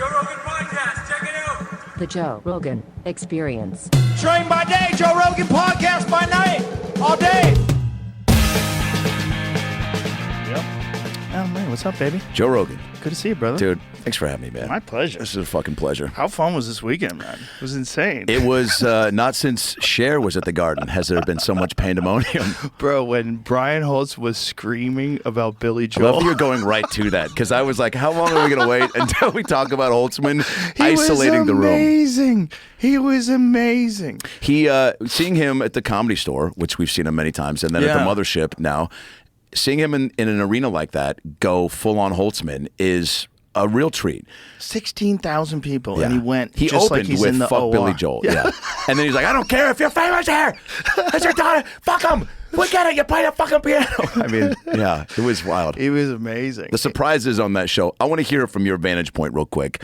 Joe Rogan Podcast. Check it out. The Joe Rogan Experience. Train by day, Joe Rogan Podcast by night, all day. Yep. Oh, man, what's up, baby? Joe Rogan. Good to see you, brother. Dude, thanks for having me, man. My pleasure. This is a fucking pleasure. How fun was this weekend, man? It was insane. It was not since Cher was at the Garden has there been so much pandemonium. Bro, when Brian Holtz was screaming about Billy I Joel. love you're going right to that because I was like, how long are we going to wait until we talk about Holtzman isolating the room? He was amazing. He seeing him at the Comedy Store, which we've seen him many times, and then at the Mothership now, seeing him in an arena like that go full on Holtzman is a real treat. 16,000 people, Yeah. and he went He just opened like he's with in the fuck OR. Billy Joel. Yeah. And then he's like, I don't care if you're famous here. It's your daughter. Fuck him. We get it. You play the fucking piano. I mean, yeah, it was wild. It was amazing. The surprises on that show. I want to hear from your vantage point real quick.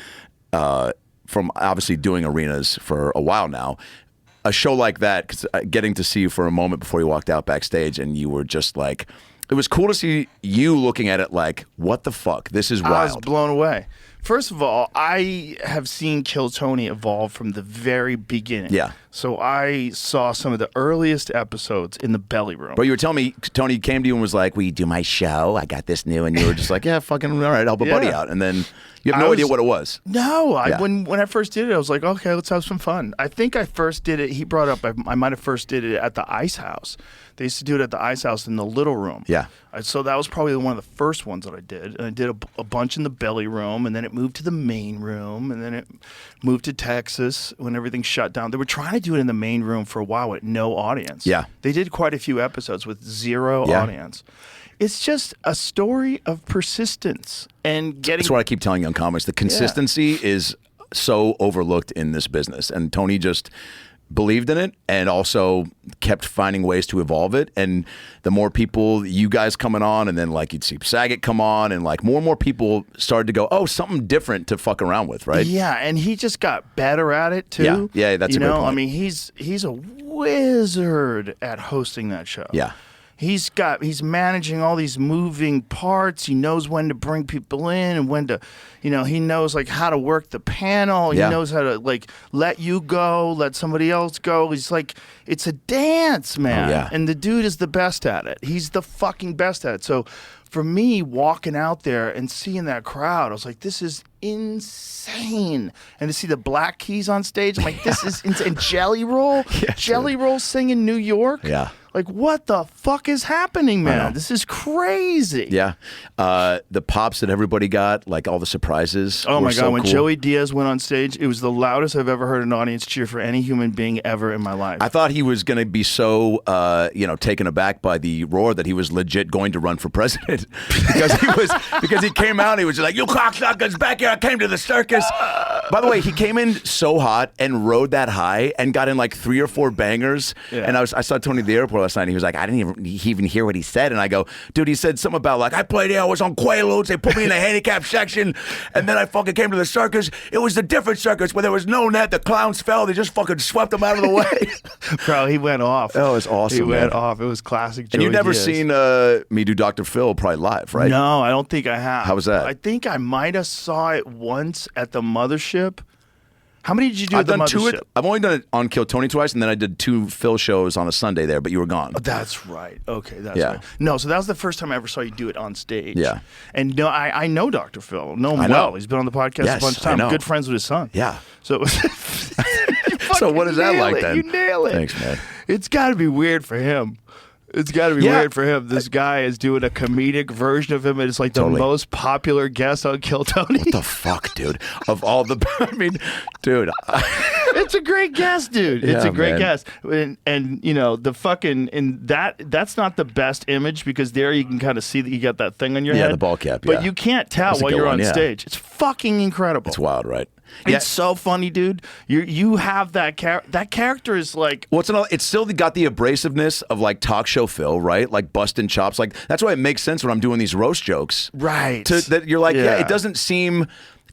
From obviously doing arenas for a while now. A show like that, 'cause getting to see you for a moment before you walked out backstage and you were just like, it was cool to see you looking at it like, what the fuck? This is wild. I was blown away. First of all, I have seen Kill Tony evolve from the very beginning. Yeah. So I saw some of the earliest episodes in the belly room. But you were telling me, Tony came to you and was like, will you do my show? I got this new. And you were just like, yeah, fucking all right, help a buddy out. And then you have no idea what it was. No, Yeah. when I first did it, I was like, okay, let's have some fun. I think I first did it, he brought up, I might have first did it at the Ice House. They used to do it at the Ice House in the little room. Yeah. So that was probably one of the first ones that I did. And I did a bunch in the belly room, and then it moved to the main room, and then it moved to Texas when everything shut down. They were trying to do it in the main room for a while with no audience. Yeah. They did quite a few episodes with zero audience. It's just a story of persistence and getting... That's what I keep telling young comics. The consistency is so overlooked in this business. And Tony just believed in it and also kept finding ways to evolve it. And the more people, you guys coming on, and then like you'd see Saget come on, and like more and more people started to go, oh, something different to fuck around with, right? Yeah, and he just got better at it too. Yeah, that's a great point. I mean, he's a wizard at hosting that show. Yeah. He's managing all these moving parts. He knows when to bring people in and when to, he knows like how to work the panel. He knows how to like let you go, let somebody else go. He's like, it's a dance, man. Oh, yeah. And the dude is the best at it. He's the fucking best at it. So for me, walking out there and seeing that crowd, I was like, this is insane. And to see the Black Keys on stage, I'm like, this is insane. Jelly Roll? Jelly Roll singing New York? Yeah. Like, what the fuck is happening, man? This is crazy. Yeah. The pops that everybody got, like all the surprises. Oh, my God. So when cool. Joey Diaz went on stage, it was the loudest I've ever heard an audience cheer for any human being ever in my life. I thought he was going to be so, taken aback by the roar that he was legit going to run for president because he came out and he was like, you cocksuckers back here. I came to the circus. By the way, he came in so hot and rode that high and got in like 3 or 4 bangers. Yeah. And I saw Tony at the airport last night. And he was like, I didn't even hear what he said. And I go, dude, he said something about like, I played here. I was on Quaaludes. They put me in the handicap section. And then I fucking came to the circus. It was a different circus where there was no net. The clowns fell. They just fucking swept them out of the way. Bro, he went off. Oh, it was awesome. He went off. It was classic Joey And you've never Diaz. seen me do Dr. Phil probably live, right? No, I don't think I have. How was that? I think I might have saw it once at the Mothership. How many did you do I've at the done Mothership? I've only done it on Kill Tony twice, and then I did 2 Phil shows on a Sunday there, but you were gone. Oh, that's right. Okay, that's right. No, so that was the first time I ever saw you do it on stage. Yeah. And no, I know Dr. Phil. Know him I know. well. He's been on the podcast Yes, a bunch of I times. know. Good friends with his son. Yeah. So it was So what is that like then? You nail it. Thanks, man. It's got to be weird for him. It's got to be weird for him. This guy is doing a comedic version of him, and it's like the most popular guest on Kill Tony. What the fuck, dude? Of all the, I mean, dude. It's a great guest, dude. It's Yeah, a great man. guest. And the fucking, and that's not the best image because there you can kind of see that you got that thing on your head. Yeah, the ball cap, But yeah. you can't tell That's a while good you're one, on yeah. stage. It's fucking incredible. It's wild, right? It's so funny, dude. You have that that character is like. Well, it's still got the abrasiveness of like talk show Phil, right? Like busting chops. Like that's why it makes sense when I'm doing these roast jokes. Right. That you're like, yeah, it doesn't seem.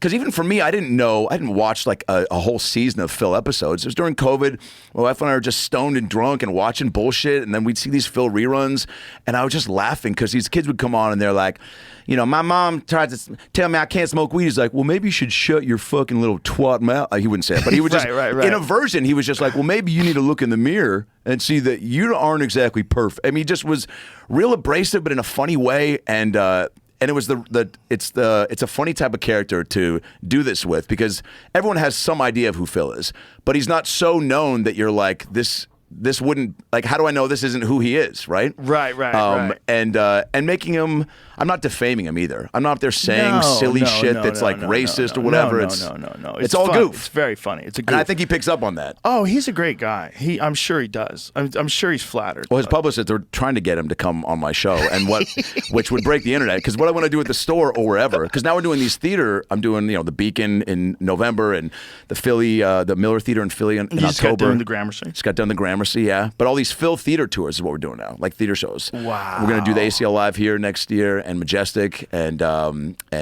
because even for me, I didn't watch like a whole season of Phil episodes. It was during COVID. My wife and I were just stoned and drunk and watching bullshit, and then we'd see these Phil reruns, and I was just laughing because these kids would come on and they're like, you know, my mom tried to tell me I can't smoke weed. He's like, well, maybe you should shut your fucking little twat mouth. He wouldn't say it, but he would just, in a version, he was just like, well, maybe you need to look in the mirror and see that you aren't exactly perfect. I mean, he just was real abrasive, but in a funny way, and it was it's a funny type of character to do this with because everyone has some idea of who Phil is, but he's not so known that you're like this wouldn't, like, how do I know this isn't who he is, right? Right. And making him, I'm not defaming him either. I'm not up there saying silly shit that's racist or whatever. No. It's all fun. goof. It's very funny. It's a goof. And I think he picks up on that. Oh, he's a great guy. I'm sure he does. I'm sure he's flattered. Well, his publicists are trying to get him to come on my show, and which would break the internet. Because what I want to do at the store or wherever, because now we're doing these theater. I'm doing the Beacon in November and the Philly, the Miller Theater in Philly in October. Just got done the Gramercy. Just got done the Gramercy, yeah. But all these Phil theater tours is what we're doing now, like theater shows. Wow. We're gonna do the ACL Live here next year, and Majestic, and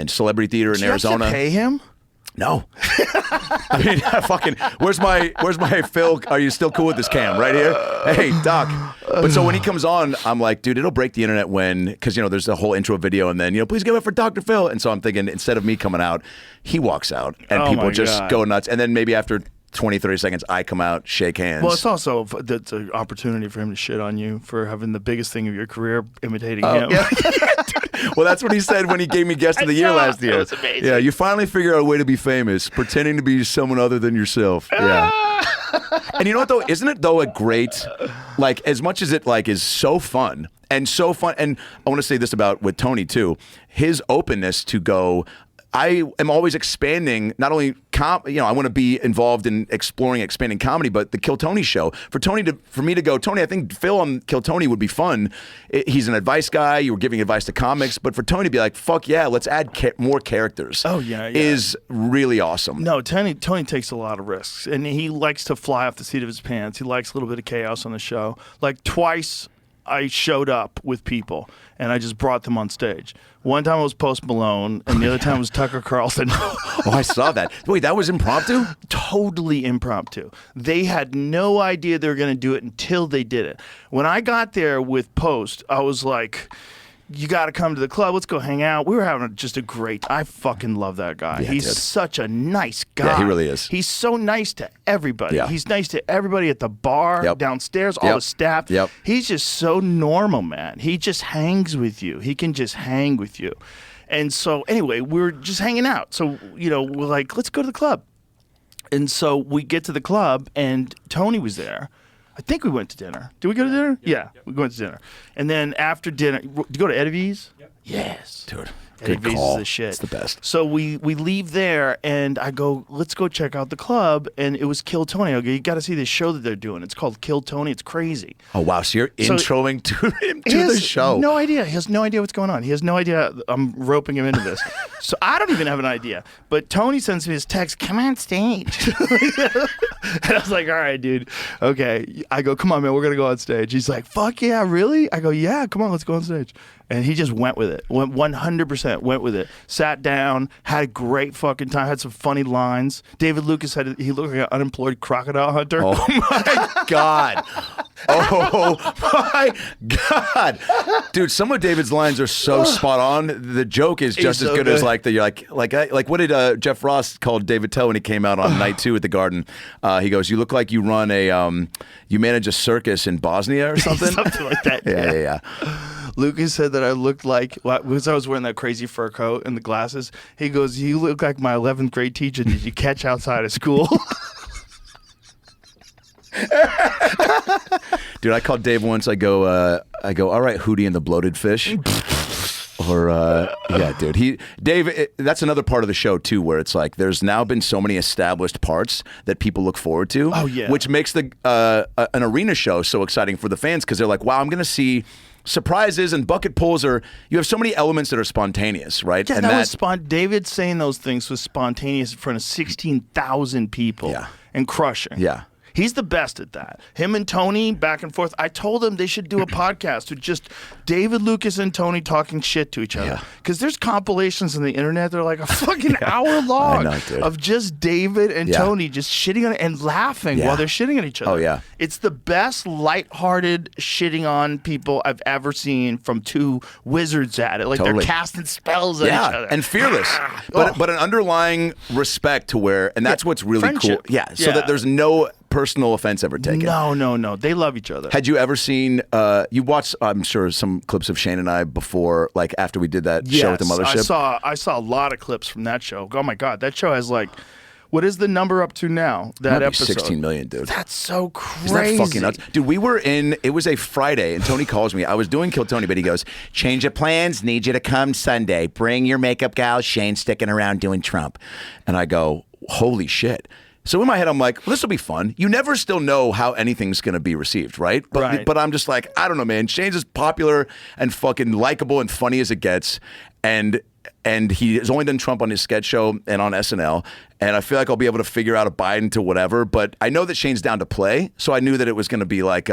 Celebrity Theater in Arizona. You have to pay him? No. I mean, fucking, where's my Phil? Are you still cool with this cam right here? Hey, Doc. But so when he comes on, I'm like, dude, it'll break the internet because, there's a whole intro video and then, please give it for Dr. Phil. And so I'm thinking, instead of me coming out, he walks out and people just go nuts. And then maybe after 20, 30 seconds, I come out, shake hands. Well, it's also that's an opportunity for him to shit on you for having the biggest thing of your career, imitating him. Yeah. Well, that's what he said when he gave me Guest of the Year last year. It was amazing. Yeah, you finally figure out a way to be famous, pretending to be someone other than yourself. Yeah. And you know what, though? Isn't it, though, a great, like, as much as it, like, is so fun, and I want to say this with Tony, too, his openness to go, I am always expanding, not only I want to be involved in expanding comedy, but the Kill Tony show. For me to go, Tony, I think Phil on Kill Tony would be fun. He's an advice guy. You were giving advice to comics, but for Tony to be like, fuck yeah, let's add more characters. Oh yeah. Is really awesome. No, Tony takes a lot of risks, and he likes to fly off the seat of his pants. He likes a little bit of chaos on the show. Like twice, I showed up with people, and I just brought them on stage. One time it was Post Malone, and the other time it was Tucker Carlson. Oh, I saw that. Wait, that was impromptu? Totally impromptu. They had no idea they were going to do it until they did it. When I got there with Post, I was like, you got to come to the club. Let's go hang out. We were having just a great. I fucking love that guy. Yeah, he's such a nice guy. Yeah, he really is. He's so nice to everybody. Yeah. He's nice to everybody at the bar, downstairs, all the staff. Yep. He's just so normal, man. He just hangs with you. He can just hang with you. And so anyway, we were just hanging out. So, we're like, let's go to the club. And so we get to the club, and Tony was there. I think we went to dinner. Did we go to dinner? Yeah, we went to dinner. And then after dinner, did you go to Eddie's? Yep. Yes. Dude, Eddie good V's call. is the shit. It's the best. So we leave there, and I go, let's go check out the club. And it was Kill Tony. I go, you got to see this show that they're doing. It's called Kill Tony. It's crazy. Oh, wow. So you're introing to him to the show. No idea. He has no idea what's going on. He has no idea I'm roping him into this. So I don't even have an idea. But Tony sends me his text, come on stage. And I was like, all right, dude. Okay. I go, come on, man. We're going to go on stage. He's like, fuck yeah, really? I go, yeah, come on, let's go on stage. And he just went with it. 100% went with it. Sat down, had a great fucking time, had some funny lines. David Lucas said he looked like an unemployed crocodile hunter. Oh, my God. Oh, my God. Dude, some of David's lines are so spot on. The joke is just as good as like what did Jeff Ross call David Tell when he came out on night 2 at the Garden? He goes, you look like you run you manage a circus in Bosnia or something? Something like that. Yeah. Lucas said that I looked like, because I was wearing that crazy fur coat and the glasses, he goes, you look like my 11th grade teacher did you catch outside of school? Dude, I called Dave once. I go, all right, Hootie and the Bloated Fish. Or, yeah, dude. Dave, that's another part of the show, too, where it's like there's now been so many established parts that people look forward to. Oh, yeah. Which makes an arena show so exciting for the fans because they're like, wow, I'm going to see surprises and bucket pulls. You have so many elements that are spontaneous, right? Yeah, and that was David saying those things was spontaneous in front of 16,000 people and crushing. Yeah. He's the best at that. Him and Tony back and forth. I told him they should do a podcast with just David, Lucas, and Tony talking shit to each other. Because there's compilations on the internet. They're like a fucking hour long of just David and Tony just shitting on it and laughing while they're shitting at each other. Oh, yeah. It's the best lighthearted shitting on people I've ever seen from two wizards at it. Like they're casting spells at each other. And fearless. But an underlying respect to where, and that's what's really friendship. cool. Yeah, so that there's no personal offense ever taken. No. They love each other. Had you ever seen, you watched, I'm sure, some clips of Shane and I before, like after we did that show at the Mothership? I saw a lot of clips from that show. Oh my God, that show has like, what is the number up to now? That episode? 16 million, dude. That's so crazy. Isn't that fucking nuts? Dude, we were in, it was a Friday, and Tony calls me. I was doing Kill Tony, but he goes, change of plans, need you to come Sunday. Bring your makeup gal, Shane's sticking around doing Trump. And I go, holy shit. So in my head, I'm like, well, this will be fun. You never still know how anything's going to be received, right? But I'm just like, I don't know, man. Shane's as popular and fucking likable and funny as it gets. And he has only done Trump on his sketch show and on SNL. And I feel like I'll be able to figure out a Biden to whatever. But I know that Shane's down to play. So I knew that it was going to be like,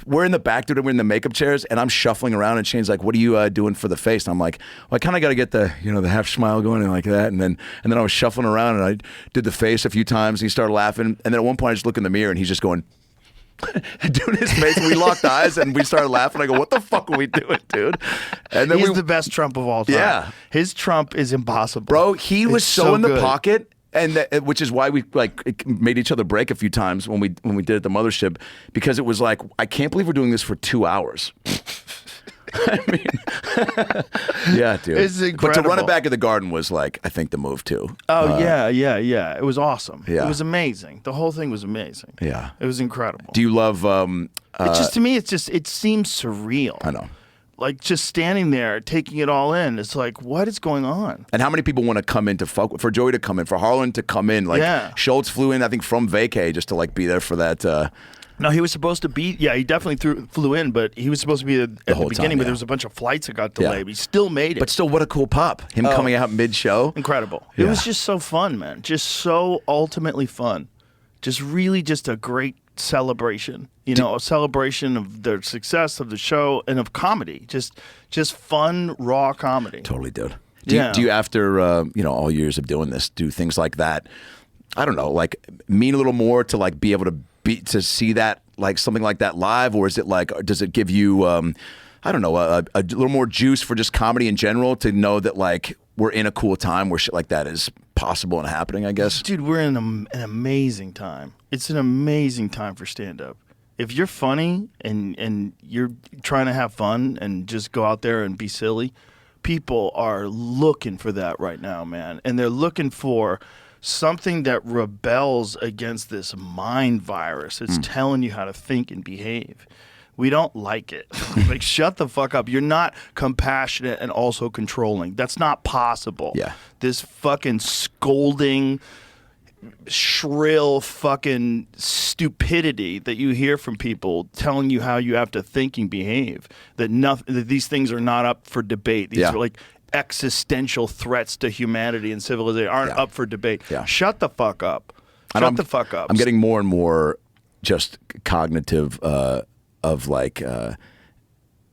we're in the back, dude. We're in the makeup chairs. And I'm shuffling around. And Shane's like, what are you doing for the face? And I'm like, well, I kind of got to get the, the half smile going and like that. And then I was shuffling around and I did the face a few times. And he started laughing. And then at one point I just look in the mirror and he's just going, doing his face, and we locked eyes and we started laughing. I go, what the fuck are we doing, dude? And then he's the best Trump of all time. Yeah, his Trump is impossible, bro. He was so in the good. pocket, and which is why we like made each other break a few times when we did it at the Mothership, because it was like, I can't believe we're doing this for 2 hours. I mean, yeah, dude. It's incredible. But to run it back at the Garden was like, I think the move too. Oh yeah. It was awesome. Yeah. It was amazing. The whole thing was amazing. Yeah, it was incredible. Do you love? It's just, to me, it seems surreal. I know. Like just standing there, taking it all in. It's like, what is going on? And how many people want to come in for Joey to come in, for Harlan to come in? Like Schultz flew in, I think, from vacay just to like be there for that. No, he was supposed to be. Yeah, he definitely flew in, but he was supposed to be at the beginning. Time, but there was a bunch of flights that got delayed. But he still made it. But still, what a cool pop! Him coming out mid-show, incredible. It was just so fun, man. Just so ultimately fun. Just really, just a great celebration. A celebration of the success of the show and of comedy. Just fun, raw comedy. Totally, dude. Do you after all years of doing this, do things like that? I don't know, like mean a little more to like be able to see that, like something like that live, or is it like, does it give you I don't know, a little more juice for just comedy in general to know that like we're in a cool time where shit like that is possible and happening, I guess? Dude, we're in an amazing time. It's an amazing time for stand-up. If you're funny and you're trying to have fun and just go out there and be silly, people are looking for that right now, man. And they're looking for something that rebels against this mind virus. It's telling you how to think and behave. We don't like it. Like, shut the fuck up. You're not compassionate and also controlling. That's not possible. Yeah. This fucking scolding, shrill fucking stupidity that you hear from people telling you how you have to think and behave, that these things are not up for debate. These are like existential threats to humanity and civilization aren't up for debate. Yeah. Shut the fuck up. Shut the fuck up. I'm getting more and more just cognitive of like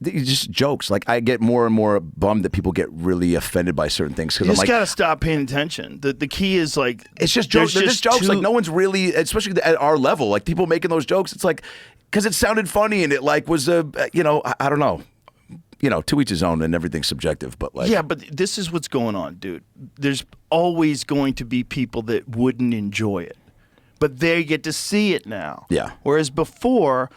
just jokes. Like I get more and more bummed that people get really offended by certain things, because you I'm just like, gotta stop paying attention. The key is like, it's just jokes. They're just jokes. Like no one's really, especially at our level, like people making those jokes. It's like because it sounded funny and it like was I don't know. To each his own, and everything's subjective, but like... Yeah, but this is what's going on, dude. There's always going to be people that wouldn't enjoy it, but they get to see it now. Yeah. Whereas before,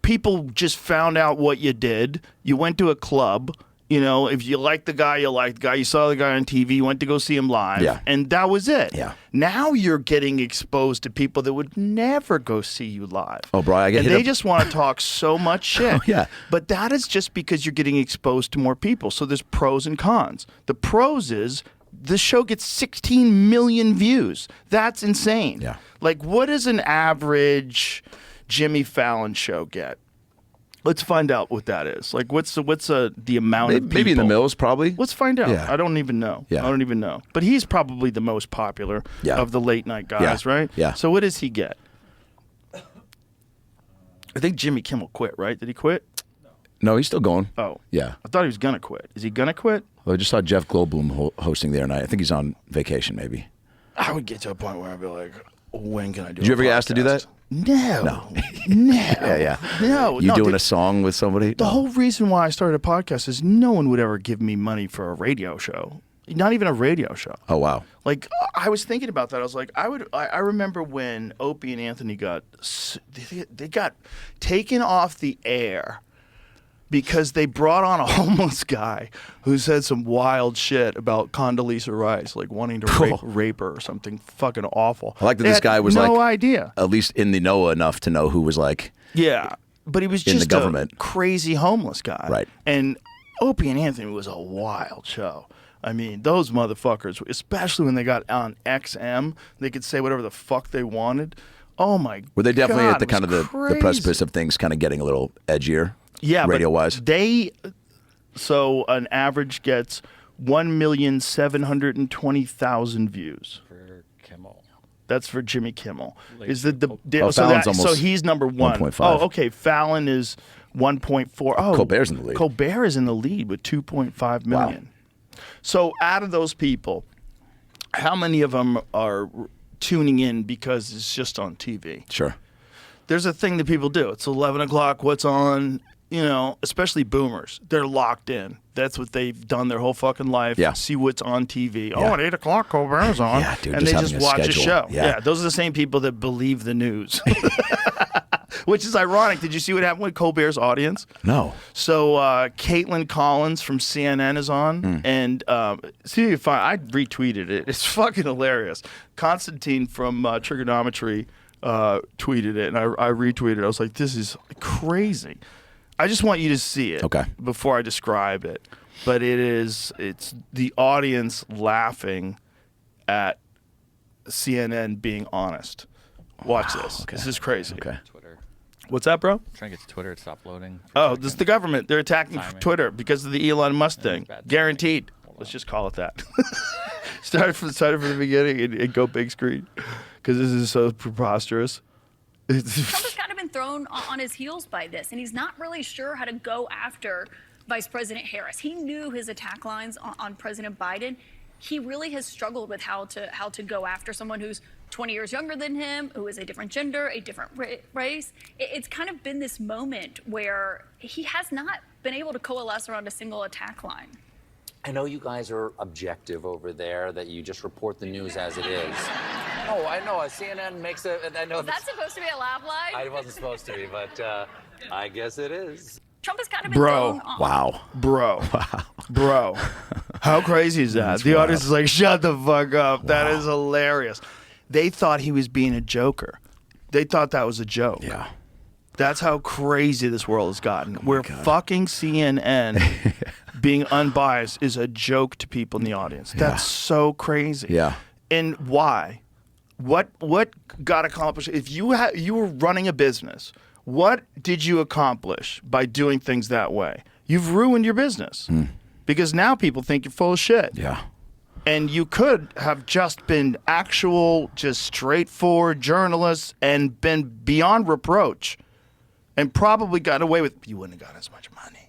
people just found out what you did. You went to a club. If you liked the guy, you liked the guy. You saw the guy on TV, you went to go see him live, and that was it. Yeah. Now you're getting exposed to people that would never go see you live. Oh, bro, they just want to talk so much shit. Oh, yeah. But that is just because you're getting exposed to more people. So there's pros and cons. The pros is the show gets 16 million views. That's insane. Yeah. Like, what does an average Jimmy Fallon show get? Let's find out what that is. Like, what's the amount of people? Maybe in the mills, probably. Let's find out. Yeah. I don't even know. Yeah. I don't even know. But he's probably the most popular of the late night guys, right? Yeah. So what does he get? I think Jimmy Kimmel quit, right? Did he quit? No, he's still going. Oh. Yeah. I thought he was going to quit. Is he going to quit? Well, I just saw Jeff Goldblum hosting the other night. I think he's on vacation, maybe. I would get to a point where I'd be like, when can I do Did you ever get asked to do that? No. No. Yeah. No. You doing a song with somebody? The whole reason why I started a podcast is no one would ever give me money for a radio show. Not even a radio show. Oh, wow. Like, I was thinking about that. I was like, I remember when Opie and Anthony they got taken off the air because they brought on a homeless guy who said some wild shit about Condoleezza Rice, like wanting to rape her or something fucking awful. I like that this guy was no idea. At least in the know enough to know who was like. Yeah, but he was in just the government. a crazy homeless guy. Right. And Opie and Anthony was a wild show. I mean, those motherfuckers, especially when they got on XM, they could say whatever the fuck they wanted. Oh my God. Were they definitely at the kind of the crazy. precipice of things kind of getting a little edgier? Yeah, radio-wise. So an average gets 1,720,000 views. For Kimmel. That's for Jimmy Kimmel. Fallon's he's number 1. 1.5. Oh, okay. Fallon is 1.4. Oh, Colbert's in the lead. Colbert is in the lead with 2.5 million. Wow. So out of those people, how many of them are tuning in because it's just on TV? Sure. There's a thing that people do. It's 11 o'clock. What's on? You know, especially boomers. They're locked in. That's what they've done their whole fucking life. Yeah. See what's on TV. Yeah. Oh, at 8 o'clock, Colbert's on. Yeah, dude, and they just watch a schedule. show. Yeah. Those are the same people that believe the news. Which is ironic. Did you see what happened with Colbert's audience? No. So Caitlin Collins from CNN is on, and see if you find. I retweeted it. It's fucking hilarious. Constantine from Trigonometry tweeted it, and I retweeted it. I was like, this is crazy. I just want you to see it before I describe it. But it's the audience laughing at CNN being honest. Watch this. Okay. This is crazy. Okay. Twitter. What's that, bro? I'm trying to get to Twitter to stop loading. Oh, this is the government. They're attacking Twitter because of the Elon Musk thing. Guaranteed. Let's just call it that. Start from the beginning and go big screen because this is so preposterous. Trump has kind of been thrown on his heels by this, and he's not really sure how to go after Vice President Harris. He knew his attack lines on President Biden. He really has struggled with how to go after someone who's 20 years younger than him, who is a different gender, a different race. It's kind of been this moment where he has not been able to coalesce around a single attack line. I know you guys are objective over there, that you just report the news as it is. No, I know. CNN makes a... I know Was that supposed to be a laugh line? I wasn't supposed to be, but I guess it is. Trump has kind of been thrown on. Wow. Bro. How crazy is that? That's the wild. audience is like, shut the fuck up. Wow. That is hilarious. They thought he was being a joker. They thought that was a joke. Yeah. That's how crazy this world has gotten. Where fucking CNN being unbiased is a joke to people in the audience. That's so crazy. Yeah. And why? What got accomplished? If you were running a business, what did you accomplish by doing things that way? You've ruined your business because now people think you're full of shit. Yeah. And you could have just been actual, just straightforward journalists and been beyond reproach and probably got away with, you wouldn't have got as much money.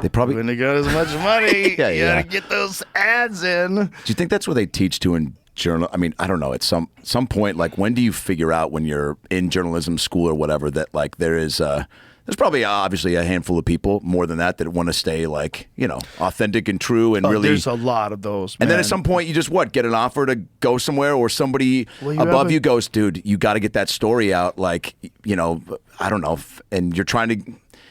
They probably wouldn't have got as much money. Yeah, you gotta get those ads in. Do you think that's what they teach to in journal? I mean, I don't know. At some point, like, when do you figure out when you're in journalism school or whatever that like there's probably obviously a handful of people, more than that want to stay like, you know, authentic and true and really. There's a lot of those, man. And then at some point you just get an offer to go somewhere, or somebody above you goes, dude, you got to get that story out. Like, you know, I don't know. And you're trying to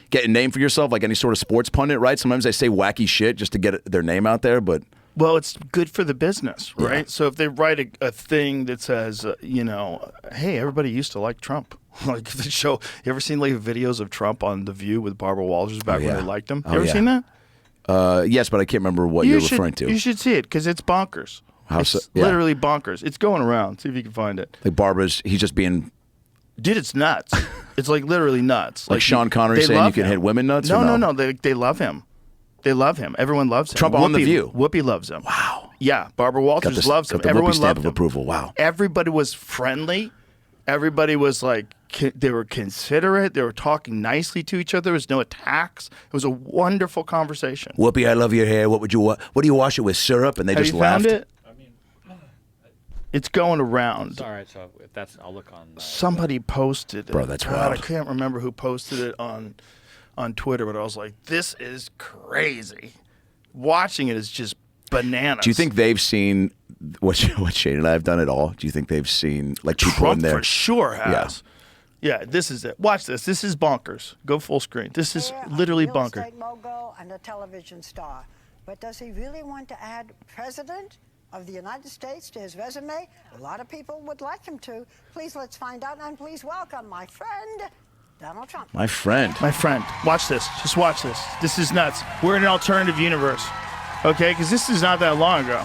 get a name for yourself, like any sort of sports pundit, right? Sometimes they say wacky shit just to get their name out there, but. Well, it's good for the business, right? Yeah. So if they write a thing that says, you know, hey, everybody used to like Trump. Like the show, you ever seen like videos of Trump on The View with Barbara Walters back when they liked him? You ever seen that? Yes, but I can't remember what you're referring to. You should see it because it's bonkers. Literally bonkers. It's going around. See if you can find it. Like he's just being. Dude, it's nuts. It's like literally nuts. Like Sean Connery saying you can hit women nuts? No. They love him. They love him. Everyone loves him. Trump on The View. Whoopi loves him. Wow. Yeah, Barbara Walters loves him. Got the Everyone Whoopi stamp loved of him. approval. Wow. Everybody was friendly. Everybody was like they were considerate. They were talking nicely to each other. There was no attacks. It was a wonderful conversation. Whoopi, I love your hair. What do you wash it with? Syrup? And they Have just you laughed. found it? It's going around. All right, so if that's, I'll look on. Somebody posted it. Bro, that's God, wild. I can't remember who posted it on Twitter, but I was like, this is crazy. Watching it is just bananas. Do you think they've seen what Shane and I have done at all? Do you think they've seen like people Trump in there? for sure has? Yeah, this is it. Watch this. This is bonkers. Go full screen. This is literally real bonkers. estate mogul and a television star. But does he really want to add president of the United States to his resume? A lot of people would like him to. Please, let's find out, and please welcome my friend, Donald Trump. My friend. My friend, watch this. Just watch this. This is nuts. We're in an alternative universe, okay? Because this is not that long ago.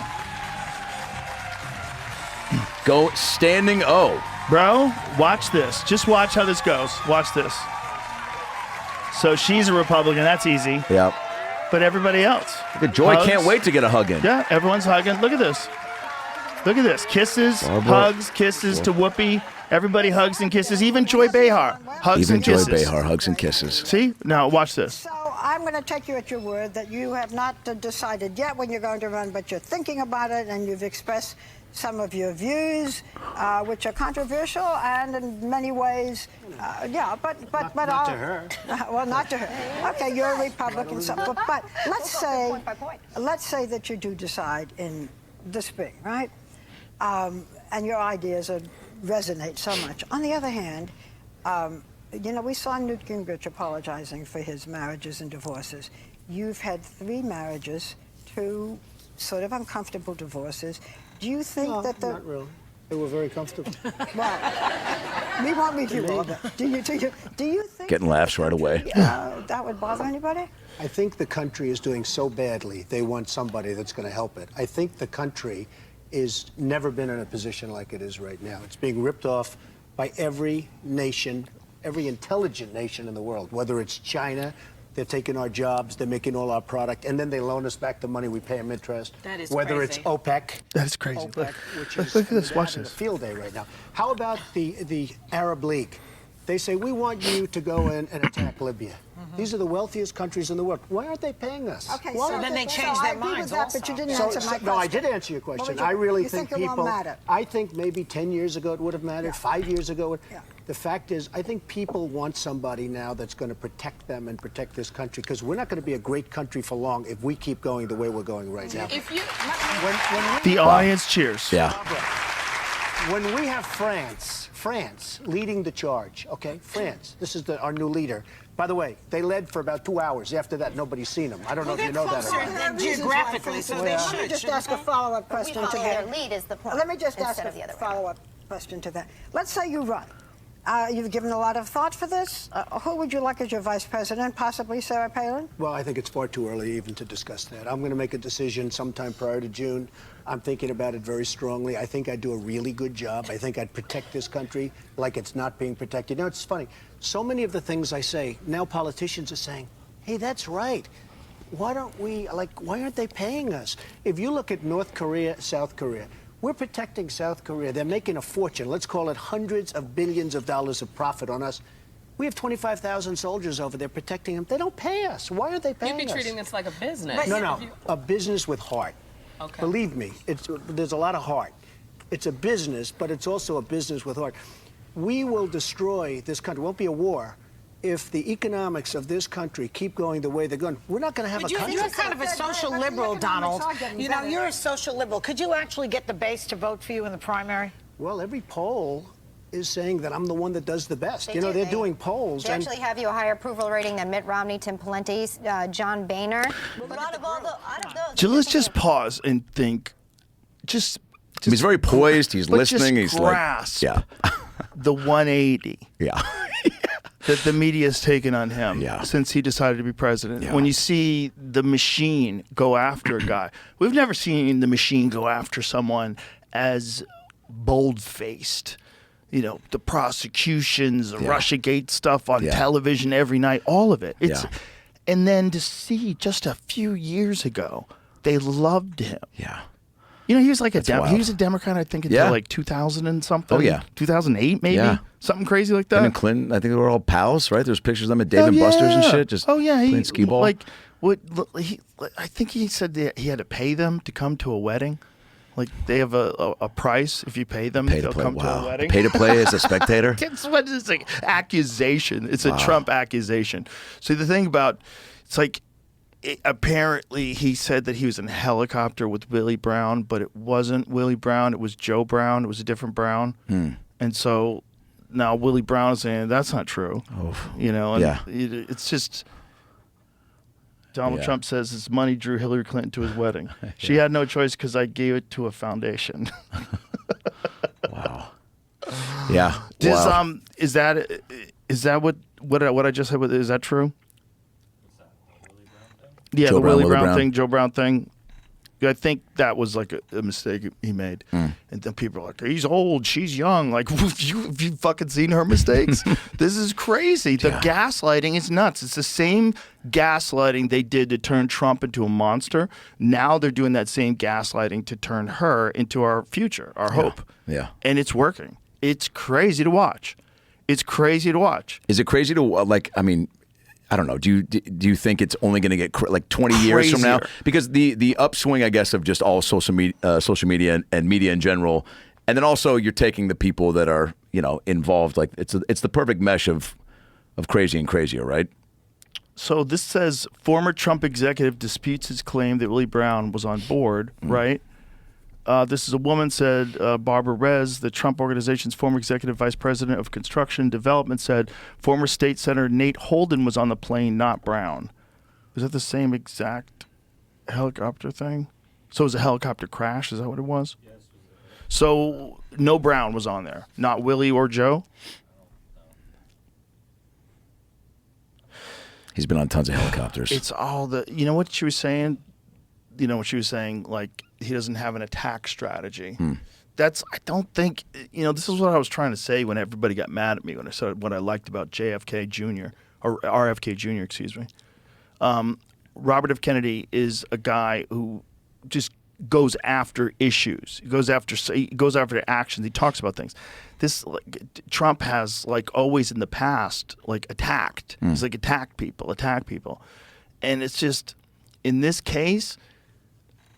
Go standing O. Bro, watch this. Just watch how this goes. Watch this. So she's a Republican. That's easy. Yeah. But everybody else. Look at Joy. Hugs. Can't wait to get a hug in. Yeah, everyone's hugging. Look at this. Look at this. Kisses, hugs, kisses to Whoopi. Everybody hugs and kisses. Even Joy Behar hugs Even and Joy kisses. Behar hugs and kisses. See? Now watch this. So I'm going to take you at your word that you have not decided yet when you're going to run, but you're thinking about it, and you've expressed some of your views, which are controversial and in many ways, yeah, but not to her. Well, not to her. Okay, you're a Republican, so, but let's say that you do decide in the spring, right? And your ideas resonate so much. On the other hand, you know, we saw Newt Gingrich apologizing for his marriages and divorces. You've had 3 marriages, 2 sort of uncomfortable divorces. Do you think that the... Not really. They were very comfortable. Well, we won't review all that. Do you think... Getting laughs right away. that would bother anybody? I think the country is doing so badly, they want somebody that's going to help it. I think the country is never been in a position like it is right now. It's being ripped off by every nation, every intelligent nation in the world, whether it's China. They're taking our jobs, they're making all our product, and then they loan us back the money, we pay them interest. That is Whether crazy. it's OPEC. That's crazy. OPEC, which is Look at this. they're Watch having this. a field day right now. How about the Arab League? They say, we want you to go in and attack Libya. These are the wealthiest countries in the world. Why aren't they paying us? Okay, Why so aren't then they change so their I agree minds with that, also. but you didn't answer my question. No, I did answer your What question. would you- I really you think it won't people. matter? I think maybe 10 years ago it would have mattered. 5 years ago. Yeah. The fact is, I think people want somebody now that's going to protect them and protect this country, because we're not going to be a great country for long if we keep going the way we're going right now. If you, The audience cheers. Yeah. When we have France leading the charge, okay? France, this is our new leader. By the way, they led for about 2 hours. After that, nobody's seen them. I don't know if you know that or closer not. than geographically, so they Let me should. just ask a follow-up question to that. lead is the point. Let me just ask instead a of the other way. follow-up question to that. Let's say you run. You've given a lot of thought for this. Who would you like as your vice president? Possibly Sarah Palin? Well, I think it's far too early even to discuss that. I'm going to make a decision sometime prior to June. I'm thinking about it very strongly. I think I'd do a really good job. I think I'd protect this country like it's not being protected. You know, it's funny. So many of the things I say, now politicians are saying, hey, that's right. Why aren't they paying us? If you look at North Korea, South Korea, we're protecting South Korea. They're making a fortune. Let's call it hundreds of billions of dollars of profit on us. We have 25,000 soldiers over there protecting them. They don't pay us. Why aren't they paying us? You'd be treating this like a business. No, a business with heart. Okay. Believe me, there's a lot of heart. It's a business, but it's also a business with heart. We will destroy this country. It won't be a war if the economics of this country keep going the way they're going. We're not going to have a country. You're kind of a social liberal, Donald. You know, you're a social liberal. Could you actually get the base to vote for you in the primary? Well, every poll is saying that I'm the one that does the best. They do. They're doing polls. They actually have you a higher approval rating than Mitt Romney, Tim Pawlenty, John Boehner. But out of those, Let's just pause and think. Just He's very poised. He's but just listening. He's grasp like, the 180 yeah. that the media's taken on him Yeah. since he decided to be president. Yeah. When you see the machine go after a guy, we've never seen the machine go after someone as bold-faced. You know, the prosecutions, the Russiagate stuff on television every night, all of it. And then to see just a few years ago, they loved him. Yeah. You know, he was like wild. he was a Democrat, I think, until like 2000 and something. Oh, yeah. 2008, maybe? Yeah. Something crazy like that. Him and Clinton, I think they were all pals, right? There's pictures of them at Dave and Buster's and shit. Just playing skee ball. Like, I think he said that he had to pay them to come to a wedding. Like, they have a price if you pay them. They'll come to a wedding. Pay to play as a spectator? It's what is an accusation. It's a Trump accusation. So the thing about, it's like, apparently he said that he was in a helicopter with Willie Brown, but it wasn't Willie Brown. It was Joe Brown. It was a different Brown. And so now Willie Brown is saying that's not true. You know, and it's just Donald Trump says his money drew Hillary Clinton to his wedding. She had no choice because I gave it to a foundation. Wow. Yeah. Is that what I just said? Is that true? Yeah, Joe the Brown, Willie Willie Brown Brown thing, Joe Brown thing. I think that was like a mistake he made. And then people are like, he's old, she's young. Like, have you fucking seen her mistakes? This is crazy. The gaslighting is nuts. It's the same gaslighting they did to turn Trump into a monster. Now they're doing that same gaslighting to turn her into our future, our hope. Yeah. And it's working. It's crazy to watch. It's crazy to watch. Is it crazy to, like, I mean, I don't know. Do you think it's only going to get like 20 years from now? Because the upswing, I guess, of just all social media and media in general, and then also you're taking the people that are involved. Like it's the perfect mesh of crazy and crazier, right? So this says former Trump executive disputes his claim that Willie Brown was on board, right? This is a woman said, Barbara Rez, the Trump Organization's former executive vice president of construction development, said former state senator Nate Holden was on the plane, not Brown. Is that the same exact helicopter thing? So it was a helicopter crash? Is that what it was? Yes. So no Brown was on there, not Willie or Joe? He's been on tons of helicopters. It's all you know what she was saying? You know what she was saying? Like, he doesn't have an attack strategy. I don't think, this is what I was trying to say when everybody got mad at me when I said what I liked about JFK Jr., or RFK Jr., excuse me. Robert F. Kennedy is a guy who just goes after issues. He goes after actions. He talks about things. Trump has, like, always in the past, like, attacked. He's like, attack people. And it's just, in this case,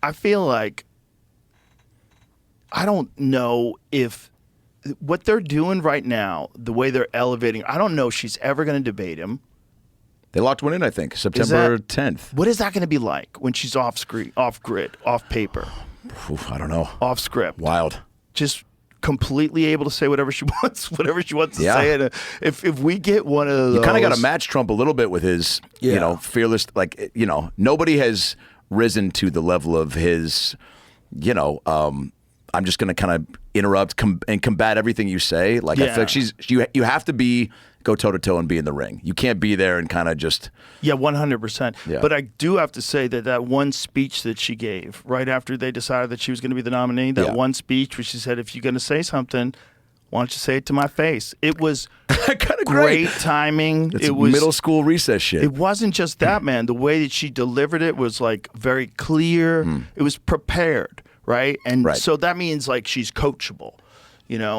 I feel like I don't know if what they're doing right now, the way they're elevating, I don't know if she's ever going to debate him. They locked one in, I think, September 10th. What is that going to be like when she's off screen, off grid, off paper? I don't know. Off script. Wild. Just completely able to say whatever she wants to say. And if we get one of those, you kind of got to match Trump a little bit with his, fearless. Like, nobody has risen to the level of his, I'm just going to kind of interrupt and combat everything you say. Like, I feel like you have to go toe to toe and be in the ring. You can't be there and kind of just. Yeah, 100%. Yeah. But I do have to say that one speech that she gave right after they decided that she was going to be the nominee, that one speech where she said, if you're going to say something, why don't you say it to my face? It was great timing. It was middle school recess shit. It wasn't just that, man. The way that she delivered it was like very clear. It was prepared, right? And so that means like she's coachable,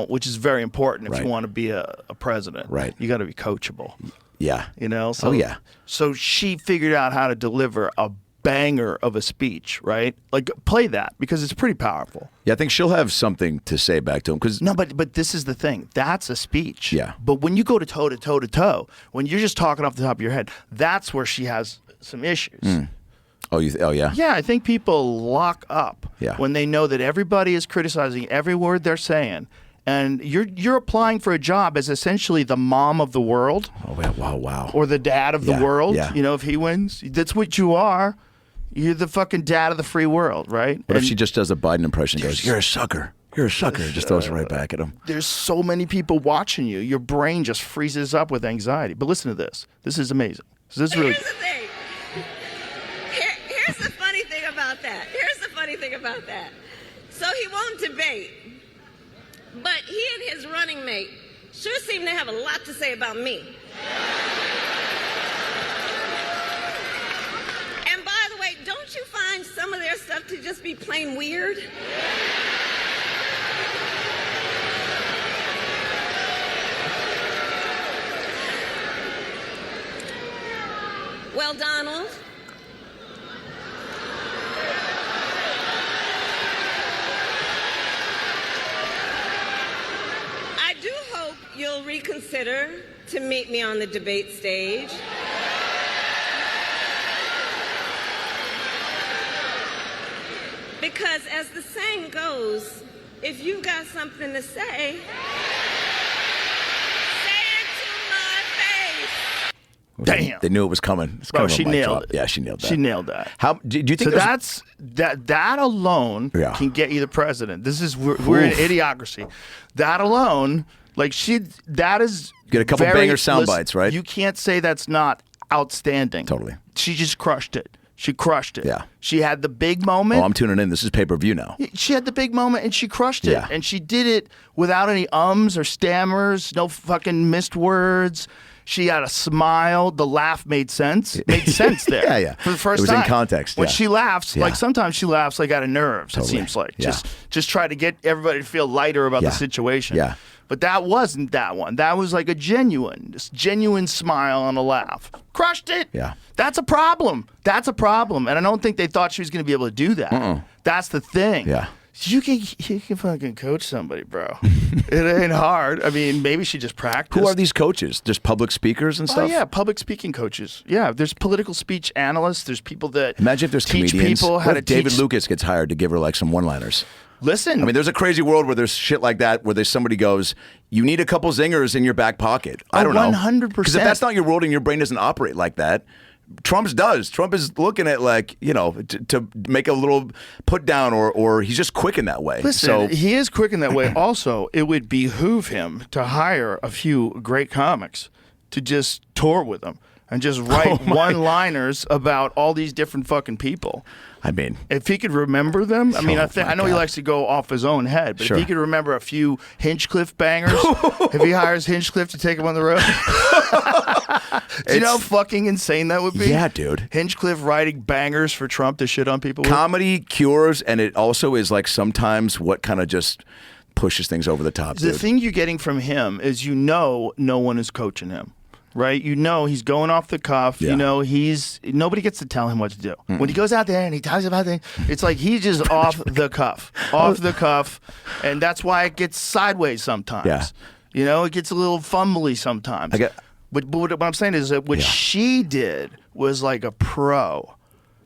which is very important if you want to be a president. Right. You got to be coachable. Yeah. So, So she figured out how to deliver a banger of a speech, right? Like, play that because it's pretty powerful. Yeah, I think she'll have something to say back to him. No, but this is the thing. That's a speech. Yeah. But when you go toe to toe, when you're just talking off the top of your head, that's where she has some issues. Oh, yeah? Yeah, I think people lock up when they know that everybody is criticizing every word they're saying. And you're applying for a job as essentially the mom of the world. Oh, wow. Or the dad of the world. Yeah. If he wins, that's what you are. You're the fucking dad of the free world, right? What if she just does a Biden impression and goes, you're a sucker. You're a sucker. Just throws it right back at him. There's so many people watching you. Your brain just freezes up with anxiety. But listen to this. This is amazing. So this is really. Here's the thing. Here's the funny thing about that. So he won't debate. But he and his running mate sure seem to have a lot to say about me. And by the way, don't you find some some of their stuff to just be plain weird? Well, Donald, I do hope you'll reconsider to meet me on the debate stage. Because as the saying goes, if you've got something to say, say it to my face. Damn. They knew it was coming. It's Bro, kind of a she mic nailed drop. it. Yeah, she nailed that. She nailed that. How do you think? So there's- that alone can get you the president. This is we're in idiocracy. That alone, like that is get a couple banger sound bites, right? You can't say that's not outstanding. Totally. She just crushed it. She crushed it. Yeah. She had the big moment. Oh, I'm tuning in. This is pay-per-view now. She had the big moment and she crushed it. Yeah. And she did it without any ums or stammers, no fucking missed words. She had a smile. The laugh made sense. It made sense there. Yeah. For the first It was time. in context. When yeah. she laughs, Yeah. like sometimes she laughs like out of nerves, Totally. it seems like. Yeah. Just try to get everybody to feel lighter about the situation. Yeah. But that wasn't that one. That was like a genuine smile and a laugh. Crushed it. Yeah. That's a problem. That's a problem. And I don't think they thought she was going to be able to do that. That's the thing. Yeah. You can fucking coach somebody, bro. It ain't hard. I mean, maybe she just practiced. Who are these coaches? Just public speakers and Oh, stuff? yeah, public speaking coaches. Yeah, there's political speech analysts. There's people that Imagine if there's teach comedians. people how What to if David teach. Lucas gets hired to give her like some one-liners? Listen. I mean, there's a crazy world where there's shit like that, where there's somebody goes, you need a couple zingers in your back pocket. I don't know. 100%. Because if that's not your world and your brain doesn't operate like that, Trump's does. Trump is looking at like, to make a little put down or he's just quick in that way. Listen, so, he is quick in that way. Also, it would behoove him to hire a few great comics to just tour with him and just write one-liners about all these different fucking people. I mean, if he could remember them, I mean, Oh, I know he likes to go off his own head, but Sure. if he could remember a few Hinchcliffe bangers, if he hires Hinchcliffe to take him on the road, do you know how fucking insane that would be? Yeah, dude. Hinchcliffe writing bangers for Trump to shit on people with? Comedy cures, and it also is like sometimes what kind of just pushes things over the top, The dude. thing you're getting from him is no one is coaching him. Right? He's going off the cuff. Yeah. Nobody gets to tell him what to do. When he goes out there and he talks about things, it's like he's just off the cuff. And that's why it gets sideways sometimes. Yeah. It gets a little fumbly sometimes. But what I'm saying is that what she did was like a pro.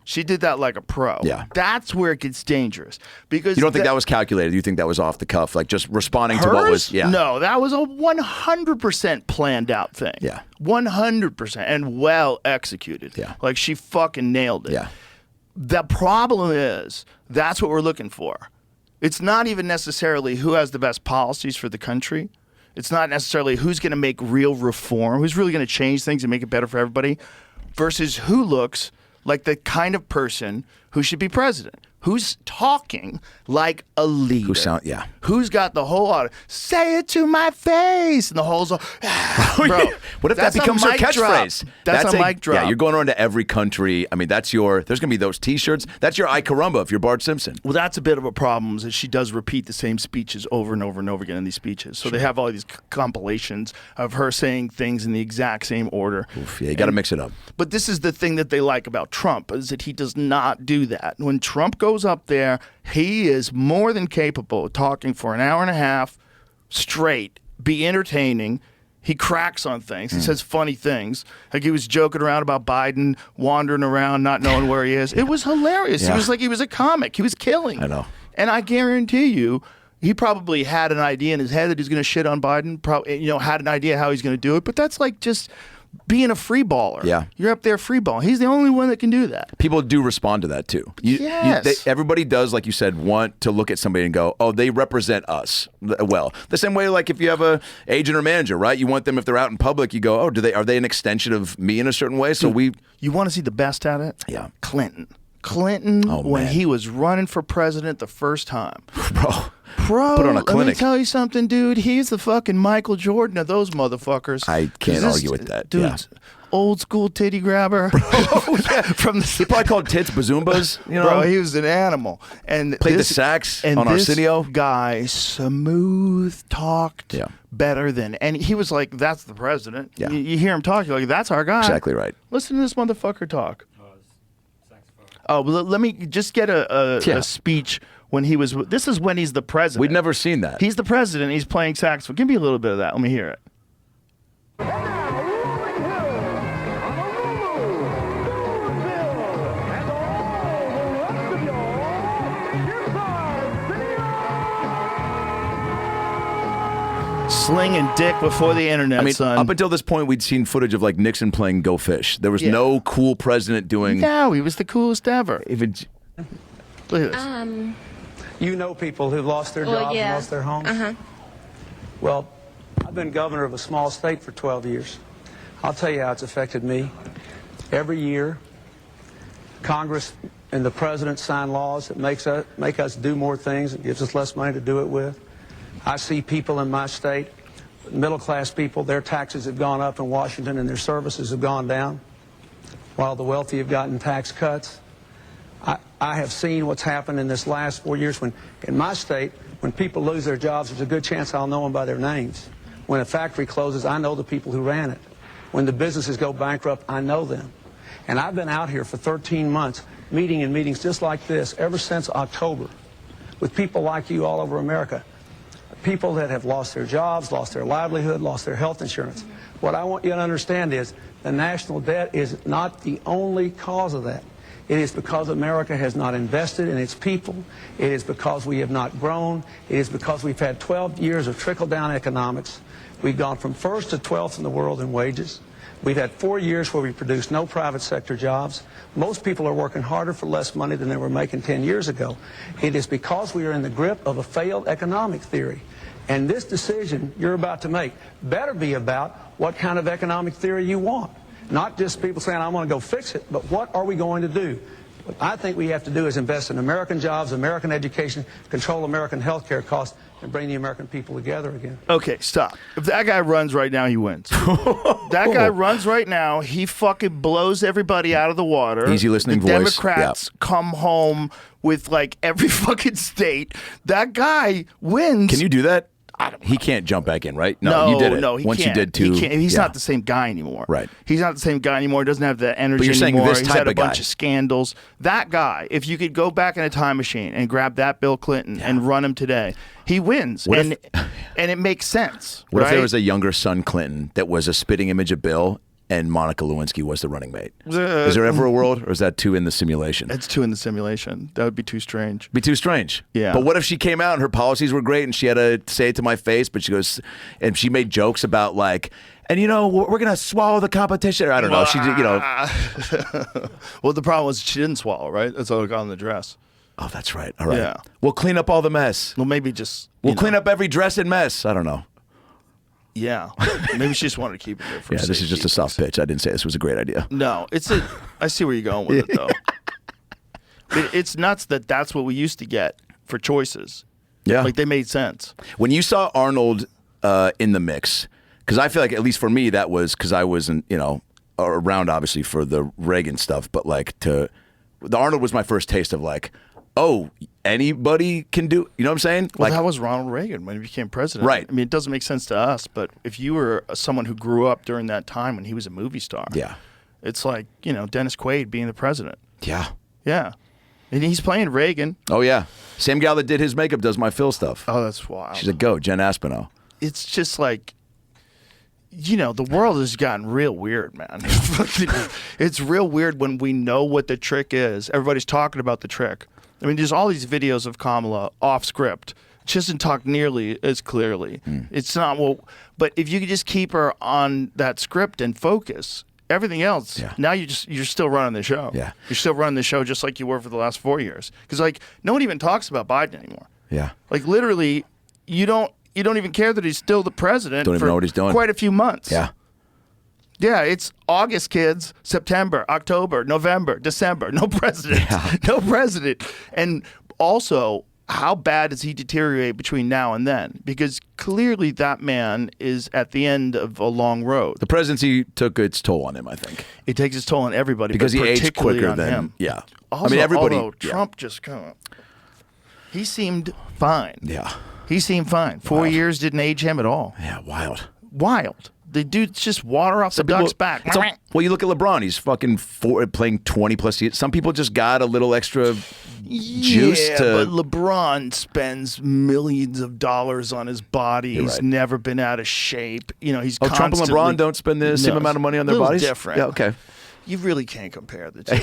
She did that like a pro. Yeah. That's where it gets dangerous. Because You don't think that was calculated? You think that was off the cuff, like just responding to what was? Yeah. No, that was a 100% planned out thing. Yeah. 100% and well executed. Yeah. Like she fucking nailed it. Yeah. The problem is that's what we're looking for. It's not even necessarily who has the best policies for the country. It's not necessarily who's going to make real reform, who's really going to change things and make it better for everybody, versus who looks like the kind of person who should be president. Who's talking like a leader? Who's got the whole audience? Say it to my face, and the whole bro. What if that that's a becomes her mic drop. catchphrase? That's a mic drop. Yeah, you're going around to every country. I mean, there's going to be those T-shirts. That's your I Carumba if you're Bart Simpson. Well, that's a bit of a problem, is that she does repeat the same speeches over and over and over again in these speeches. So they have all these compilations of her saying things in the exact same order. Oof, yeah, you got to mix it up. But this is the thing that they like about Trump, is that he does not do that. When Trump goes up there, he is more than capable of talking for an hour and a half straight, be entertaining. He cracks on things. He says funny things. Like he was joking around about Biden wandering around, not knowing where he is. It was hilarious. Yeah. He was like he was a comic. He was killing. I know. And I guarantee you, he probably had an idea in his head that he's going to shit on Biden. Probably, had an idea how he's going to do it. But that's like just being a free baller. Yeah. You're up there free balling. He's the only one that can do that. People do respond to that too. Yes. Everybody does, like you said, want to look at somebody and go, oh, they represent us well. The same way, like if you have a agent or manager, right? You want them, if they're out in public, you go, oh, are they an extension of me in a certain way? So You want to see the best at it? Yeah. Clinton, Oh, when man. he was running for president the first time. Bro, put on a let me clinic. tell you something, dude. He's the fucking Michael Jordan of those motherfuckers. I can't 'Cause argue with that. Dude, Yeah. old school titty grabber. From the He probably called tits bazoombas. You know, bro, he was an animal. And played the sax and on this Arsenio. Guy smooth talked better than, and he was like, "That's the president." Yeah. You hear him talk, you're like, "That's our guy." Exactly right. Listen to this motherfucker talk. Oh, well, let me just get a speech when he was. This is when he's the president. We'd never seen that. He's the president. He's playing saxophone. Give me a little bit of that. Let me hear it. Slinging dick before the internet, I mean, son. up until this point, we'd seen footage of like Nixon playing Go Fish. There was no cool president doing. No, he was the coolest ever. Even look at this. You know people who've lost their jobs and lost their homes? Well, I've been governor of a small state for 12 years. I'll tell you how it's affected me. Every year, Congress and the president sign laws that make us do more things and gives us less money to do it with. I see people in my state, middle-class people, their taxes have gone up in Washington and their services have gone down, while the wealthy have gotten tax cuts. I have seen what's happened in this last 4 years when, in my state, when people lose their jobs, there's a good chance I'll know them by their names. When a factory closes, I know the people who ran it. When the businesses go bankrupt, I know them. And I've been out here for 13 months, meeting in meetings just like this ever since October, with people like you all over America. People that have lost their jobs, lost their livelihood, lost their health insurance. What I want you to understand is the national debt is not the only cause of that. It is because America has not invested in its people. It is because we have not grown. It is because we've had 12 years of trickle-down economics. We've gone from 1st to 12th in the world in wages. We've had 4 years where we produced no private sector jobs. Most people are working harder for less money than they were making 10 years ago. It is because we are in the grip of a failed economic theory. And this decision you're about to make better be about what kind of economic theory you want. Not just people saying, I want to go fix it, but what are we going to do? What I think we have to do is invest in American jobs, American education, control American health care costs, and bring the American people together again. Okay, stop. If that guy runs right now, he wins. That guy runs right now, he fucking blows everybody out of the water. Easy listening the voice. Democrats come home with like every fucking state. That guy wins. Can you do that? I don't know. He can't jump back in, right? No, you did it. No, he Once can't. you did too. He can't. He's not the same guy anymore. Right. He's not the same guy anymore. He doesn't have the energy But you're saying anymore. this He's type had a of guy. bunch of scandals. That guy, if you could go back in a time machine and grab that Bill Clinton and run him today, he wins. What and if- and it makes sense. What if right? there was a younger son, Clinton, that was a spitting image of Bill, and Monica Lewinsky was the running mate? Is there ever a world, or is that too in the simulation? It's too in the simulation. That would be too strange. Be too strange. Yeah. But what if she came out and her policies were great and she had to say it to my face, but she goes, and she made jokes about like, and you know, we're going to swallow the competition. I don't know. She did, you know. Well, the problem was she didn't swallow, right? That's all got on the dress. Oh, that's right. All right. Yeah. We'll clean up all the mess. Well, maybe just. We'll clean up every dress and mess. I don't know. Yeah. Maybe she just wanted to keep it there for Yeah, this is just a soft pitch. I didn't say this was a great idea. No, I see where you're going with it, though. It's nuts that that's what we used to get for choices. Yeah. Like, they made sense. When you saw Arnold in the mix, because I feel like, at least for me, that was because I wasn't, you know, around, obviously, for the Reagan stuff, but like the Arnold was my first taste of like, oh, anybody can do, you know what I'm saying? Well, Like, that was Ronald Reagan when he became president. Right. I mean, it doesn't make sense to us, but if you were someone who grew up during that time when he was a movie star, yeah. It's like, you know, Dennis Quaid being the president. Yeah. Yeah. And he's playing Reagan. Oh, yeah. Same gal that did his makeup does my Phil stuff. Oh, that's wild. She's a goat, Jen Aspinall. It's just like, you know, the world has gotten real weird, man. It's real weird when we know what the trick is. Everybody's talking about the trick. I mean, there's all these videos of Kamala off script. She doesn't talk nearly as clearly. It's not, well, but if you could just keep her on that script and focus, everything else, now you're still running the show. Yeah. You're still running the show just like you were for the last 4 years. Because, like, no one even talks about Biden anymore. Yeah. Like, literally, you don't even care that he's still the president Don't even for know what he's doing. quite a few months. Yeah. Yeah, it's August, kids, September, October, November, December. No president. No president. And also, how bad does he deteriorate between now and then? Because clearly that man is at the end of a long road. The presidency took its toll on him, I think. It takes its toll on everybody, because but he aged particularly quicker on than him. yeah. Also, I mean, everybody. Although Trump just kind of, he seemed fine. Yeah, he seemed fine. 4 years didn't age him at all. Yeah, wild. The dude's just water off the duck's back. Well, you look at LeBron. He's fucking playing 20+ years. Some people just got a little extra juice yeah, to. but LeBron spends millions of dollars on his body. You're He's right. never been out of shape. You know, he's Trump and constantly- LeBron don't spend the same No, amount of money on their little bodies? different. Yeah, okay. You really can't compare the two.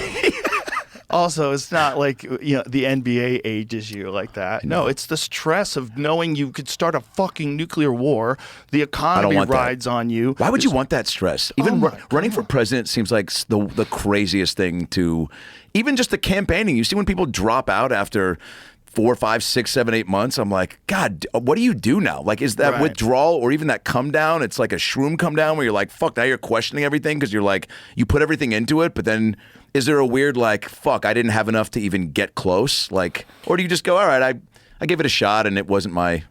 Also, it's not like the NBA ages you like that. No, it's the stress of knowing you could start a fucking nuclear war. The economy want that. rides on you. Why would you want that stress? Even running for president seems like the craziest thing to. Even just the campaigning. You see when people drop out after 4, 5, 6, 7, 8 months. I'm like, God, what do you do now? Like, is that withdrawal or even that come down? It's like a shroom come down where you're like, fuck, now you're questioning everything because you're like, you put everything into it, but then is there a weird like, fuck, I didn't have enough to even get close? Like, or do you just go, all right, I gave it a shot and it wasn't my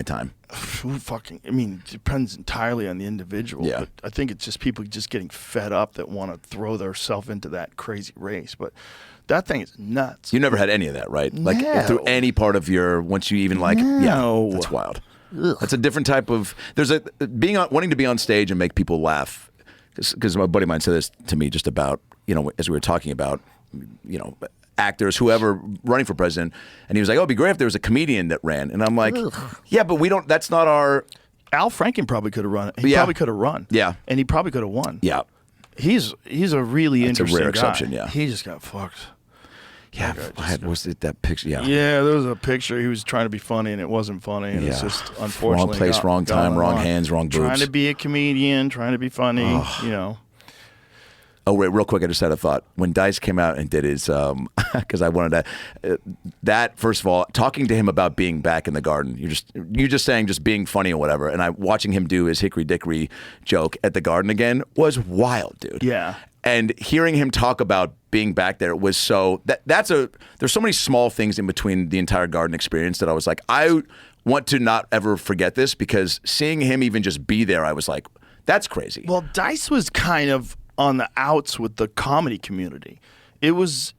time? I mean, it depends entirely on the individual. Yeah. But I think it's just people just getting fed up that want to throw themselves into that crazy race. But that thing is nuts. You never had any of that, right? Like No. through any part of your, once you even like, No. yeah, that's wild. That's a different type of, there's a, wanting to be on stage and make people laugh. Because my buddy of mine said this to me just about, as we were talking about, actors, whoever running for president. And he was like, oh, it'd be great if there was a comedian that ran. And I'm like, yeah, but that's not our. Al Franken probably could have run. He probably could have run. Yeah. And he probably could have won. Yeah. He's a really That's interesting a rare guy. exception, yeah. He just got fucked. Yeah, was it that picture? Yeah. Yeah, there was a picture. He was trying to be funny, and it wasn't funny. And it's just unfortunately wrong place, wrong time, wrong hands, wrong boobs. Trying to be a comedian, trying to be funny. Oh, wait, real quick, I just had a thought. When Diaz came out and did his, because I wanted to, first of all, talking to him about being back in the garden, you're just saying just being funny or whatever, and watching him do his hickory dickory joke at the garden again was wild, dude. Yeah. And hearing him talk about being back there was so, there's so many small things in between the entire garden experience that I was like, I want to not ever forget this, because seeing him even just be there, I was like, that's crazy. Well, Dice was kind of on the outs with the comedy community. It was,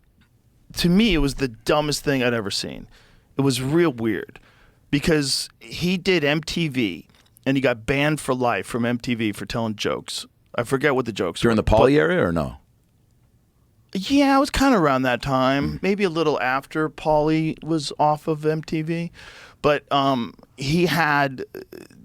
to me, it was the dumbest thing I'd ever seen. It was real weird because he did MTV and he got banned for life from MTV for telling jokes. I forget what the jokes You're in the Pauly area or no? Yeah, it was kind of around that time, maybe a little after Pauly was off of MTV. But he had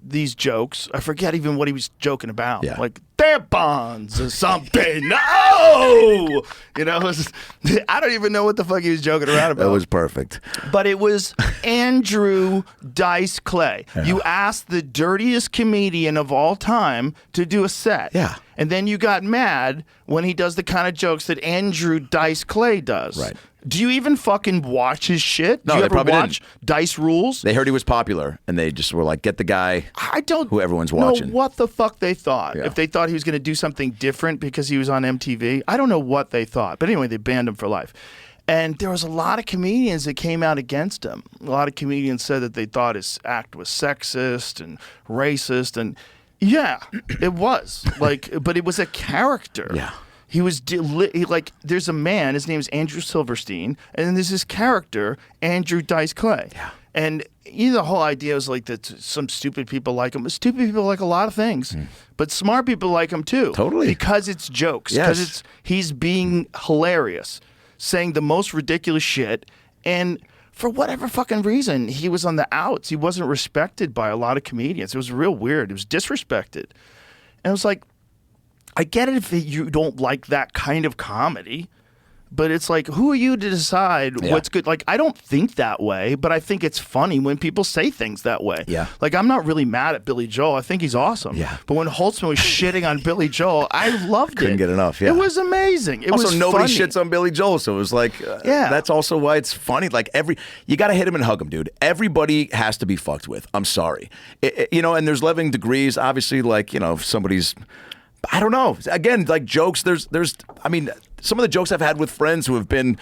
these jokes. I forget even what he was joking about. Yeah. Like tampons or something. No! I don't even know what the fuck he was joking around about. That was perfect. But it was Andrew Dice Clay. Yeah. You asked the dirtiest comedian of all time to do a set. Yeah. And then you got mad when he does the kind of jokes that Andrew Dice Clay does. Right. Do you even fucking watch his shit? No, Do you they ever probably watch didn't. Dice Rules? They heard he was popular, and they just were like, get the guy who everyone's watching. know what the fuck they thought. Yeah. If they thought he was going to do something different because he was on MTV, I don't know what they thought. But anyway, they banned him for life. And there was a lot of comedians that came out against him. A lot of comedians said that they thought his act was sexist and racist. And yeah, it was. But it was a character. Yeah. He was there's a man, his name is Andrew Silverstein, and then there's this character, Andrew Dice Clay. Yeah. And the whole idea was like that some stupid people like him. Stupid people like a lot of things, but smart people like him too. Totally. Because it's jokes. Because he's being hilarious, saying the most ridiculous shit, and for whatever fucking reason, he was on the outs. He wasn't respected by a lot of comedians. It was real weird. It was disrespected. And it was like, I get it if you don't like that kind of comedy, but it's like, who are you to decide what's good? Like, I don't think that way, but I think it's funny when people say things that way. Yeah. Like, I'm not really mad at Billy Joel. I think he's awesome. Yeah. But when Holtzman was shitting on Billy Joel, I loved it. Couldn't get enough, yeah. It was amazing. It also, was nobody funny. shits on Billy Joel, so it was like, that's also why it's funny. Like, you got to hit him and hug him, dude. Everybody has to be fucked with. I'm sorry. And there's leveling degrees. Obviously, if somebody's, I don't know. Again, like jokes, there's some of the jokes I've had with friends who have been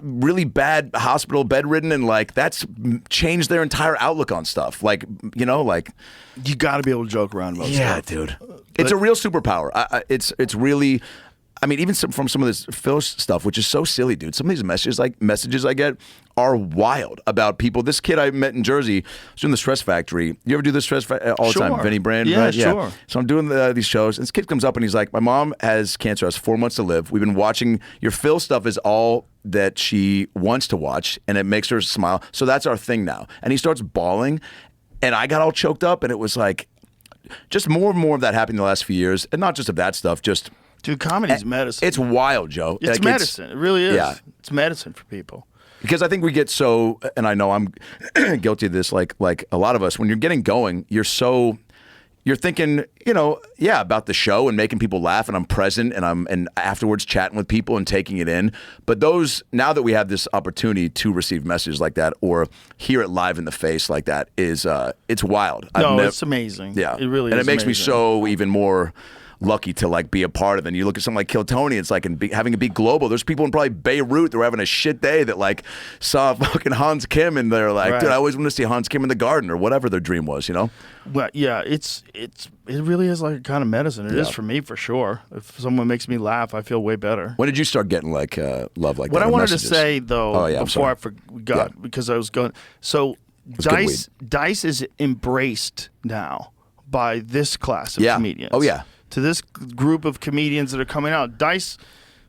really bad hospital bedridden, and like that's changed their entire outlook on stuff. Like, you know, like you got to be able to joke around about yeah, stuff. dude. It's a real superpower. It's really. I mean, even from some of this Phil stuff, which is so silly, dude. Some of these messages I get are wild about people. This kid I met in Jersey was doing the Stress Factory. You ever do the Stress Factory all the time? Vinny Brand, yeah, right? Sure. Yeah. So I'm doing these shows, and this kid comes up and he's like, "My mom has cancer, has 4 months to live. We've been watching your Phil stuff is all that she wants to watch, and it makes her smile. So that's our thing now." And he starts bawling, and I got all choked up, and it was like, just more and more of that happening in the last few years, and not just of that stuff, just. Dude, comedy's medicine. It's wild, Joe. It's like, medicine. It really is. Yeah. It's medicine for people. Because I think we get so, and I know I'm guilty of this, like a lot of us, when you're getting going, you're thinking, you know, yeah, about the show and making people laugh, and I'm present, and afterwards chatting with people and taking it in. But now that we have this opportunity to receive messages like that or hear it live in the face like that, it's wild. It's amazing. Yeah, it really is. And it makes me amazing. so even more lucky to like be a part of it. And you look at something like Kill Tony, it's like having it be global. There's people in probably Beirut that were having a shit day that like saw fucking Hans Kim and they're like, dude, I always want to see Hans Kim in the garden or whatever their dream was, you know? Well, yeah, it really is like a kind of medicine. It is for me for sure. If someone makes me laugh, I feel way better. When did you start getting like love like that? What I wanted messages? to say though, before I forgot, because I was going, so Dice is embraced now by this class of comedians. Oh yeah. To this group of comedians that are coming out. Dice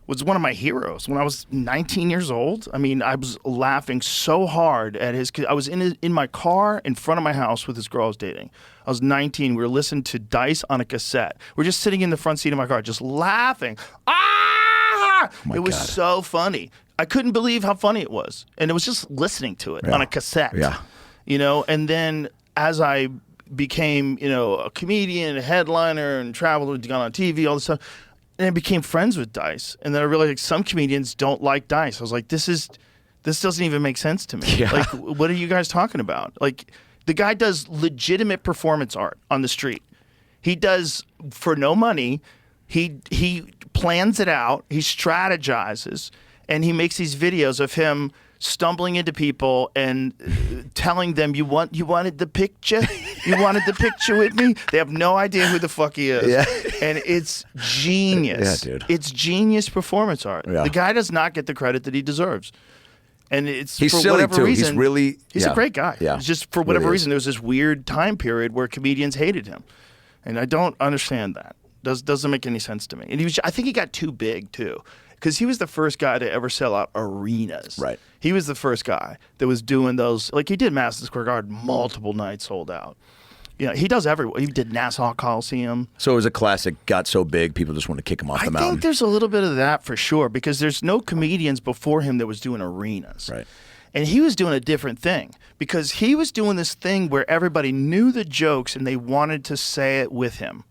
was one of my heroes when I was 19 years old. I mean, I was laughing so hard at I was in my car in front of my house with this girl I was dating. I was 19. We were listening to Dice on a cassette. We're just sitting in the front seat of my car, just laughing. It was so funny. I couldn't believe how funny it was. And it was just listening to it on a cassette. Yeah. You know, and then as I became, you know, a comedian, a headliner, and traveled, gone on TV, all this stuff. And I became friends with Dice. And then I realized like, some comedians don't like Dice. I was like, this doesn't even make sense to me. Yeah. Like, what are you guys talking about? Like, the guy does legitimate performance art on the street. He does for no money. He plans it out. He strategizes. And he makes these videos of him stumbling into people and telling them, you wanted the picture? You wanted the picture with me? They have no idea who the fuck he is. Yeah. And it's genius. Yeah, dude. It's genius performance art. Yeah. The guy does not get the credit that he deserves. And it's he's for silly whatever too. reason. He's a great guy. Yeah. It's just for whatever Really reason, there was this weird time period where comedians hated him. And I don't understand that. Doesn't make any sense to me. And I think he got too big too. Because he was the first guy to ever sell out arenas. Right. He was the first guy that was doing those. Like, he did Madison Square Garden multiple nights sold out. Yeah, he does everywhere. He did Nassau Coliseum. So it was a classic, got so big, people just want to kick him off the mountain. I think there's a little bit of that for sure, because there's no comedians before him that was doing arenas. Right. And he was doing a different thing, because he was doing this thing where everybody knew the jokes and they wanted to say it with him.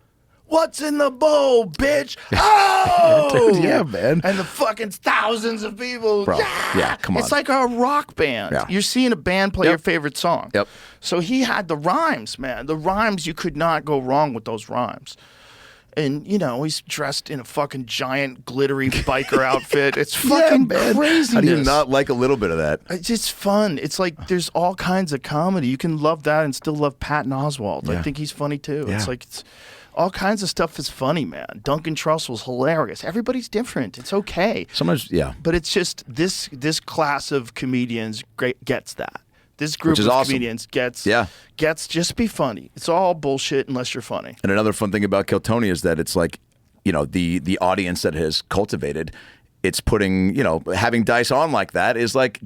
What's in the bowl, bitch? Oh! Dude, yeah, man. And the fucking thousands of people. Bro, yeah, come on. It's like a rock band. Yeah. You're seeing a band play your favorite song. Yep. So he had the rhymes, man. The rhymes, you could not go wrong with those rhymes. And, you know, he's dressed in a fucking giant glittery biker outfit. It's fucking craziness. How do you not like a little bit of that? It's just fun. It's like there's all kinds of comedy. You can love that and still love Patton Oswalt. Yeah. I think he's funny too. Yeah. It's like all kinds of stuff is funny, man. Duncan Trussell's hilarious. Everybody's different. It's okay. Sometimes, yeah. But it's just this class of comedians gets that. This group of awesome. comedians gets just be funny. It's all bullshit unless you're funny. And another fun thing about Kill Tony is that it's like, you know, the audience that has cultivated, it's putting, you know, having Dice on like that is like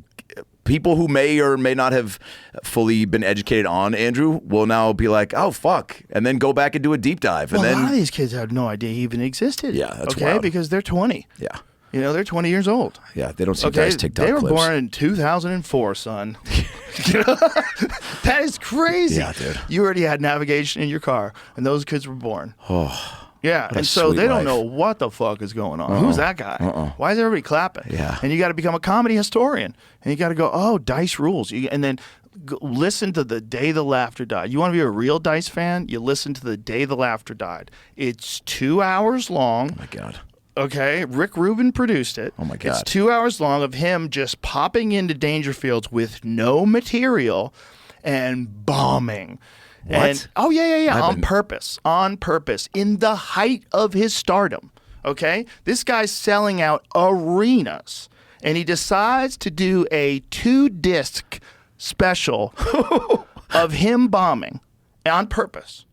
people who may or may not have fully been educated on Andrew will now be like, oh, fuck, and then go back and do a deep dive. Well, and then a lot of these kids had no idea he even existed. Yeah, that's okay, wild. because they're 20. Yeah. You know, they're 20 years old. Yeah, they don't see Dice TikTok They were clips. born in 2004, son. You know? That is crazy. Yeah, dude. You already had navigation in your car, and those kids were born. Oh. Yeah, What a and so sweet they don't life. know what the fuck is going on. Who's that guy? Why is everybody clapping? Yeah. And you got to become a comedy historian. And you got to go, oh, Dice rules. And then listen to The Day the Laughter Died. You want to be a real Dice fan? You listen to The Day the Laughter Died. It's 2 hours long. Oh, my God. Okay, Rick Rubin produced it. Oh my God. It's 2 hours long of him just popping into danger fields with no material and bombing. What? And, on purpose, in the height of his stardom. Okay, this guy's selling out arenas, and he decides to do a 2-disc special of him bombing on purpose.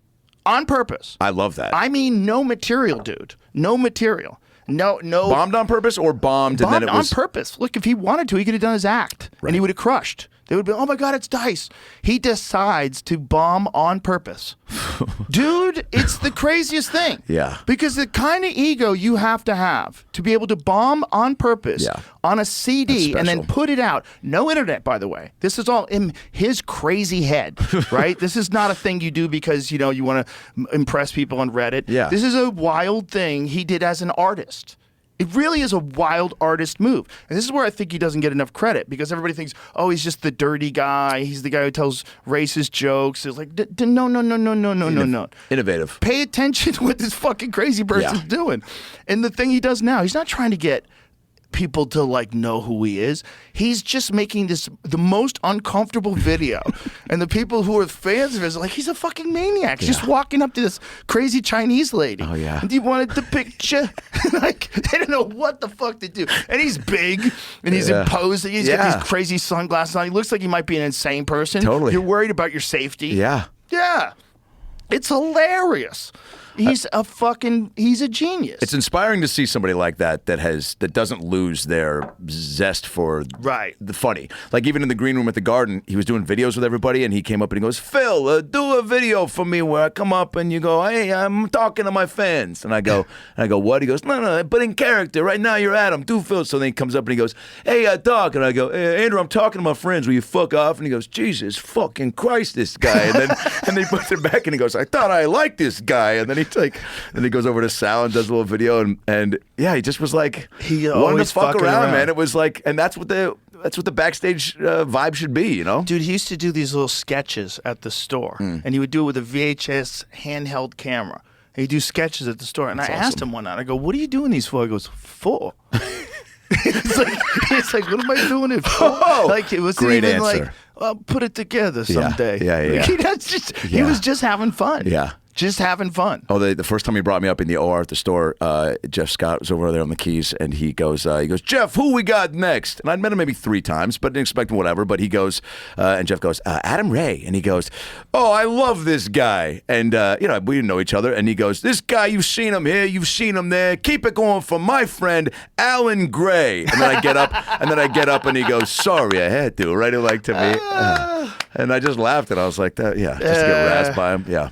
On purpose. I love that. I mean, no material, dude. No material. No. Bombed on purpose or bombed and then it was on purpose. Look, if he wanted to, he could have done his act, and he would have crushed. They would be, oh my God, it's Dice. He decides to bomb on purpose. Dude, it's the craziest thing. Yeah. Because the kind of ego you have to be able to bomb on purpose on a CD and then put it out. No internet, by the way. This is all in his crazy head, right? This is not a thing you do because, you want to impress people on Reddit. Yeah. This is a wild thing he did as an artist. It really is a wild artist move. And this is where I think he doesn't get enough credit because everybody thinks, oh, he's just the dirty guy. He's the guy who tells racist jokes. It's like, no. Innovative. Pay attention to what this fucking crazy person's doing. And the thing he does now, he's not trying to get people to know who he is. He's just making the most uncomfortable video. And the people who are fans of his are like, he's a fucking maniac. He's just walking up to this crazy Chinese lady. Oh, yeah. And he wanted the picture. They don't know what the fuck to do. And he's big and he's imposing. He's got these crazy sunglasses on. He looks like he might be an insane person. Totally. You're worried about your safety. Yeah. Yeah. It's hilarious. He's a genius. It's inspiring to see somebody like that that doesn't lose their zest for the funny. Like even in the green room at the Garden, he was doing videos with everybody, and he came up and he goes, "Phil, do a video for me where I come up and you go, hey, I'm talking to my fans." And I go, what? He goes, no, but in character. Right now you're Adam. Do Phil. So then he comes up and he goes, hey, talk. And I go, hey, Andrew, I'm talking to my friends. Will you fuck off? And he goes, Jesus fucking Christ, this guy. And then he puts it back and he goes, I thought I liked this guy. And then then he goes over to Sal and does a little video, and he just was like, he wanted to always fuck fucking around, man. It was like, and that's what the backstage vibe should be, Dude, he used to do these little sketches at the store, and he would do it with a VHS handheld camera. He'd do sketches at the store, and I asked him one night, I go, what are you doing these for? He goes, for. It's like, what am I doing it for? Like, it wasn't Great even answer. like, well, put it together someday. Yeah. He was just having fun. Yeah. Just having fun. Oh, the first time he brought me up in the OR at the store, Jeff Scott was over there on the keys, and he goes, Jeff, who we got next? And I'd met him maybe 3 times, but didn't expect him, whatever. But he goes, and Jeff goes, Adam Ray. And he goes, oh, I love this guy. And, we didn't know each other. And he goes, this guy, you've seen him here, you've seen him there. Keep it going for my friend, Alan Gray. And then I get up, and he goes, sorry, I had to, right? Like to me. And I just laughed, and I was like, just to get razzed by him. Yeah.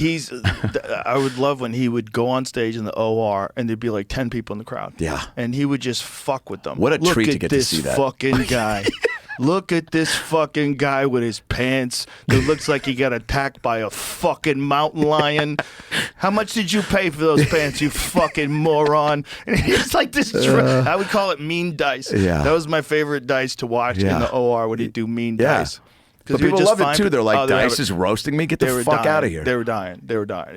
I would love when he would go on stage in the OR and there'd be like 10 people in the crowd. Yeah. And he would just fuck with them. What a treat to get to see that. Fucking guy. Look at this fucking guy with his pants that looks like he got attacked by a fucking mountain lion. How much did you pay for those pants, you fucking moron? And it's like this. I would call it mean Dice. Yeah. That was my favorite Dice to watch in the OR when he'd do mean Dice. But people love it too. They're like, Dice is roasting me. Get the fuck out of here. They were dying.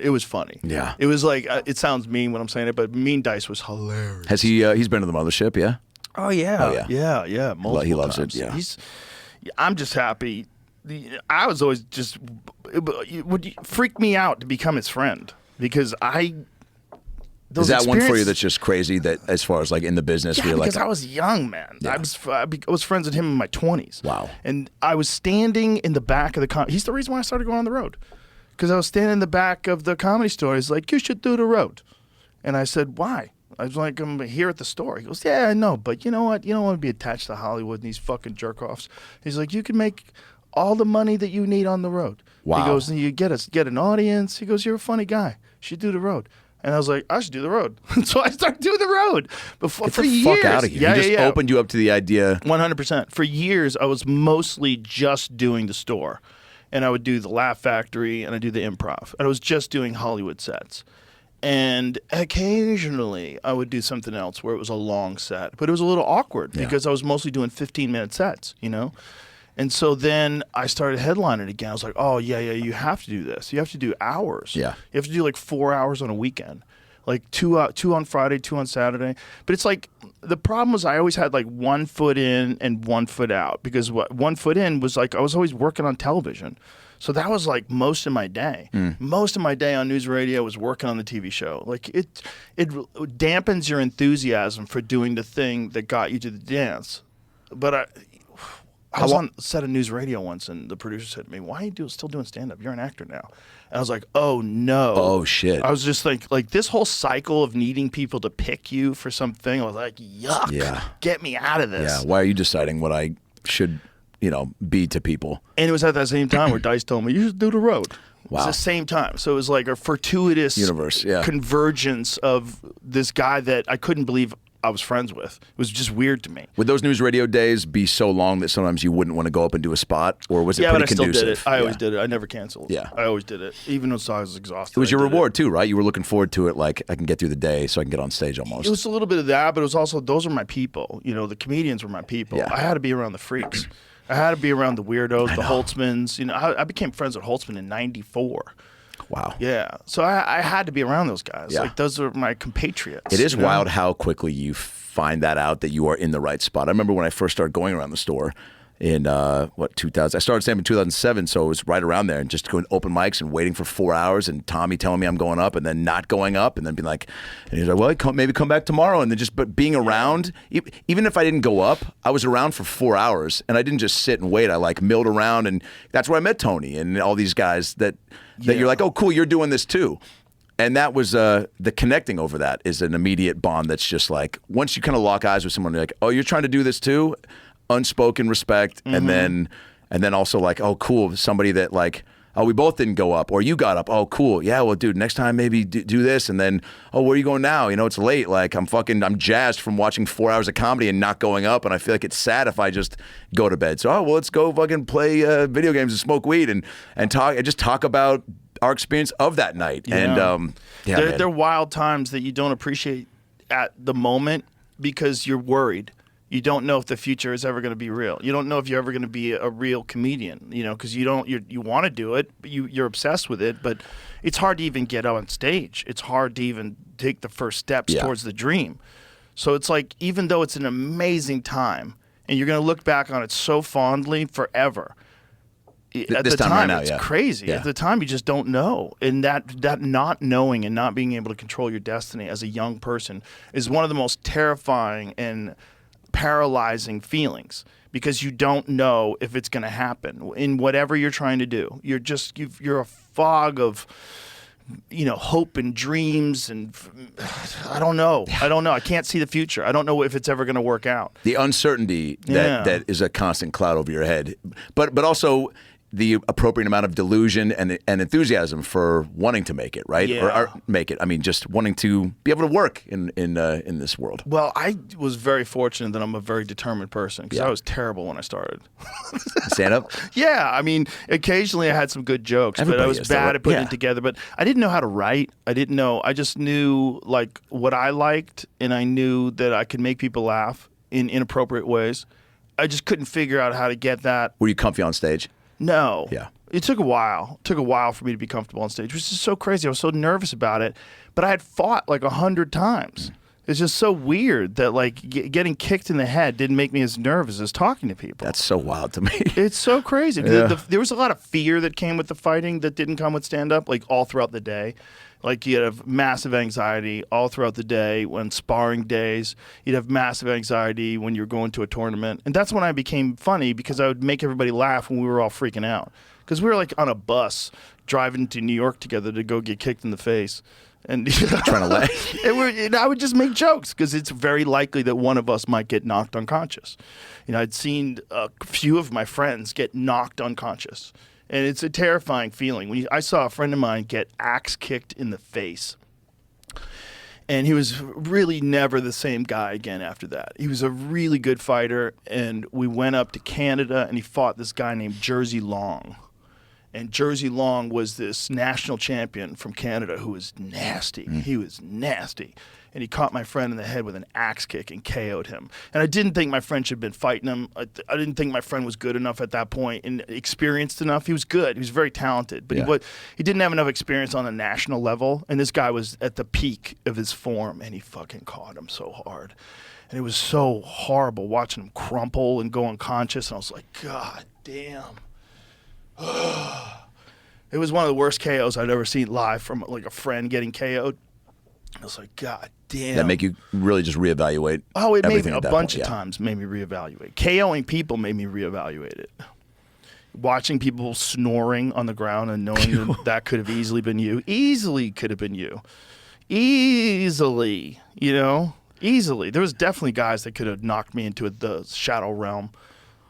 It was funny. Yeah. It was like, it sounds mean when I'm saying it, but Mean Dice was hilarious. Has he? He's been to the mothership, yeah. Oh yeah. Yeah. Multiple he loves times. it. Yeah. I'm just happy. I was always just. It would freak me out to become his friend because Is that one for you that's just crazy? That as far as like in the business, yeah, because I was young, man. Yeah. I was friends with him in my 20s. Wow. And I was standing in the back of the he's the reason why I started going on the road, because I was standing in the back of the Comedy Store. He's like, you should do the road, and I said, why? I was like, I'm here at the store. He goes, yeah, I know, but you know what? You don't want to be attached to Hollywood and these fucking jerk-offs. He's like, you can make all the money that you need on the road. Wow. He goes, and you get an audience. He goes, you're a funny guy. You should do the road. And I was like, I should do the road. So I started doing the road. Get the fuck out of here. Yeah, he just opened you up to the idea. 100%. For years, I was mostly just doing the store. And I would do the Laugh Factory and I do the improv. And I was just doing Hollywood sets. And occasionally, I would do something else where it was a long set. But it was a little awkward because I was mostly doing 15-minute sets, And so then I started headlining again. I was like, oh, yeah, you have to do this. You have to do hours. Yeah. You have to do like 4 hours on a weekend like two on Friday, 2 on Saturday. But it's like the problem was I always had like 1 foot in and 1 foot out, because what 1 foot in was like I was always working on television. So that was like most of my day. Most of my day on news radio was working on the TV show. Like it dampens your enthusiasm for doing the thing that got you to the dance. But I was on set of news radio once, and the producer said to me, "Why are you still doing stand-up? You're an actor now." And I was like, "Oh no!" Oh shit! I was just like this whole cycle of needing people to pick you for something. I was like, "Yuck! Yeah. Get me out of this." Yeah. Why are you deciding what I should, be to people? And it was at that same time where Dice told me, "You should do the road." Wow. It was the same time. So it was like a fortuitous universe, convergence of this guy that I couldn't believe I was friends with. It was just weird to me. Would those news radio days be so long that sometimes you wouldn't want to go up and do a spot, or was it pretty conducive? Still did it. I always did it. I never canceled. Yeah. I always did it, even though I was exhausted. It was your reward too, right? You were looking forward to it, like I can get through the day so I can get on stage almost. It was a little bit of that, but it was also those are my people. The comedians were my people. Yeah. I had to be around the freaks. I had to be around the weirdos, the Holtzmans. I became friends with Holtzman in '94. Wow. Yeah. So I had to be around those guys. Yeah. Like those are my compatriots. It is wild how quickly you find that out that you are in the right spot. I remember when I first started going around the store in 2000. I started stand-up in 2007, so it was right around there, and just going open mics and waiting for 4 hours, and Tommy telling me I'm going up and then not going up, and then being like, and he's like, well, maybe come back tomorrow, and then but being around, even if I didn't go up, I was around for 4 hours, and I didn't just sit and wait. I like milled around, and that's where I met Tony and all these guys that you're like, oh, cool, you're doing this too. And that was the connecting over that is an immediate bond that's just like, once you kind of lock eyes with someone, you're like, oh, you're trying to do this too? Unspoken respect. And then also like, oh, cool, somebody that like, oh, we both didn't go up, or you got up. Oh, cool. Yeah, well, dude, next time maybe do this. And then, oh, where are you going now? It's late. Like, I'm jazzed from watching 4 hours of comedy and not going up. And I feel like it's sad if I just go to bed. So, oh, well, let's go fucking play video games and smoke weed and talk about our experience of that night. Yeah. And they're wild times that you don't appreciate at the moment because you're worried. You don't know if the future is ever going to be real. You don't know if you're ever going to be a real comedian, because you want to do it, but you're obsessed with it, but it's hard to even get on stage. It's hard to even take the first steps towards the dream. So it's like, even though it's an amazing time and you're going to look back on it so fondly forever, at the time, it's crazy. Yeah. At the time, you just don't know. And that not knowing and not being able to control your destiny as a young person is one of the most terrifying and paralyzing feelings, because you don't know if it's going to happen in whatever you're trying to do. You're a fog of hope and dreams, and I don't know. I can't see the future. I don't know if it's ever going to work out. The uncertainty that is a constant cloud over your head, but also the appropriate amount of delusion and enthusiasm for wanting to make it, right? Yeah. Or make it. I mean, just wanting to be able to work in this world. Well, I was very fortunate that I'm a very determined person, because I was terrible when I started. Stand up? Yeah, I mean, occasionally I had some good jokes, but I was bad at putting it together. But I didn't know how to write. I didn't know. I just knew like what I liked, and I knew that I could make people laugh in inappropriate ways. I just couldn't figure out how to get that. Were you comfy on stage? No. Yeah. It took a while. It took a while for me to be comfortable on stage, which is so crazy. I was so nervous about it, but I had fought like 100 times. It's just so weird that like getting kicked in the head didn't make me as nervous as talking to people. That's so wild to me. It's so crazy. Yeah. There was a lot of fear that came with the fighting that didn't come with stand-up, like all throughout the day. Like you'd have massive anxiety all throughout the day when sparring days. You'd have massive anxiety when you're going to a tournament. And that's when I became funny, because I would make everybody laugh when we were all freaking out. Because we were like on a bus driving to New York together to go get kicked in the face. And trying to laugh. And I would just make jokes, because it's very likely that one of us might get knocked unconscious. I'd seen a few of my friends get knocked unconscious. And it's a terrifying feeling. I saw a friend of mine get axe kicked in the face. And he was really never the same guy again after that. He was a really good fighter, and we went up to Canada, and he fought this guy named Jersey Long. And Jersey Long was this national champion from Canada who was nasty. He was nasty. And he caught my friend in the head with an axe kick and KO'd him. And I didn't think my friend should have been fighting him. I didn't think my friend was good enough at that point and experienced enough. He was good. He was very talented. But he didn't have enough experience on a national level. And this guy was at the peak of his form, and he fucking caught him so hard. And it was so horrible watching him crumple and go unconscious. And I was like, God damn. It was one of the worst KOs I'd ever seen live from like a friend getting KO'd. I was like, God damn. That make you really just reevaluate? Oh, it made me a bunch of times. Made me reevaluate. KOing people made me reevaluate it. Watching people snoring on the ground and knowing that could have easily been you. Easily could have been you. Easily, you know, easily. There was definitely guys that could have knocked me into the shadow realm.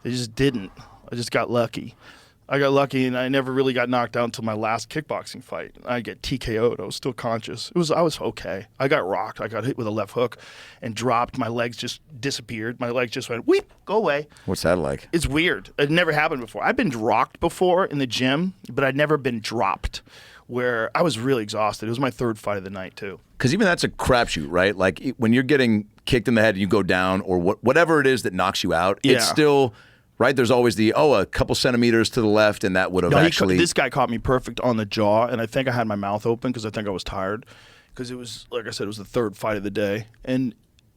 They just didn't. I just got lucky. I got lucky, and I never really got knocked out until my last kickboxing fight. I get TKO'd. I was still conscious. I was okay. I got rocked. I got hit with a left hook and dropped. My legs just disappeared. My legs just went, weep, go away. What's that like? It's weird. It never happened before. I've been rocked before in the gym, but I'd never been dropped where I was really exhausted. It was my third fight of the night, too. Because even that's a crapshoot, right? Like when you're getting kicked in the head and you go down or whatever it is that knocks you out, it's still... Right, there's always a couple centimeters to the left, and that would have actually. This guy caught me perfect on the jaw, and I think I had my mouth open because I think I was tired. Because it was, like I said, it was the third fight of the day, and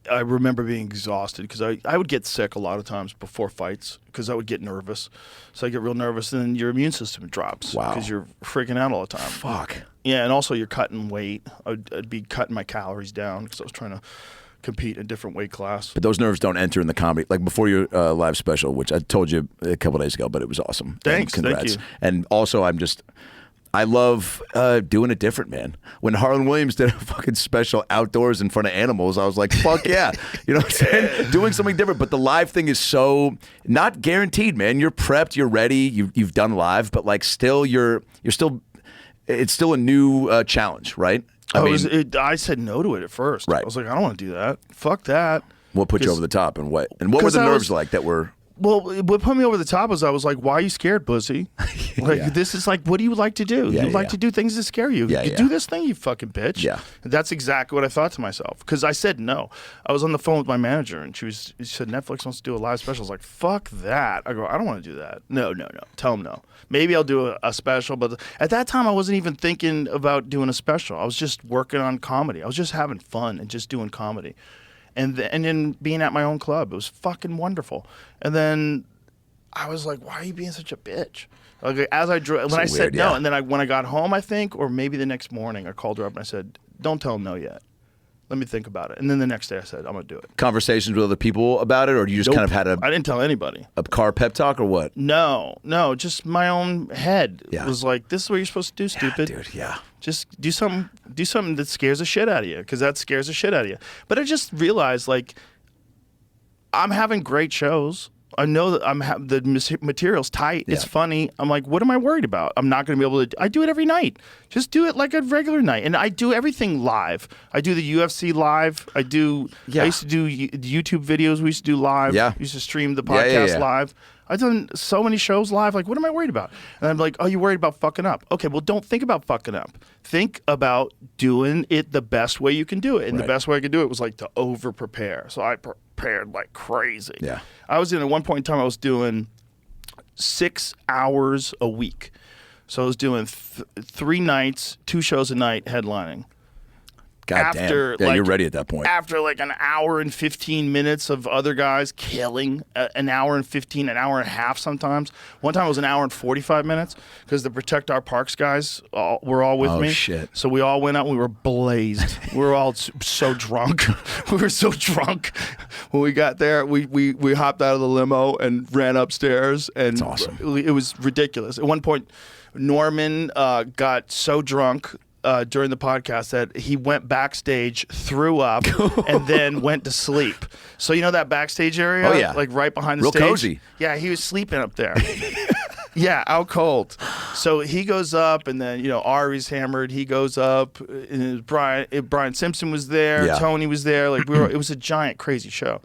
I remember being exhausted because I would get sick a lot of times before fights because I would get nervous. So I get real nervous, and then your immune system drops because you're freaking out all the time. Fuck. Yeah, and also you're cutting weight. I'd be cutting my calories down because I was trying to compete in a different weight class. But those nerves don't enter in the comedy. Like before your live special, which I told you a couple days ago, but it was awesome. Thanks. And congrats. Thank you. And also, I love doing it different, man. When Harlan Williams did a fucking special outdoors in front of animals, I was like, fuck yeah. You know what I'm saying? Doing something different. But the live thing is so not guaranteed, man. You're prepped, you're ready, you've done live, but like still it's still a new challenge, right? I said no to it at first. Right. I was like, I don't want to do that. Fuck that. What put you over the top, and what were the nerves like that were? Well, what put me over the top was I was like, why are you scared, pussy? Like, this is like, what do you like to do? You like to do things that scare you. You do this thing, you fucking bitch. Yeah. That's exactly what I thought to myself. Because I said no. I was on the phone with my manager, and she said, Netflix wants to do a live special. I was like, fuck that. I go, I don't want to do that. No. Tell them no. Maybe I'll do a special. But at that time, I wasn't even thinking about doing a special. I was just working on comedy. I was just having fun and just doing comedy. And then being at my own club. It was fucking wonderful. And then I was like, why are you being such a bitch? Like, as I drove, when I said no, and then when I got home, I think, or maybe the next morning, I called her up and I said, don't tell him no yet. Let me think about it. And then the next day I said, I'm going to do it. Conversations with other people about it, or you just kind of had I didn't tell anybody. A car pep talk or what? No, just my own head. It was like, this is what you're supposed to do, stupid. Dude, yeah. Just do something that scares the shit out of you, because that scares the shit out of you. But I just realized, like, I'm having great shows. I know that the material's tight. It's funny. I'm like, what am I worried about? I'm not going to be able to. I do it every night. Just do it like a regular night. And I do everything live. I do the UFC live. I used to do YouTube videos. We used to do live. Yeah. We used to stream the podcast live. I've done so many shows live. Like, what am I worried about? And I'm like, oh, you're worried about fucking up. Okay, well, don't think about fucking up. Think about doing it the best way you can do it. And the best way I could do it was like to over prepare. So I prepared like crazy. Yeah. I was at one point in time, I was doing 6 hours a week. So I was doing 3 nights, 2 shows a night headlining. God damn. Yeah, you're ready at that point. After like an hour and 15 minutes of other guys killing, an hour and 15, an hour and a half sometimes. One time it was an hour and 45 minutes because the Protect Our Parks guys were all with me. Oh, shit. So we all went out and we were blazed. We were all so drunk. We were so drunk. When we got there, we hopped out of the limo and ran upstairs. And that's awesome. It was ridiculous. At one point, Norman got so drunk during the podcast that he went backstage, threw up, and then went to sleep. So you know that backstage area? Oh, yeah. Like right behind the Real stage? cozy. Yeah, he was sleeping up there. Yeah, out cold. So he goes up, and then, Ari's hammered. He goes up, and Brian Simpson was there. Yeah. Tony was there. Like it was a giant, crazy show.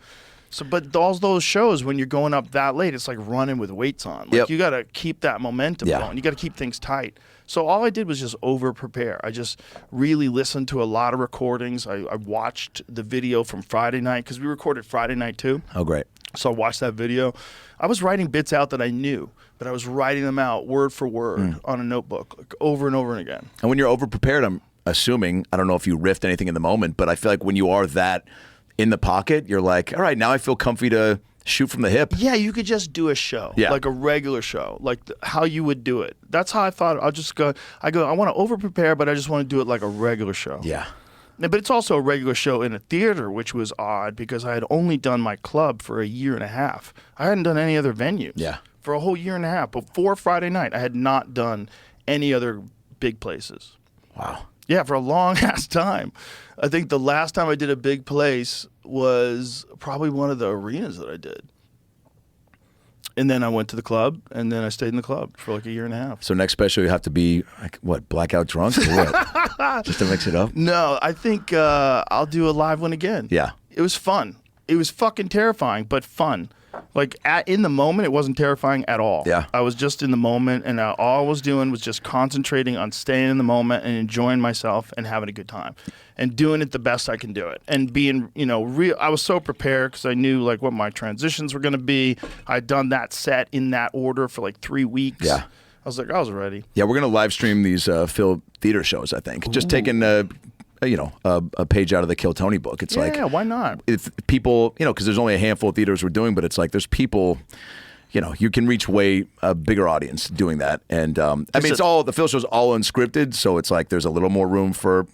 So, but all those shows, when you're going up that late, it's like running with weights on. Like you got to keep that momentum going. You got to keep things tight. So all I did was just over-prepare. I just really listened to a lot of recordings. I watched the video from Friday night, because we recorded Friday night too. Oh, great. So I watched that video. I was writing bits out that I knew, but I was writing them out word for word on a notebook, like, over and over and again. And when you're over-prepared, I'm assuming, I don't know if you riffed anything in the moment, but I feel like when you are that in the pocket, you're like, all right, now I feel comfy to shoot from the hip. Yeah, you could just do a show, like a regular show, like how you would do it. That's how I thought. I'll just go. I want to over prepare, but I just want to do it like a regular show. Yeah. But it's also a regular show in a theater, which was odd because I had only done my club for a year and a half. I hadn't done any other venues. Yeah. For a whole year and a half. Before Friday night, I had not done any other big places. Wow. Yeah, for a long ass time. I think the last time I did a big place was probably one of the arenas that I did. And then I went to the club, and then I stayed in the club for like a year and a half. So next special, you have to be, like, what, blackout drunk or what? Just to mix it up? No, I think I'll do a live one again. Yeah. It was fun. It was fucking terrifying, but fun. Like, in the moment, it wasn't terrifying at all. Yeah. I was just in the moment, and all I was doing was just concentrating on staying in the moment and enjoying myself and having a good time and doing it the best I can do it. And being, real. I was so prepared because I knew, like, what my transitions were going to be. I'd done that set in that order for, like, 3 weeks. Yeah. I was like, I was ready. Yeah, we're going to live stream these Phil theater shows, I think. Just taking a page out of the Kill Tony book. It's like, yeah, why not? If people, because there's only a handful of theaters we're doing, but it's like there's people, you can reach way a bigger audience doing that. And I mean, it's all, the Phil show's all unscripted, so it's like there's a little more room for,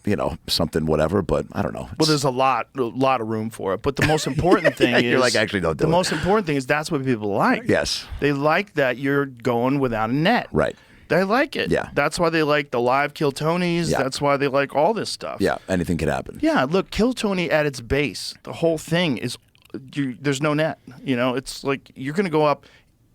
something, whatever, but I don't know. Well, there's a lot of room for it. But the most important thing is, you're like, actually, don't do the it. most important thing is that's what people like. Yes. They like that you're going without a net. Right. They like it. Yeah. That's why they like the live Kill Tonys. Yeah. That's why they like all this stuff. Yeah, anything could happen. Yeah, look, Kill Tony at its base, the whole thing is, there's no net. It's like you're going to go up.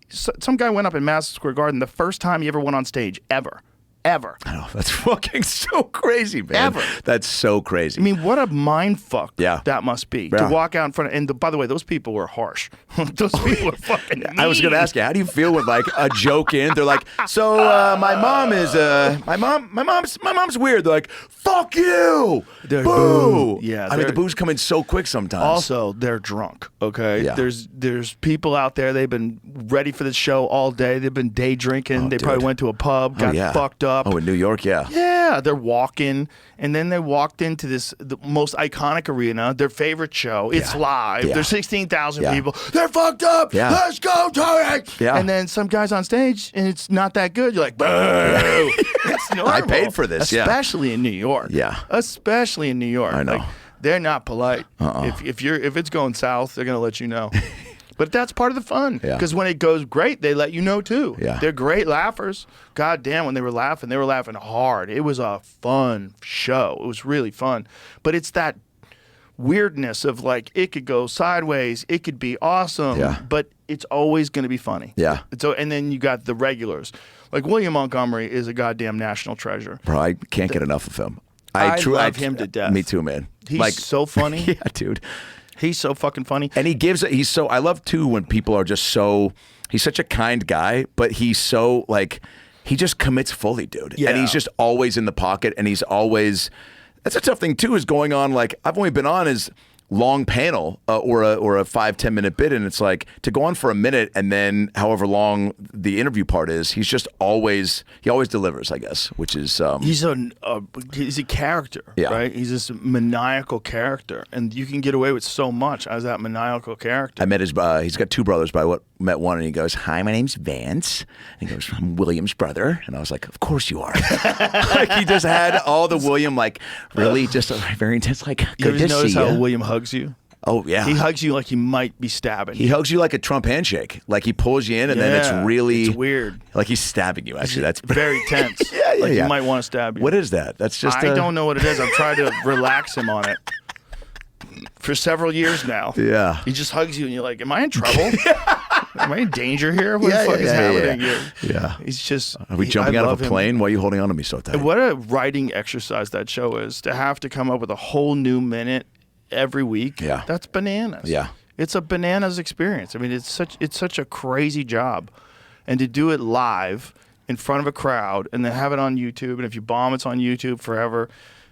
Some guy went up in Madison Square Garden the first time he ever went on stage, ever. I know, that's fucking so crazy, man. Ever. That's so crazy. I mean, what a mind fuck that must be. Yeah. To walk out in front of, and by the way, those people were harsh. Those people were fucking mean. I was going to ask you, how do you feel when like a joke in? They're like, so my mom is, my mom's weird. They're like, fuck you. Boo. Yeah. I mean, the boos come in so quick sometimes. Also, they're drunk, okay? Yeah. There's people out there, they've been ready for this show all day. They've been day drinking. They probably went to a pub, got fucked up. Oh, in New York, yeah. Yeah, they're walking, and then they walked into the most iconic arena, their favorite show. It's live. Yeah. There's 16,000 people. They're fucked up. Yeah. Let's go, Tony. Yeah. And then some guy's on stage, and it's not that good. You're like, boo. It's normal. I paid for this, especially in New York. Yeah. Especially in New York. I know. Like, they're not polite. If it's going south, they're gonna let you know. But that's part of the fun. Because when it goes great, they let you know too. Yeah. They're great laughers. God damn, when they were laughing hard. It was a fun show. It was really fun. But it's that weirdness of like, it could go sideways, it could be awesome, but it's always going to be funny. Yeah. And then you got the regulars. Like William Montgomery is a goddamn national treasure. Bro, I can't get enough of him. I love him to death. Me too, man. He's so funny. Yeah, dude. He's so fucking funny. And I love too when people are just he's such a kind guy, but he's so like, he just commits fully, dude. Yeah. And he's just always in the pocket, and he's always, that's a tough thing too, is going on, like, I've only been on his long panel or a 5-10 minute bit, and it's like to go on for a minute and then however long the interview part is, he always delivers, I guess, which is he's a character, right? He's this maniacal character, and you can get away with so much as that maniacal character. I met he's got two brothers, but I met one, and he goes, "Hi, my name's Vance," and he goes, "I'm William's brother," and I was like, "Of course you are." Like, he just had all the William, like, really just very intense, like, you good ever to notice see how ya. William hugs you? Oh, yeah. He hugs you like he might be stabbing. He hugs you like a Trump handshake. Like, he pulls you in, and then it's really... It's weird. Like he's stabbing you, actually. That's very tense. Like he might want to stab you. What is that? That's just... I don't know what it is. I'm trying to relax him on it. For several years now. Yeah. He just hugs you, and you're like, am I in trouble? Am I in danger here? What the fuck is happening here? Yeah. He's just... Are we jumping out of a plane? Why are you holding on to me so tight? What a writing exercise that show is. To have to come up with a whole new minute every week. Yeah. That's bananas. Yeah. It's a bananas experience. I mean, it's such a crazy job, and to do it live in front of a crowd and then have it on YouTube, and if you bomb, it's on YouTube forever.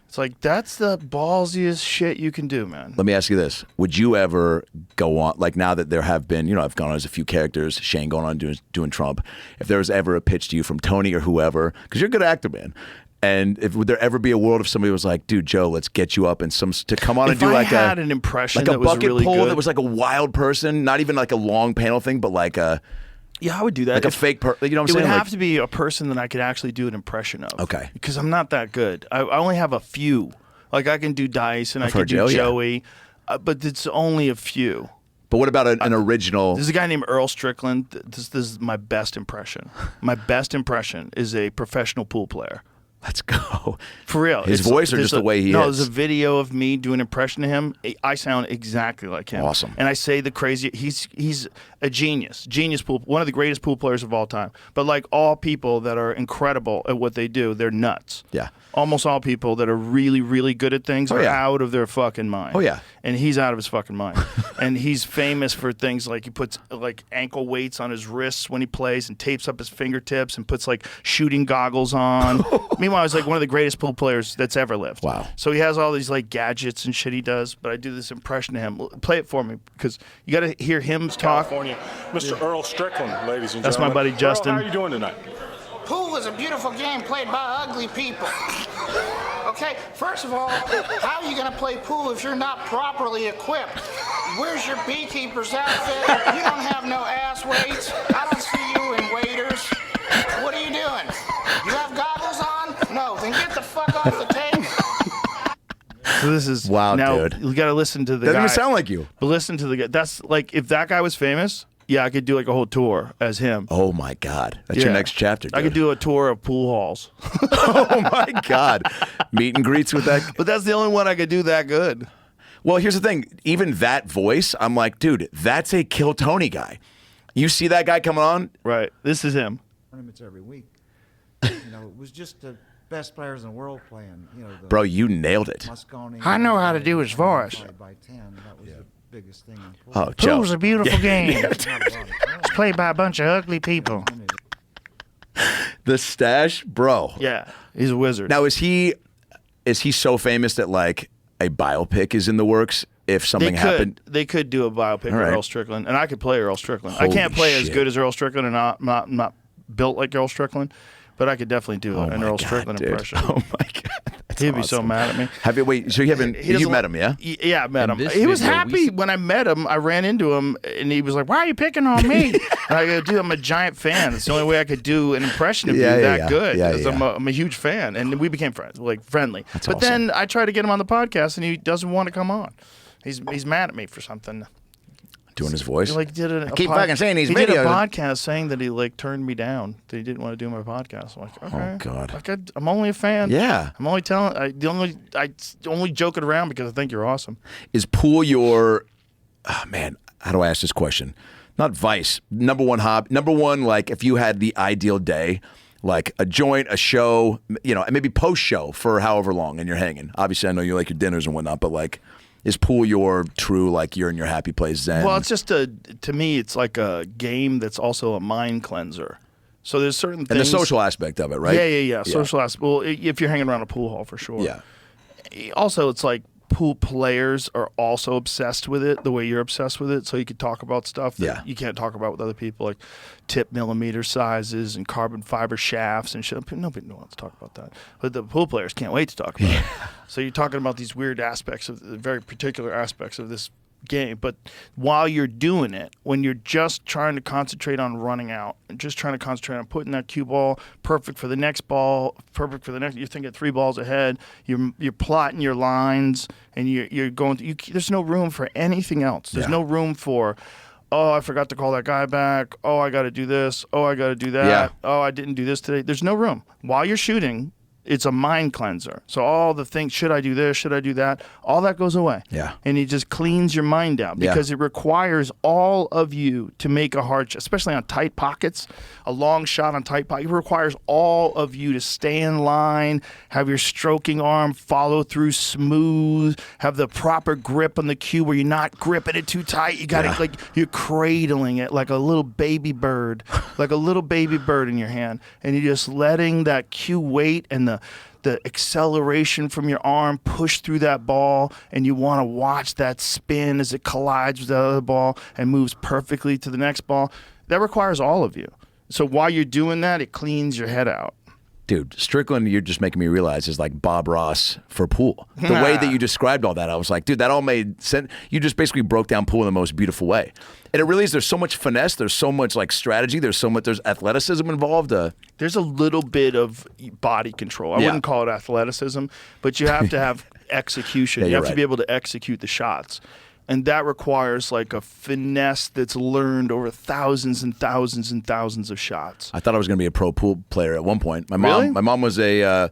It's like, that's the ballsiest shit you can do, man. Let me ask you this. Would you ever go on, like now that there have been, I've gone on as a few characters, Shane going on doing Trump, if there was ever a pitch to you from Tony or whoever, because you're a good actor, man, and would there ever be a world if somebody was like, dude, Joe, let's get you up and to come on and do like had an impression like a that was bucket really pull good. that was like a wild person, not even like a long panel thing, but like a... Yeah, I would do that. Like a fake person, you know what I'm saying? It would Like, have to be a person that I could actually do an impression of. Okay. Because I'm not that good. I only have a few. Like, I can do Dice and I can do Joe, yeah. Joey, but it's only a few. But what about an original? There's a guy named Earl Strickland. This is my best impression. My best impression is a professional pool player. Let's go. For real. His voice or just the way he is? No, there's a video of me doing an impression of him. I sound exactly like him. Awesome. And I say the crazy, he's a genius. Genius pool, one of the greatest pool players of all time. But like all people that are incredible at what they do, they're nuts. Yeah. Almost all people that are really, really good at things are yeah. out of their fucking mind. Oh, yeah. And he's out of his fucking mind. And he's famous for things like he puts like ankle weights on his wrists when he plays and tapes up his fingertips and puts like shooting goggles on. Meanwhile, he's like one of the greatest pool players that's ever lived. Wow. So he has all these like gadgets and shit he does, but I do this impression of him. Play it for me because you got to hear him talk. California, Mr. Earl Strickland, ladies and That's my gentlemen. buddy Justin. Earl, how are you doing tonight? Pool is a beautiful game played by ugly people. Okay, first of all, how are you going to play pool if you're not properly equipped? Where's your beekeeper's outfit? You don't have no ass weights. I don't see you in waders. What are you doing? You have goggles on? No, then get the fuck off the table. So this is wow, now, dude. You got to listen to the Doesn't guy. even sound like you. But listen to the guy. That's like if that guy was famous. Yeah, I could do like a whole tour as him. Oh my God, that's your next chapter, dude. I could do a tour of pool halls. Oh my God, meet and greets with that. But that's the only one I could do that good. Well, here's the thing. Even that voice, I'm like, dude, that's a Kill Tony guy. You see that guy coming on? Right. This is him. Tournaments every week. It was just the best players in the world playing. Bro, you nailed it. I know how to do his voice. By 10. That was the biggest thing. Oh, Joe. Pool's a beautiful game. Yeah. It's played by a bunch of ugly people. The stash, bro. Yeah, he's a wizard. Now, is he so famous that like a biopic is in the works? If something happened, they could do a biopic of right. Earl Strickland, and I could play Earl Strickland. Holy I can't play shit. as good as Earl Strickland, and not built like Earl Strickland, but I could definitely do an Earl Strickland dude. impression. Oh my God. He'd be so mad at me. Have you so you haven't you met him, yeah? Yeah, I met him. He was happy when I met him. I ran into him and he was like, "Why are you picking on me?" And I go, "Dude, I'm a giant fan. It's the only way I could do an impression of you that good. Because I'm a huge fan." And we became friends, like friendly. That's but awesome. then I tried to get him on the podcast and he doesn't want to come on. He's mad at me for something. Doing his voice. He like did a keep fucking saying these he videos. did a podcast saying that he like turned me down. That he didn't want to do my podcast. I'm like, okay. Oh God. Like I'm only a fan. Yeah. I'm only telling. I only joke it around because I think you're awesome. Is pool your? Oh, man, how do I ask this question? Not vice. Number one hobby. Number one, like if you had the ideal day, like a joint, a show, and maybe post show for however long, and you're hanging. Obviously, I know you like your dinners and whatnot, but like. Is pool your true, like you're in your happy place zen? Well, it's just to me, it's like a game that's also a mind cleanser. So there's certain things. And the social aspect of it, right? Yeah. Social aspect. Well, if you're hanging around a pool hall, for sure. Yeah. Also, it's like pool players are also obsessed with it the way you're obsessed with it. So you could talk about stuff that you can't talk about with other people, like tip millimeter sizes and carbon fiber shafts and shit. Nobody wants to talk about that. But the pool players can't wait to talk about it. So you're talking about these weird aspects of the very particular aspects of this game. But while you're doing it, when you're just trying to concentrate on running out and just trying to concentrate on putting that cue ball perfect for the next ball, perfect for the next, you're thinking 3 balls ahead, you're plotting your lines and you're going there's no room for anything else. There's no room for, oh, I forgot to call that guy back. Oh, I got to do this. Oh, I got to do that. Yeah. Oh, I didn't do this today. There's no room. While you're shooting, It's a mind cleanser. So all the things, should I do this? Should I do that? All that goes away. Yeah. And it just cleans your mind out because it requires all of you to make a hard shot, especially on tight pockets, a long shot on tight pockets. It requires all of you to stay in line, have your stroking arm follow through smooth, have the proper grip on the cue where you're not gripping it too tight. You got to, you're cradling it like a little baby bird, in your hand. And you're just letting that cue weight and the acceleration from your arm push through that ball, and you want to watch that spin as it collides with the other ball and moves perfectly to the next ball. That requires all of you. So while you're doing that, it cleans your head out. Dude, Strickland, you're just making me realize, is like Bob Ross for pool. The way that you described all that, I was like, dude, that all made sense. You just basically broke down pool in the most beautiful way. And it really is, there's so much finesse, there's so much like strategy, there's athleticism involved. There's a little bit of body control. I wouldn't call it athleticism, but you have to have execution. You have to be able to execute the shots. And that requires like a finesse that's learned over thousands and thousands and thousands of shots. I thought I was going to be a pro pool player at one point. My mom was a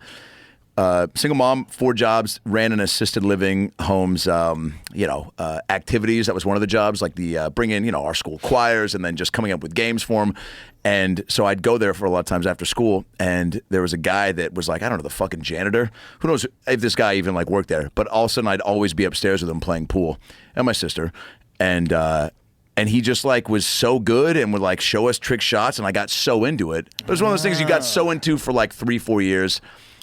single mom, 4 jobs, ran an assisted living homes, activities. That was one of the jobs, like the bring in, our school choirs and then just coming up with games for them. And so I'd go there for a lot of times after school, and there was a guy that was like, I don't know, the fucking janitor. Who knows if this guy even like worked there? But all of a sudden, I'd always be upstairs with him playing pool, and my sister, and he just like was so good and would like show us trick shots, and I got so into it. It was one of those things you got so into for like 3-4 years.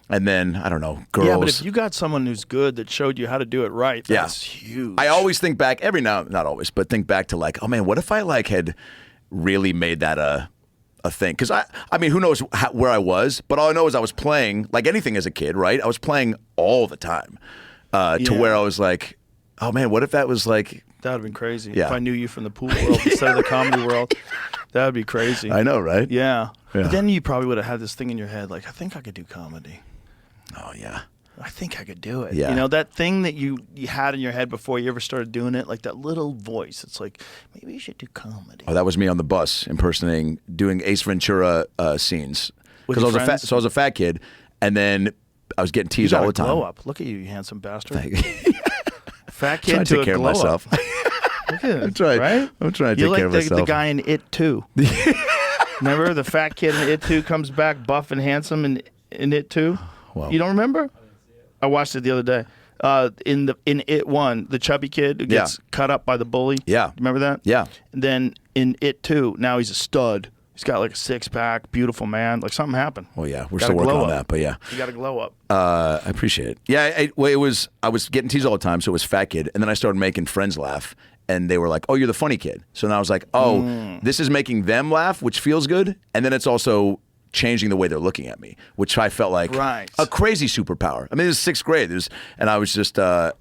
And then, I don't know, girls. Yeah, but if you got someone who's good that showed you how to do it right, that's huge. I always think back, not always, but think back to like, oh man, what if I like had really made that a thing? Because I mean, who knows where I was, but all I know is I was playing like anything as a kid, right? I was playing all the time to where I was like, oh man, what if that was like. That would have been crazy. Yeah. If I knew you from the pool world instead of the comedy world, that would be crazy. I know, right? Yeah. But then you probably would have had this thing in your head, like, I think I could do comedy. Oh, yeah. I think I could do it. Yeah. You know, that thing that you had in your head before you ever started doing it, like that little voice. It's like, maybe you should do comedy. Oh, that was me on the bus impersonating, doing Ace Ventura scenes. Because I was a fat kid, and then I was getting teased all the time. Glow up. Look at you, you handsome bastard. Fat kid to take a care glow of myself. Up. Look at I'm trying. Right? I'm trying to take care of myself. You're like the guy in It Too. Remember the fat kid in It Too comes back buff and handsome in It Too? Well, you don't remember? I watched it the other day. In It 1, the chubby kid who gets cut up by the bully. Yeah. Remember that? Yeah. And then in It 2, now he's a stud. He's got like a 6-pack, beautiful man. Like something happened. Well, yeah, we're still working on that, but yeah. You got to glow up. I appreciate it. Yeah, I was getting teased all the time, so it was fat kid. And then I started making friends laugh. And they were like, oh, you're the funny kid. So now I was like, oh, this is making them laugh, which feels good. And then it's also changing the way they're looking at me, which I felt like a crazy superpower. I mean, it was 6th grade. And I was just, I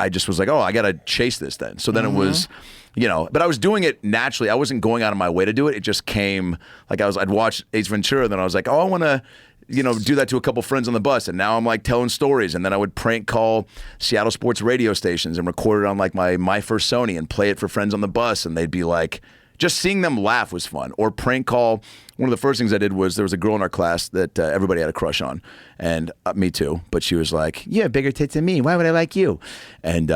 just was like, oh, I got to chase this then. So then it was, but I was doing it naturally. I wasn't going out of my way to do it. It just came like I'd watch Ace Ventura, and then I was like, oh, I want to, do that to a couple friends on the bus. And now I'm like telling stories. And then I would prank call Seattle sports radio stations and record it on like my first Sony and play it for friends on the bus. And they'd be like, just seeing them laugh was fun. Or prank call. One of the first things I did was there was a girl in our class that everybody had a crush on. And me too. But she was like, you have bigger tits than me. Why would I like you? And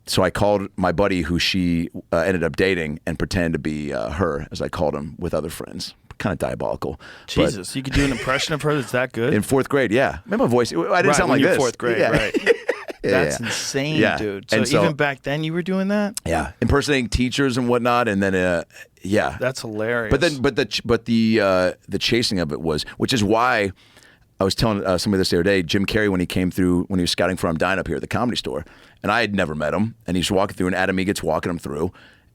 so I called my buddy who she ended up dating and pretended to be her as I called him with other friends. Kind of diabolical. Jesus, but you could do an impression of her that's that good? In 4th grade, yeah. Remember my voice? I didn't sound like this. 4th grade, right. That's insane, dude. So even back then you were doing that? Yeah. Impersonating teachers and whatnot, and then yeah. That's hilarious. But the chasing of it was, which is why I was telling somebody this the other day, Jim Carrey, when he came through, when he was scouting for I'm Dying up here at the Comedy Store, and I had never met him, and he's walking through, and Adam Egget's walking him through,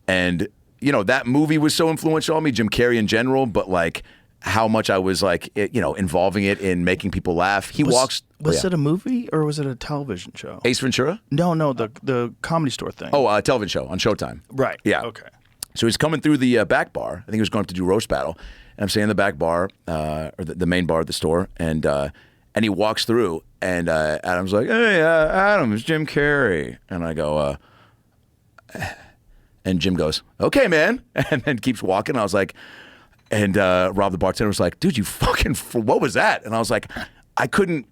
and that movie was so influential on me, Jim Carrey in general, but like how much I was like, involving it in making people laugh. Was it a movie or was it a television show? Ace Ventura? No, the Comedy Store thing. Oh, a television show on Showtime. Right. Yeah. Okay. So he's coming through the back bar. I think he was going up to do roast battle. And I'm sitting in the back bar, or the main bar at the store, and he walks through, and Adam's like, hey, Adam, it's Jim Carrey. And I go, and Jim goes, okay, man, and then keeps walking. I was like, And Rob, the bartender, was like, dude, you fucking, what was that? And I was like, I don't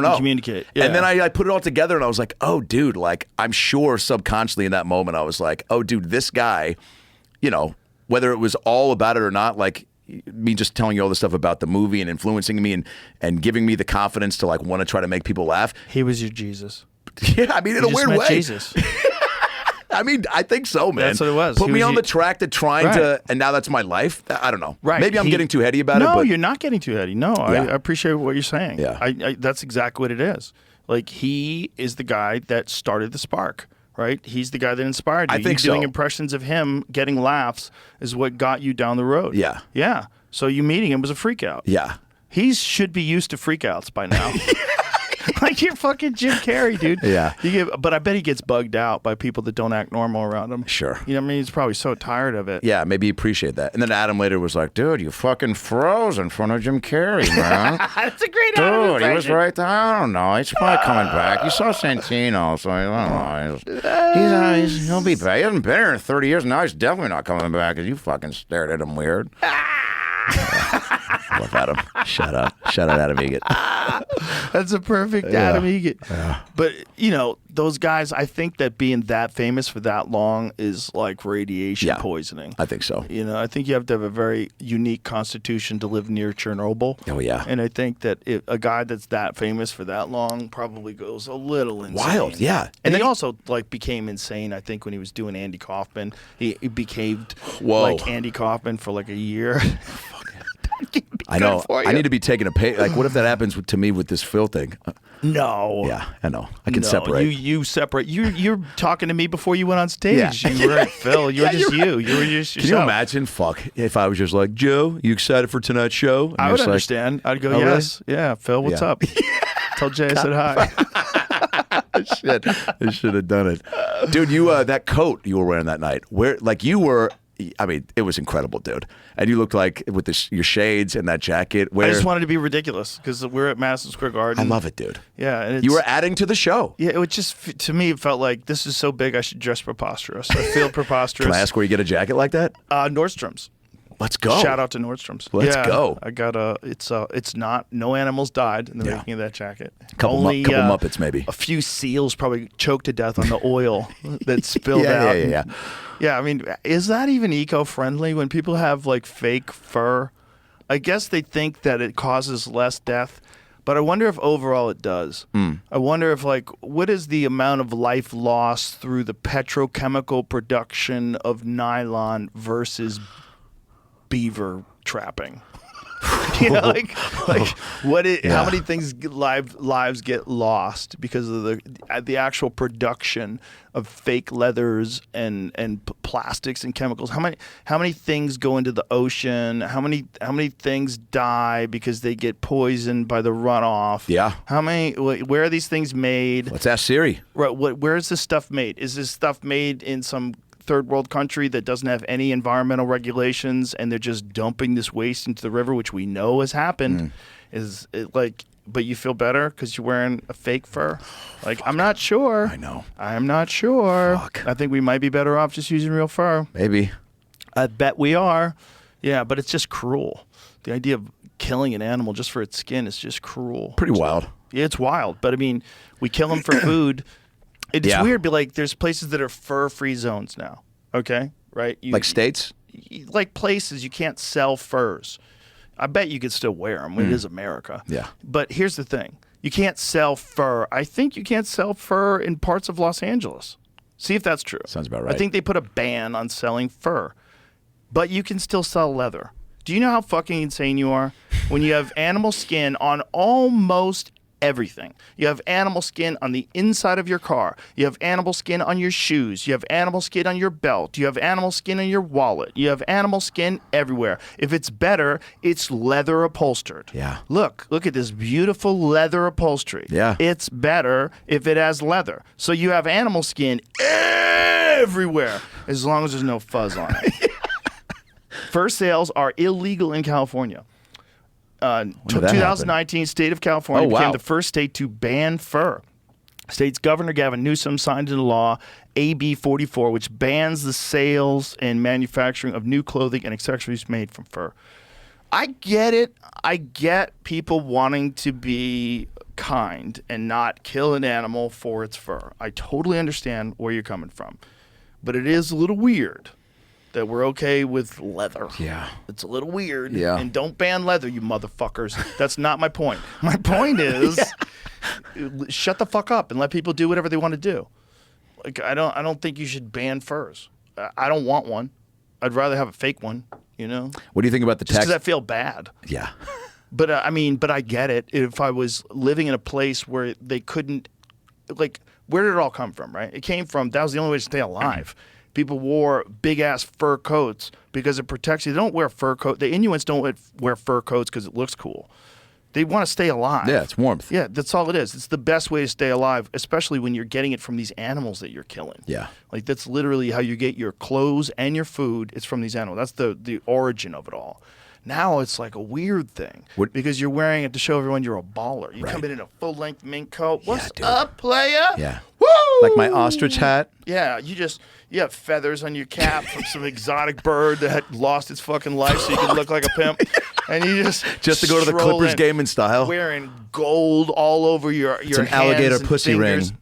know. Communicate. Yeah. And then I put it all together and I was like, oh, dude, like, I'm sure subconsciously in that moment, I was like, oh, dude, this guy, you know, whether it was all about it or not, like, me just telling you all the stuff about the movie and influencing me and giving me the confidence to, like, want to try to make people laugh. He was your Jesus. Yeah, I mean, in a weird way. Jesus. I mean, I think so, man. That's what it was. Put He me was on the track to trying to, and now that's my life. I don't know. Right. Maybe I'm getting too heady about it. No, but you're not getting too heady. No, I appreciate what you're saying. Yeah. I that's exactly what it is. Like, he is the guy that started the spark, right? He's the guy that inspired you. I think you doing so. impressions of him getting laughs is what got you down the road. Yeah. Yeah. So you meeting him was a freak out. Yeah. He should be used to freakouts by now. Like, you're fucking Jim Carrey, dude. Yeah. But I bet he gets bugged out by people that don't act normal around him. Sure. You know what I mean? He's probably so tired of it. Yeah, maybe appreciate that. And then Adam later was like, dude, you fucking froze in front of Jim Carrey, man. That's a great Adam Dude, he was impression. right there. I don't know. He's probably coming back. You saw Santino, so I don't know. He'll be back. He hasn't been here in 30 years. Now he's definitely not coming back because you fucking stared at him weird. Love Adam. Shout out Adam Egan. That's a perfect Adam Egan. Yeah. But, you know, those guys, I think that being that famous for that long is like radiation poisoning. I think so. You know, I think you have to have a very unique constitution to live near Chernobyl. Oh, yeah. And I think that a guy that's that famous for that long probably goes a little insane. Wild, yeah. And he also, like, became insane, I think, when he was doing Andy Kaufman. He behaved like Andy Kaufman for like a year. I know. I need to be taking a pay. Like, what if that happens to me with this Phil thing? No. Yeah, I know. I can separate. You separate. You're talking to me before you went on stage. Yeah. You were Phil. You were just you. You were just yourself. Can you imagine? Fuck. If I was just like, Joe, you excited for tonight's show? And I you're would just like, understand. I'd go, "Oh, really?" yes. Yeah, Phil, what's Yeah. up? Tell Jay I said hi. Shit. I should have done it. Dude, you that coat you were wearing that night, you were, I mean, it was incredible, dude. And you looked like with your shades and that jacket. I just wanted to be ridiculous because we're at Madison Square Garden. I love it, dude. Yeah. And You were adding to the show. Yeah, it would just, to me, it felt like this is so big I should dress preposterous. I feel preposterous. Can I ask where you get a jacket like that? Nordstrom's. Let's go. Shout out to Nordstrom's. Let's go. I got it's not, no animals died in the making of that jacket. Couple Muppets, maybe. A few seals probably choked to death on the oil that spilled out. Yeah. Yeah, I mean, is that even eco-friendly when people have like fake fur? I guess they think that it causes less death, but I wonder if overall it does. I wonder if, like, what is the amount of life lost through the petrochemical production of nylon versus beaver trapping? You know, like what? How many lives get lost because of the actual production of fake leathers and plastics and chemicals? How many things go into the ocean? How many things die because they get poisoned by the runoff? Yeah. Where are these things made? Let's ask Siri. Right. Where is this stuff made? Is this stuff made in some third world country that doesn't have any environmental regulations and they're just dumping this waste into the river, which we know has happened? Is it like, but you feel better because you're wearing a fake fur? Like, I'm not sure. I know. I'm not sure. Fuck. I think we might be better off just using real fur. Maybe. I bet we are. Yeah, but it's just cruel. The idea of killing an animal just for its skin is just cruel. Pretty wild. Yeah, it's wild. But I mean, we kill them for food. It's weird, but like, there's places that are fur-free zones now. Okay, right? Like states? Like places you can't sell furs. I bet you could still wear them. It is America. Yeah. But here's the thing: you can't sell fur. I think you can't sell fur in parts of Los Angeles. See if that's true. Sounds about right. I think they put a ban on selling fur, but you can still sell leather. Do you know how fucking insane you are when you have animal skin on almost everything? You have animal skin on the inside of your car. You have animal skin on your shoes. You have animal skin on your belt. You have animal skin on your wallet. You have animal skin everywhere. If it's better, it's leather upholstered. Yeah. Look at this beautiful leather upholstery. Yeah. It's better if it has leather. So you have animal skin everywhere as long as there's no fuzz on it. Fur sales are illegal in California. 2019, state of California became the first state to ban fur. State's Governor Gavin Newsom signed into law AB 44, which bans the sales and manufacturing of new clothing and accessories made from fur. I get it. I get people wanting to be kind and not kill an animal for its fur. I totally understand where you're coming from. But it is a little weird that we're okay with leather. Yeah. It's a little weird. Yeah. And don't ban leather, you motherfuckers. That's not my point. My point is shut the fuck up and let people do whatever they want to do. Like I don't think you should ban furs. I don't want one. I'd rather have a fake one, you know? What do you think about the Just tax? because I feel bad. Yeah. But but I get it. If I was living in a place where they couldn't, like, where did it all come from, right? It came from, that was the only way to stay alive. People wore big-ass fur coats because it protects you. They don't wear fur coats. The Inuits don't wear fur coats because it looks cool. They want to stay alive. Yeah, it's warmth. Yeah, that's all it is. It's the best way to stay alive, especially when you're getting it from these animals that you're killing. Yeah. Like, that's literally how you get your clothes and your food. It's from these animals. That's the origin of it all. Now it's like a weird thing because you're wearing it to show everyone you're a baller. You come in a full-length mink coat. What's up, playa? Yeah. Woo! Like my ostrich hat. Yeah, you have feathers on your cap from some exotic bird that had lost its fucking life so you could look like a pimp. And you just to go to the stroll Clippers in, game in style. Wearing gold all over your It's an hands alligator and pussy fingers, ring.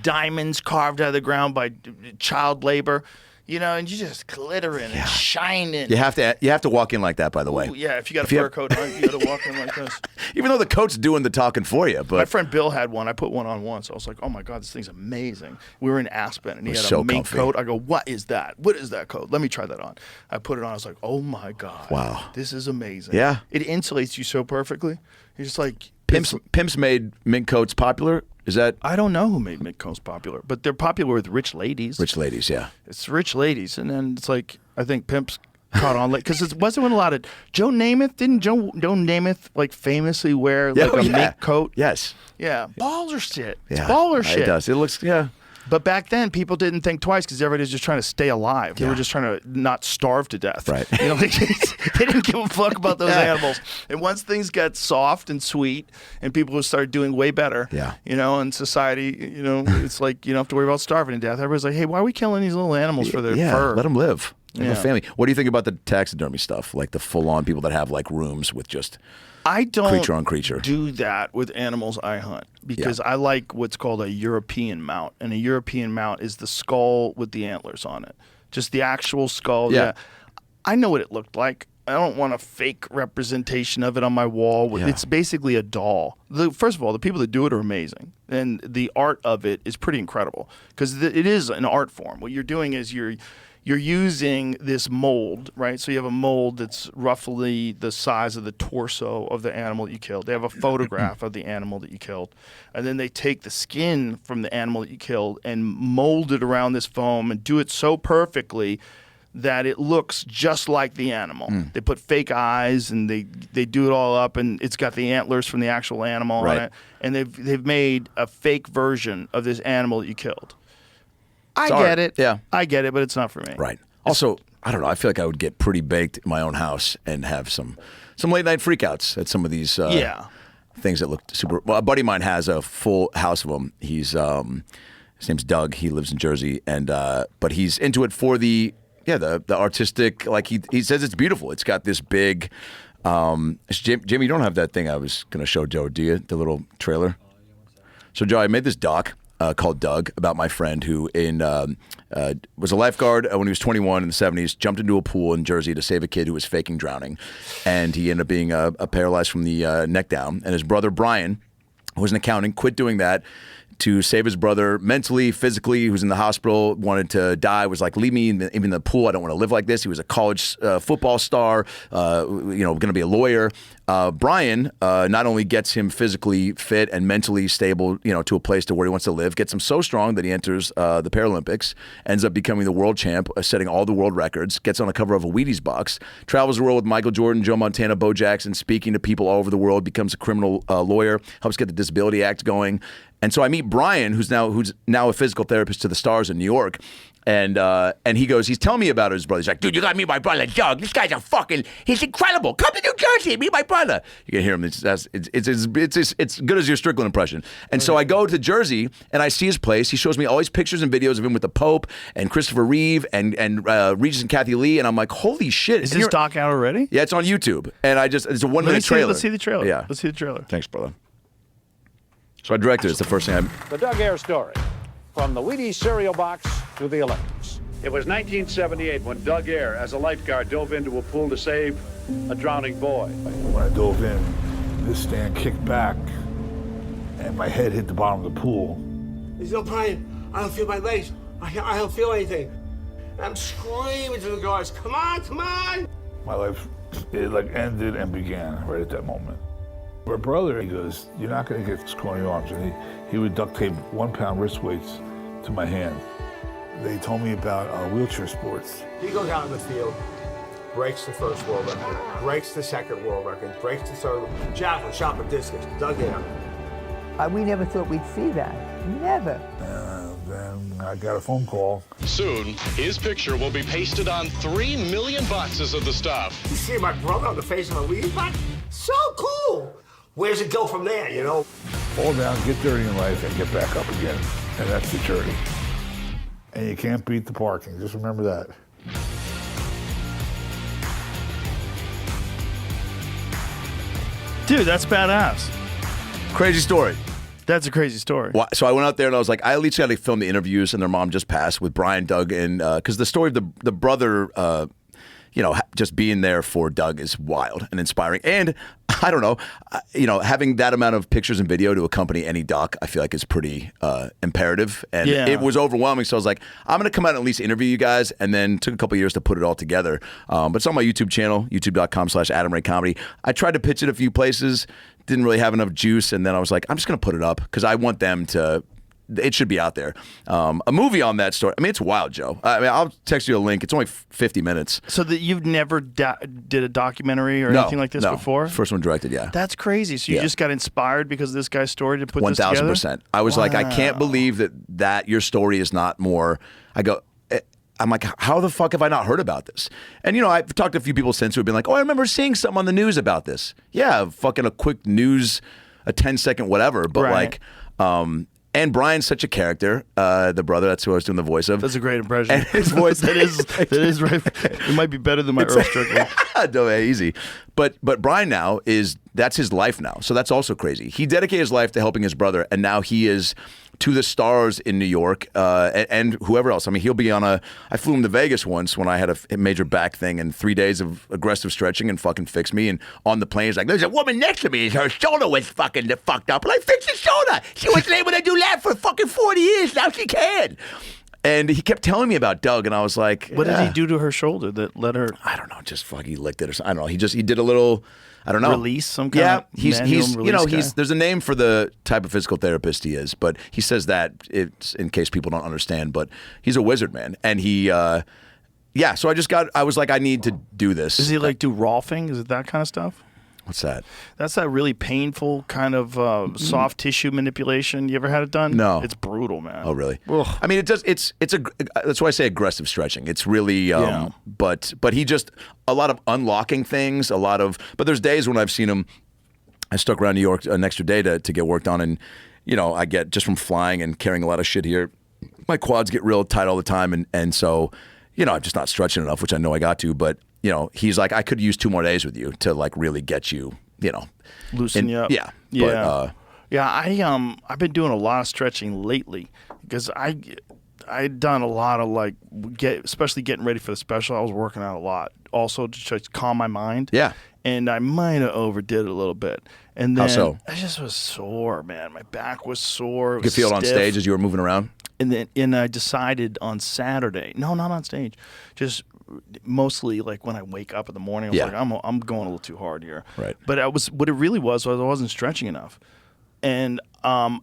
diamonds carved out of the ground by child labor. You know, and you just glittering and shining. You have to walk in like that, by the way. Ooh, yeah, if you got a fur coat on, you got to walk in like this. Even though the coat's doing the talking for you, but my friend Bill had one. I put one on once. I was like, oh my God, this thing's amazing. We were in Aspen, and he had a mink coat. I go, what is that? What is that coat? Let me try that on. I put it on. I was like, oh my God. Wow. This is amazing. Yeah. It insulates you so perfectly. You're just like... Pimps made mink coats popular. Is that? I don't know who made mink coats popular, but they're popular with rich ladies. Rich ladies, yeah. It's rich ladies, and then it's like I think pimps caught on because it wasn't a lot of Joe Namath. Didn't Joe Namath like famously wear like a mink coat? Yes. Yeah, baller shit. It's Yeah, baller shit. It does. It looks But back then, people didn't think twice because everybody was just trying to stay alive. They were just trying to not starve to death. Right. You know, they didn't give a fuck about those animals. And once things got soft and sweet, and people started doing way better, you know, in society, you know, it's like you don't have to worry about starving to death. Everybody's like, hey, why are we killing these little animals for their fur? Let them live. They have a Yeah. family. What do you think about the taxidermy stuff? Like the full-on people that have like rooms with just I don't creature on creature. do that with animals I hunt because I like what's called a European mount. And a European mount is the skull with the antlers on it. Just the actual skull. Yeah. I know what it looked like. I don't want a fake representation of it on my wall. Yeah. It's basically a doll. First of all, the people that do it are amazing. And the art of it is pretty incredible because it is an art form. What you're doing is you're using this mold, right? So you have a mold that's roughly the size of the torso of the animal that you killed. They have a photograph of the animal that you killed. And then they take the skin from the animal that you killed and mold it around this foam and do it so perfectly that it looks just like the animal. They put fake eyes and they do it all up and it's got the antlers from the actual animal on it. And they've made a fake version of this animal that you killed. I get it. Yeah. I get it, but it's not for me. Right. Also, I don't know. I feel like I would get pretty baked in my own house and have some late night freakouts at some of these things that look super. Well, a buddy of mine has a full house of them. He's his name's Doug. He lives in Jersey, and but he's into it for the artistic. Like he says it's beautiful. It's got this big. Jimmy, you don't have that thing I was going to show Joe, do you? The little trailer. So Joe, I made this doc. Called Doug, about my friend who was a lifeguard when he was 21 in the 70s, jumped into a pool in Jersey to save a kid who was faking drowning, and he ended up being paralyzed from the neck down. And his brother Brian, who was an accountant, quit doing that to save his brother mentally, physically, who was in the hospital, wanted to die, was like, leave me even in the pool. I don't want to live like this. He was a college football star, going to be a lawyer. Brian not only gets him physically fit and mentally stable, to a place to where he wants to live, gets him so strong that he enters the Paralympics, ends up becoming the world champ, setting all the world records, gets on the cover of a Wheaties box, travels the world with Michael Jordan, Joe Montana, Bo Jackson, speaking to people all over the world, becomes a criminal lawyer, helps get the Disability Act going. And so I meet Brian, who's now a physical therapist to the stars in New York. And he goes, he's telling me about his brother. He's like, dude, you gotta meet my brother, Doug. This guy's he's incredible. Come to New Jersey, meet my brother. You can hear him. It's good as your Strickland impression. And so I go to Jersey and I see his place. He shows me all these pictures and videos of him with the Pope and Christopher Reeve and Regis and Kathy Lee. And I'm like, holy shit. Is this doc out already? Yeah, it's on YouTube. And it's a 1-minute trailer. Let's see the trailer. Yeah. Let's see the trailer. Thanks, brother. So I directed it. It's the first thing The Doug Air story. From the Wheaties cereal box to the Olympics. It was 1978 when Doug Air, as a lifeguard, dove into a pool to save a drowning boy. When I dove in, this stand kicked back, and my head hit the bottom of the pool. There's no pain. I don't feel my legs. I don't feel anything. I'm screaming to the guards, come on, come on! My life, it ended and began right at that moment. My brother, he goes, you're not gonna get scrawny arms. And he would duct tape 1-pound wrist weights to my hand. They told me about wheelchair sports. He goes out in the field, breaks the first world record, breaks the second world record, breaks the third, javelin, shot put, discus, Doug Air. We never thought we'd see that. Never. Then I got a phone call. Soon, his picture will be pasted on 3 million boxes of the stuff. You see my brother on the face of a weed box? So cool! Where's it go from there, you know? Fall down, get dirty in life, and get back up again. And that's the journey. And you can't beat the parking. Just remember that. Dude, that's badass. Crazy story. That's a crazy story. So I went out there and I was like, I at least got to film the interviews, and their mom just passed with Brian, Doug, and because the story of the brother, just being there for Doug is wild and inspiring. And I don't know, having that amount of pictures and video to accompany any doc, I feel like is pretty imperative. And it was overwhelming. So I was like, I'm going to come out and at least interview you guys. And then took a couple of years to put it all together. But it's on my YouTube channel, youtube.com/AdamRayComedy. I tried to pitch it a few places, didn't really have enough juice. And then I was like, I'm just going to put it up because I want them to. It should be out there. A movie on that story. I mean, it's wild, Joe. I mean, I'll text you a link. It's only 50 minutes. So that you've never did a documentary or anything like this before? First one directed, yeah. That's crazy. So you just got inspired because of this guy's story to put this together? 1,000%. I was like, I can't believe that your story is not more. I'm like, how the fuck have I not heard about this? And, I've talked to a few people since who have been like, oh, I remember seeing something on the news about this. Yeah, fucking a quick news, a 10-second whatever. But and Brian's such a character, the brother. That's who I was doing the voice of. That's a great impression. And his voice that is right. It might be better than my Earl Strickland. No, easy. But Brian now that's his life now. So that's also crazy. He dedicated his life to helping his brother, and now he is to the stars in New York and whoever else. I mean, he'll be on I flew him to Vegas once when I had a major back thing and 3 days of aggressive stretching and fucking fixed me. And on the plane, he's like, there's a woman next to me. Her shoulder was fucking fucked up. Like, fix your shoulder. She wasn't able to do that for fucking 40 years. Now she can. And he kept telling me about Doug, and I was like, what did he do to her shoulder that let her? I don't know. Just fucking licked it or something. I don't know. He did a little. I don't know. Release some kind of he's guy? There's a name for the type of physical therapist he is, but he says that it's in case people don't understand. But he's a wizard, man, and he. So I was like, I need to do this. Does he do Rolfing? Is it that kind of stuff? What's that? That's that really painful kind of soft tissue manipulation. You ever had it done? No. It's brutal, man. Oh, really? Ugh. I mean, it does. That's why I say aggressive stretching. It's really, but he just a lot of unlocking things. But there's days when I've seen him. I stuck around New York an extra day to get work done, and I get just from flying and carrying a lot of shit here. My quads get real tight all the time, and so I'm just not stretching enough, which I know I got to, but. He's like, I could use 2 more days with you to really get you, loosen you up. Yeah. Yeah. I've been doing a lot of stretching lately because I'd done a lot of especially getting ready for the special. I was working out a lot also to try to calm my mind. Yeah. And I might have overdid it a little bit. And then how so? I just was sore, man. My back was sore. You could feel it on stage as you were moving around? And I decided on Saturday, no, not on stage, just mostly when I wake up in the morning, I was like, I'm going a little too hard here. Right. But what it really was I wasn't stretching enough. And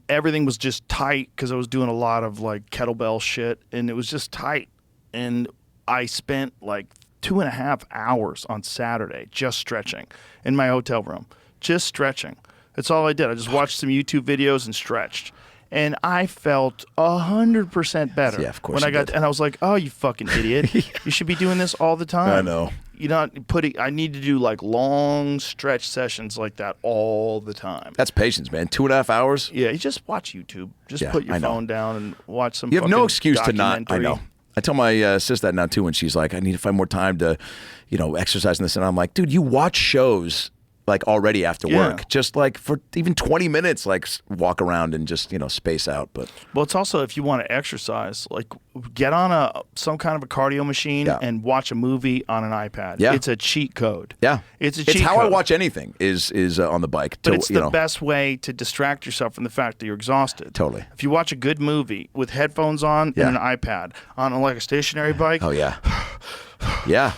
everything was just tight because I was doing a lot of kettlebell shit, and it was just tight. And I spent 2.5 hours on Saturday just stretching in my hotel room, just stretching. That's all I did. I just watched some YouTube videos and stretched. and I felt 100% better. Yeah, of course when I you got did. and I was like, oh, you fucking idiot! You should be doing this all the time. I know. You know, I need to do like long stretch sessions like that all the time. That's patience, man. 2.5 hours. Yeah, you just watch YouTube. Just Yeah, put your I know. phone down and watch some. You have no fucking excuse to not. I documentary. know. I tell my sister that now too, and she's like, I need to find more time to, exercise in this. And I'm like, dude, you watch shows like already after work, just like for even 20 minutes, like walk around and just space out. But well, it's also if you want to exercise, like get on some kind of a cardio machine and watch a movie on an iPad. Yeah. It's a cheat code. Yeah, it's a cheat It's how code. I watch anything is on the bike. But it's the best way to distract yourself from the fact that you're exhausted. Totally. If you watch a good movie with headphones on and an iPad on like a stationary bike. Oh yeah. Yeah.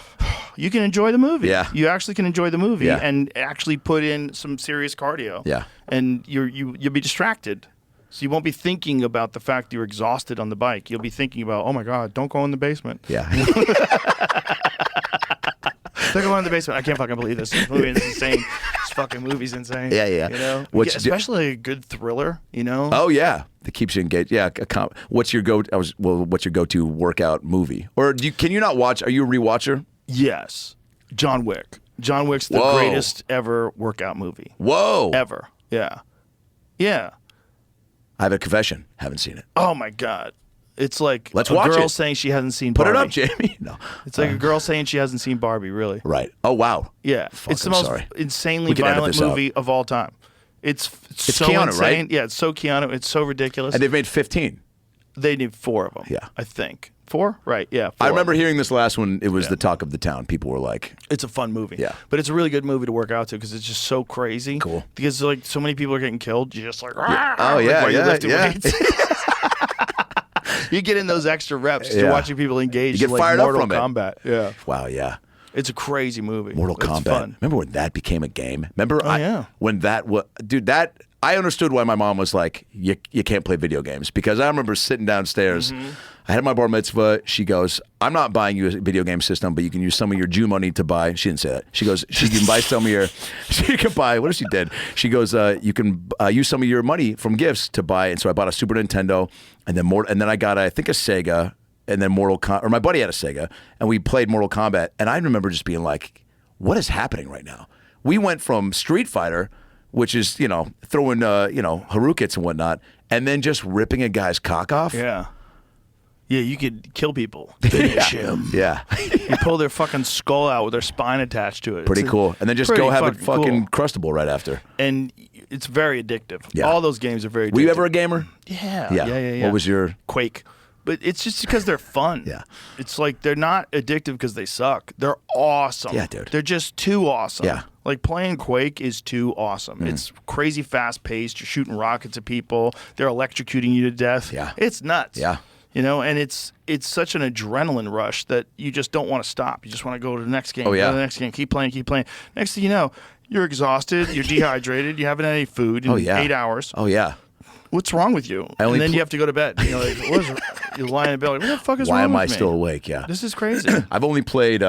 You can enjoy the movie. Yeah. You actually can enjoy the movie Yeah. and actually put in some serious cardio. Yeah. And you'll be distracted. So you won't be thinking about the fact you're exhausted on the bike. You'll be thinking about, oh my God, don't go in the basement. Yeah. Don't go in the basement. I can't fucking believe this. This movie is insane. This fucking movie's insane. Yeah, yeah. You know? What's- Especially a good thriller, you know? Oh yeah, that keeps you engaged. Yeah. What's your what's your go-to workout movie? Or can you not watch? Are you a rewatcher? Yes. John Wick. John Wick's the Whoa. greatest ever workout movie. Whoa. Ever. Yeah. Yeah. I have a confession. Haven't seen it. Oh my God. It's like Let's a watch girl it. saying she hasn't seen Put Barbie. it up, Jamie. No. It's like a girl saying she hasn't seen Barbie, really. Right. Oh wow. Yeah. Fuck, it's the I'm most sorry. insanely We can edit violent this out. movie of all time. It's so Keanu, insane. right? Yeah, it's so Keanu. It's so ridiculous. And they've made 15. They need 4 of them. Yeah. I think. 4? Right. Yeah. 4. I remember hearing this last one. It was the talk of the town. People were like, It's a fun movie. Yeah. But it's a really good movie to work out to because it's just so crazy. Cool. Because like so many people are getting killed. You're just like, Oh, like, yeah, while you're yeah, lifting yeah. weights. You get in those extra reps just Yeah. watching people engage You get in like fired up Mortal from it. Kombat. Yeah. wow, yeah. It's a crazy movie. Mortal It's Kombat. fun. Remember when that became a game? Remember? Yeah. When that was, dude, I understood why my mom was like, you can't play video games. Because I remember sitting downstairs. Mm-hmm. I had my bar mitzvah. She goes, I'm not buying you a video game system, but you can use some of your Jew money to buy. She didn't say that. She goes, you can buy some of your, she can buy, what if she did? She goes, you can use some of your money from gifts to buy. And so I bought a Super Nintendo and then I got, I think, a Sega and then or my buddy had a Sega and we played Mortal Kombat. And I remember just being like, what is happening right now? We went from Street Fighter, which is, throwing, Harukites and whatnot, and then just ripping a guy's cock off. Yeah. Yeah, you could kill people. Finish him. Yeah. You pull their fucking skull out with their spine attached to it. Pretty It's cool. And then just pretty go have it fucking cool. crustable right after. And it's very addictive. Yeah. All those games are very addictive. Were you ever a gamer? Yeah. Yeah. Yeah. What was your... Quake. But it's just because they're fun. Yeah. It's like they're not addictive because they suck. They're awesome. Yeah, dude. They're just too awesome. Yeah. Like playing Quake is too awesome. It's crazy fast paced. You're shooting rockets at people. They're electrocuting you to death. Yeah. It's nuts. Yeah. And it's such an adrenaline rush that you just don't want to stop. You just want to go to the next game. Oh, yeah. Go to the next game. Keep playing. Next thing you know, you're exhausted. You're dehydrated. You haven't had any food in 8 hours. Oh, yeah. What's wrong with you? And then you have to go to bed. You're like, you're lying in bed like, what the fuck is Why wrong am with I me? still awake? Yeah. This is crazy. I've only played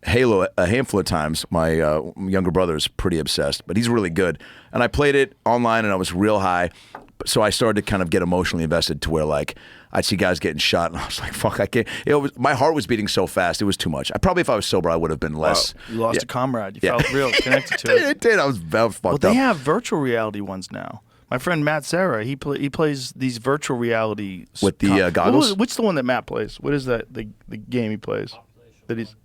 Halo a handful of times. My younger brother's pretty obsessed, but he's really good. And I played it online, and I was real high. So I started to kind of get emotionally invested to where, like, I'd see guys getting shot, and I was like, fuck, I can't. My heart was beating so fast. It was too much. If I was sober, I would have been less. You lost a comrade. You felt real connected to it. It did. I was fucked Well, up. they have virtual reality ones now. My friend Matt Serra, he plays these virtual reality With the goggles? What's the one that Matt plays? What is that? The game he plays? That he's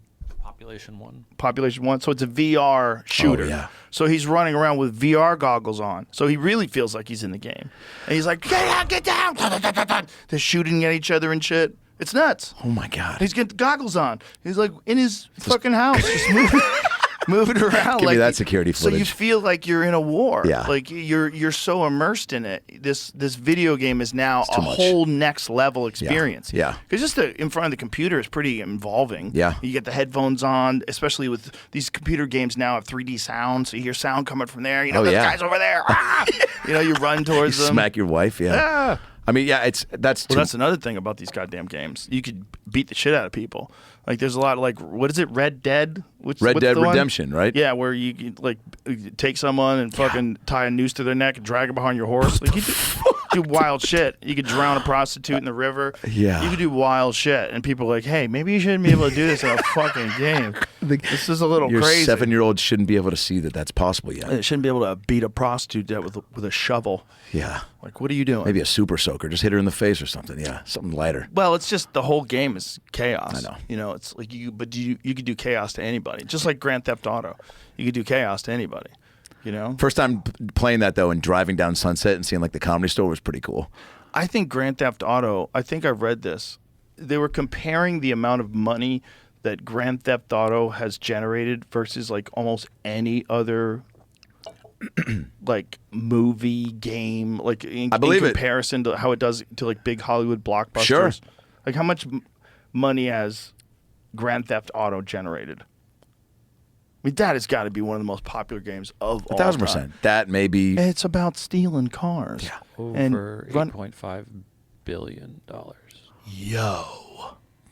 Population 1. Population 1. So it's a VR shooter. Oh, yeah. So he's running around with VR goggles on. So he really feels like he's in the game. And he's like, get down. They're shooting at each other and shit. It's nuts. Oh my God. He's got the goggles on. He's like in his fucking house, just moving around. Give like me that security So you footage. feel like you're in a war. Yeah. Like you're so immersed in it. This video game is now a too much. whole next level experience. Yeah. Because just in front of the computer is pretty involving. Yeah. You get the headphones on, especially with these computer games now have 3D sound, so you hear sound coming from there. You know, Oh, those yeah. guys over there. Ah! You run towards You them. smack your wife. Yeah. Yeah. I mean, yeah, that's too. Well, that's another thing about these goddamn games. You could beat the shit out of people. Like, there's a lot of, like, what is it, Red Dead? What's Red Dead the one? Redemption, right? Yeah, where you like take someone and fucking tie a noose to their neck and drag them behind your horse. Like, you do wild shit. You could drown a prostitute in the river. Yeah. You could do wild shit, and people are like, "Hey, maybe you shouldn't be able to do this in a fucking game. This is a little Your crazy." 7-year-old shouldn't be able to see that that's possible yet. It shouldn't be able to beat a prostitute to death with a shovel. Yeah. Like, what are you doing? Maybe a super soaker. Just hit her in the face or something. Yeah, something lighter. Well, it's just the whole game is chaos. I know. You know, it's like you could do chaos to anybody. Just like Grand Theft Auto, you could do chaos to anybody. You know. First time playing that though, and driving down Sunset and seeing like the Comedy Store was pretty cool. I think Grand Theft Auto. I think I read this. They were comparing the amount of money that Grand Theft Auto has generated versus like almost any other like movie game, like in comparison to how it does to like big Hollywood blockbusters. Sure. Like how much money has Grand Theft Auto generated? I mean, that has got to be one of the most popular games of all time. 1,000%. That may be. It's about stealing cars. Yeah. Over $8.5 billion. Yo.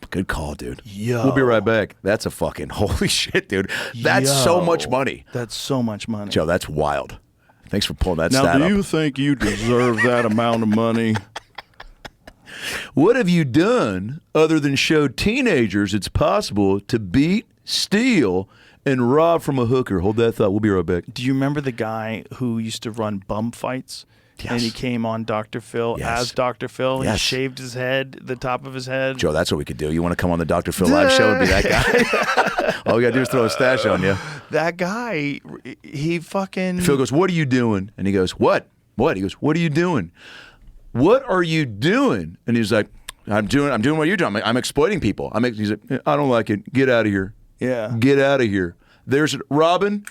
Good call, dude. Yo. We'll be right back. That's a fucking holy shit, dude. That's so much money. That's so much money. Joe, that's wild. Thanks for pulling that now, stat do up. you think you deserve that amount of money? What have you done other than show teenagers it's possible to beat, steal, and rob from a hooker? Hold that thought. We'll be right back. Do you remember the guy who used to run bum fights? Yes. And he came on Dr. Phil as Dr. Phil. Yes. He shaved his head, the top of his head. Joe, that's what we could do. You want to come on the Dr. Phil live show and be that guy? All we got to do is throw a stash on you. That guy, he fucking... Phil goes, "What are you doing?" And he goes, "What? What?" He goes, "What are you doing? What are you doing?" And he's like, I'm doing what you're doing. I'm exploiting people. He's like, "I don't like it. Get out of here. Yeah. Get out of here." There's Robin.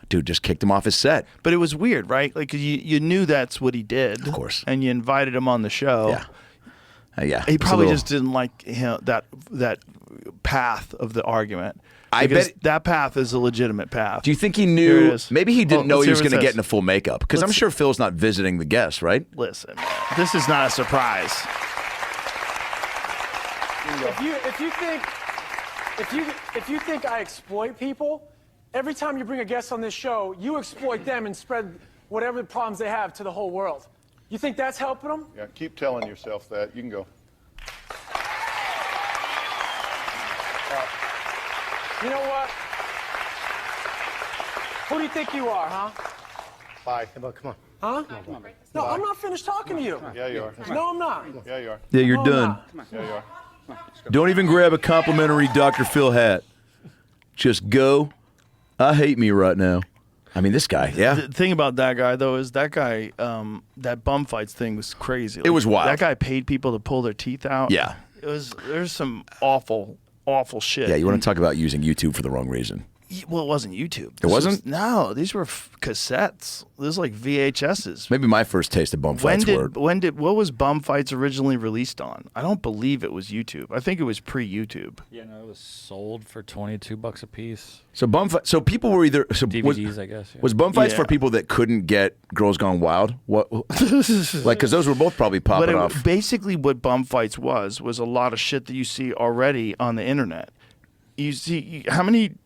Dude just kicked him off his set. But it was weird, right? Like you knew that's what he did. Of course. And you invited him on the show. Yeah. Yeah. He probably just didn't like that path of the argument. I bet that path is a legitimate path. Do you think he Here knew? it is. Maybe he didn't know let's he was hear what going to it get says. into full makeup because I'm sure Phil's not visiting the guests, right? Listen, man, this is not a surprise. If you think I exploit people, every time you bring a guest on this show, you exploit them and spread whatever problems they have to the whole world. You think that's helping them? Yeah, keep telling yourself that. You can go. You know what? Who do you think you are, huh? Bye. Come on. Huh? Come on. No, I'm not finished talking to you. Yeah, you are. No, I'm not. Yeah, you are. Yeah, you're No, I'm done. not. Yeah, you are. Don't even grab a complimentary Dr. Phil hat. Just go. I hate me right now. I mean, this guy, yeah. The thing about that guy, though, is that guy, that bum fights thing was crazy. It was wild. That guy paid people to pull their teeth out. Yeah. There's some awful shit. Yeah, you want to talk about using YouTube for the wrong reason. Well, it wasn't YouTube. It wasn't? No, these were cassettes. This was like VHSs. Maybe my first taste of bum fights were. What was Bum Fights originally released on? I don't believe it was YouTube. I think it was pre-YouTube. Yeah, no, it was sold for $22 a piece. So so people were either DVDs, I guess. Yeah. Was bum fights Yeah. for people that couldn't get Girls Gone Wild? What? Like, because those were both probably popping off. Basically, what Bum Fights was a lot of shit that you see already on the internet. You see, how many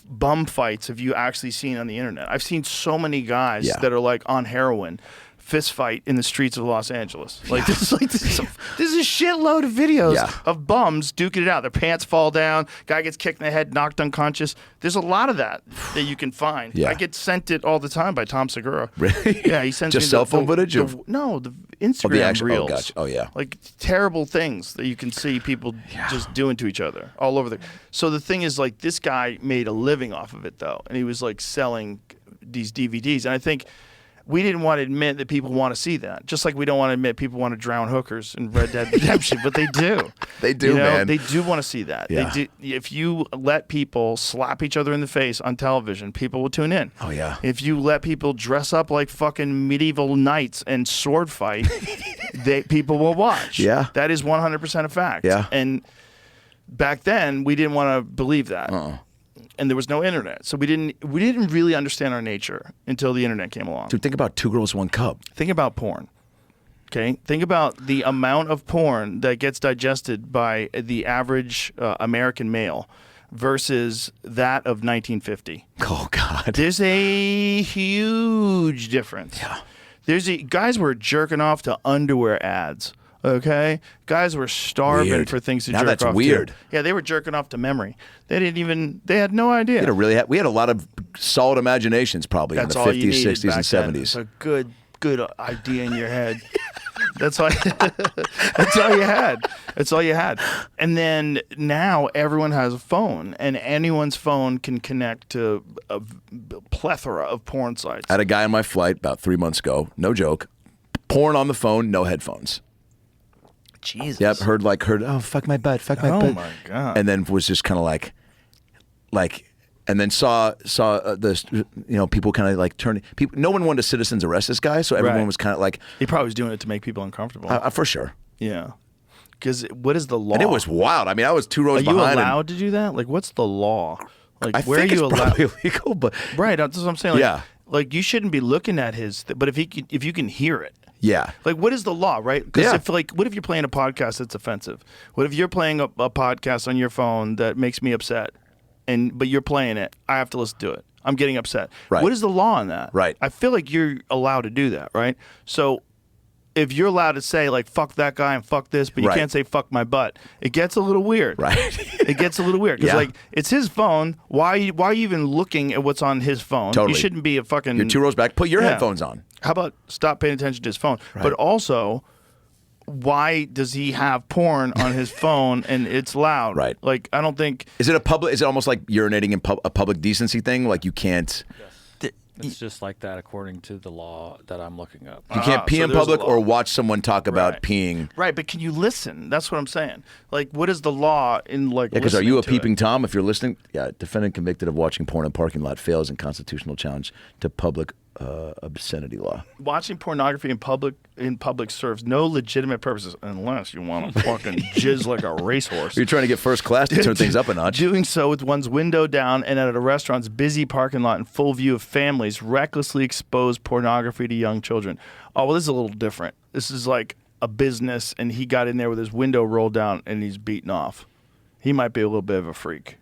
bum fights have you actually seen on the internet? I've seen so many guys that are like on heroin, fist fight in the streets of Los Angeles. Like this is a shitload of videos of bums duking it out. Their pants fall down, guy gets kicked in the head, knocked unconscious. There's a lot of that you can find. Yeah. I get sent it all the time by Tom Segura. Really? Yeah, he sends Just me cell phone footage? No, the Instagram actual- reels. oh, gotcha. Oh, yeah. Like terrible things that you can see people just doing to each other all over the. So the thing is, like, this guy made a living off of it though, and he was like selling these DVDs, and I think we didn't want to admit that people want to see that. Just like we don't want to admit people want to drown hookers in Red Dead Redemption, but they do. They do, man. They do want to see that. Yeah. They do. If you let people slap each other in the face on television, people will tune in. Oh, yeah. If you let people dress up like fucking medieval knights and sword fight, people will watch. Yeah. That is 100% a fact. Yeah. And back then, we didn't want to believe that. And there was no internet, so we didn't really understand our nature until the internet came along. Dude, think about Two Girls, One Cup. Think about porn. Okay, think about the amount of porn that gets digested by the average American male versus that of 1950. Oh God, there's a huge difference. Yeah. Guys were jerking off to underwear ads. Okay, guys were starving Weird. for things to Now jerk that's off weird. to. Yeah, they were jerking off to memory. They had no idea. We had a lot of solid imaginations probably That's in all the you 50s, needed 60s, and back then. 70s. It's a good idea in your head. That's all. That's all you had. That's all you had. And then now everyone has a phone, and anyone's phone can connect to a plethora of porn sites. I had a guy on my flight about 3 months ago. No joke. Porn on the phone, no headphones. Jesus. Yep. Heard. Oh, fuck my butt. Fuck my butt. Oh my god. And then was just kind of like, and then saw this, people kind of like turning. People. No one wanted to citizens arrest this guy, so everyone Right. was kind of like. He probably was doing it to make people uncomfortable. For sure. Yeah. Because what is the law? And it was wild. I mean, I was 2 rows Are you behind. allowed to do that? Like, what's the law? Like, I where think are you it's allowed? probably illegal, but Right. That's what I'm saying. Like, Yeah. Like, you shouldn't be looking at his. But if you can hear it. yeah. Like, what is the law, right? Because Yeah. what if you're playing a podcast that's offensive? What if you're playing a podcast on your phone that makes me upset, but you're playing it? I have to listen to it. I'm getting upset. Right. What is the law on that? Right. I feel like you're allowed to do that, right? So, if you're allowed to say like "fuck that guy" and "fuck this," but you Right. can't say "fuck my butt," it gets a little weird. Right. It gets a little weird because Yeah. like it's his phone. Why are you even looking at what's on his phone? Totally. You shouldn't be a fucking. You're 2 rows back. Put your Yeah. headphones on. How about stop paying attention to his phone? Right. But also, why does he have porn on his phone and it's loud? Right. Like, I don't think. Is it almost like urinating in a public decency thing? Like you can't. It's just like that according to the law that I'm looking up. You can't pee so in there's a public law. or watch someone talk about Right. peeing. Right, but can you listen? That's what I'm saying. Like, what is the law in like? Yeah, because are you a listening to peeping it? Tom? If you're listening, yeah. Defendant convicted of watching porn in parking lot fails in constitutional challenge to public obscenity law. Watching pornography in public serves no legitimate purposes unless you want to fucking jizz like a racehorse. You're trying to get first class to turn things up a notch. Doing so with one's window down and at a restaurant's busy parking lot in full view of families recklessly expose pornography to young children. Oh, well, this is a little different. This is like a business, and he got in there with his window rolled down and he's beaten off. He might be a little bit of a freak.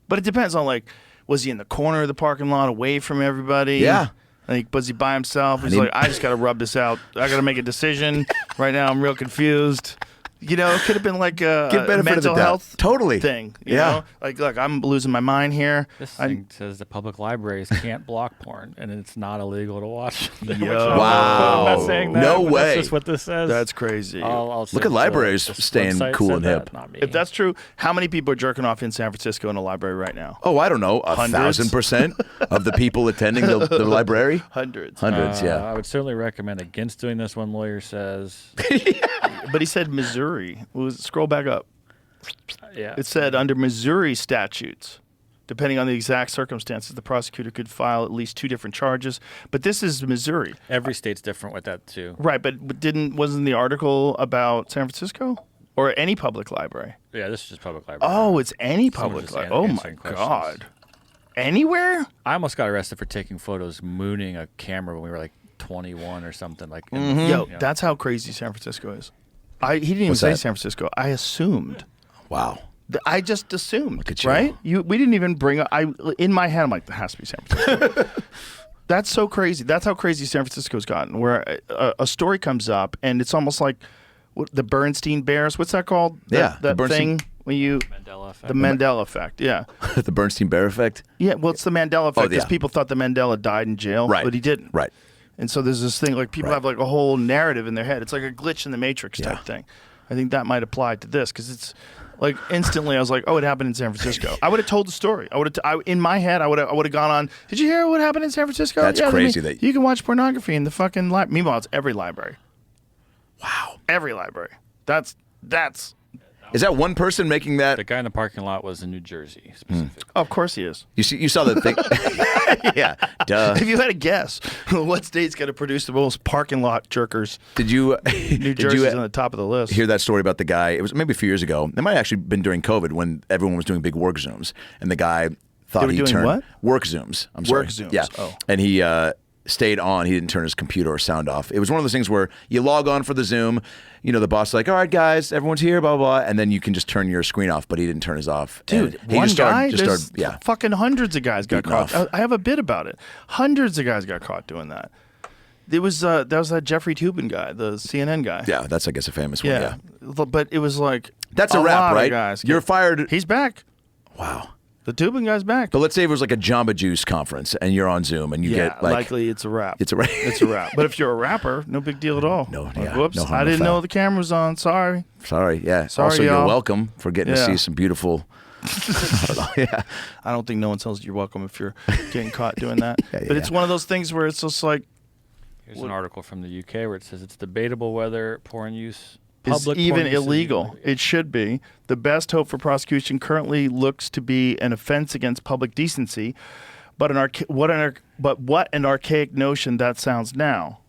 But it depends on, like, was he in the corner of the parking lot away from everybody? Yeah. Like, was he by himself? He's like, I just got to rub this out. I got to make a decision. Right now, I'm real confused. You know, it could have been like a Give benefit of the mental doubt. health Totally. thing. You Yeah. know? Like, look, I'm losing my mind here. This thing says that public libraries can't block porn, and it's not illegal to watch. Which Yo. I'm Wow. not saying that, No but way. That's just what this says. That's crazy. I'll Look at libraries staying cool and hip. Not me. If that's true, how many people are jerking off in San Francisco in a library right now? Oh, I don't know, Hundreds? 1,000% of the people attending the library. Hundreds. Hundreds, yeah. I would certainly recommend against doing this. One lawyer says, But he said Missouri. Scroll back up. yeah. It said under Missouri statutes, depending on the exact circumstances, the prosecutor could file at least 2 different charges. But this is Missouri. Every state's different with that too. Right, but wasn't the article about San Francisco? Or any public library? Yeah, this is just public library. Oh, it's any Someone public just library. Oh my answering questions. God. Anywhere? I almost got arrested for taking photos mooning a camera when we were like 21 or something. Like, Yo, you know. that's how crazy San Francisco is. He didn't even What's say that? San Francisco. I assumed. Wow. I just assumed. Look at you. Right? We didn't even bring up. In my head, I'm like, there has to be San Francisco. That's so crazy. That's how crazy San Francisco's gotten. Where a story comes up and it's almost like the Bernstein Bears. What's that called? Yeah, the that Bernstein- thing when you Mandela effect. the Mandela effect. Yeah, The Bernstein Bear effect. yeah. Well, it's the Mandela effect because yeah. people thought that Mandela died in jail, Right. but he didn't. Right. And so there's this thing like people Right. have like a whole narrative in their head. It's like a glitch in the Matrix type Yeah. thing. I think that might apply to this because it's like instantly I was like, oh, it happened in San Francisco. I would have told the story. In my head, I would have gone on. Did you hear what happened in San Francisco? That's crazy that- you can watch pornography in the fucking library. Meanwhile, it's every library. Wow, every library. That's Is that one person making that? The guy in the parking lot was in New Jersey, specifically. Oh, of course he is. You saw the thing. Yeah. Duh. If you had a guess, what state's going to produce the most parking lot jerkers? Did you? New did Jersey's you on the top of the list. hear that story about the guy? It was maybe a few years ago. It might have actually been during COVID when everyone was doing big work Zooms, and the guy thought They were he doing turned what? work Zooms. I'm sorry. Work Zooms, Yeah. oh. And he stayed on. He didn't turn his computer or sound off. It was one of those things where you log on for the Zoom. You know, the boss is like, all right, guys, everyone's here, blah, blah, blah. And then you can just turn your screen off, but he didn't turn his off. Dude, And he one just started, guy, just there's started, yeah. fucking hundreds of guys got Beaten caught. off. I have a bit about it. Hundreds of guys got caught doing that. There was that was that Jeffrey Toobin guy, the CNN guy. Yeah, that's I guess a famous one. Yeah, but it was like that's a wrap, lot right? Of guys You're fired. He's back. Wow. The Toobin guy's back. But let's say it was like a Jamba Juice conference, and you're on Zoom, and you get like likely it's a wrap. It's a wrap. It's a wrap. But if you're a rapper, no big deal at all. No, Like, yeah, whoops, no harm, I no didn't foul. know the camera was on. Sorry. Sorry, yeah. Sorry, also, you're y'all. welcome for getting to Yeah. see some beautiful. I don't know, yeah. I don't think no one tells you you're welcome if you're getting caught doing that. Yeah, but it's one of those things where it's just like. Here's an article from the UK where it says it's debatable whether porn use Is public even porn use is illegal. It should be. The best hope for prosecution currently looks to be an offense against public decency, but what an archaic notion that sounds now.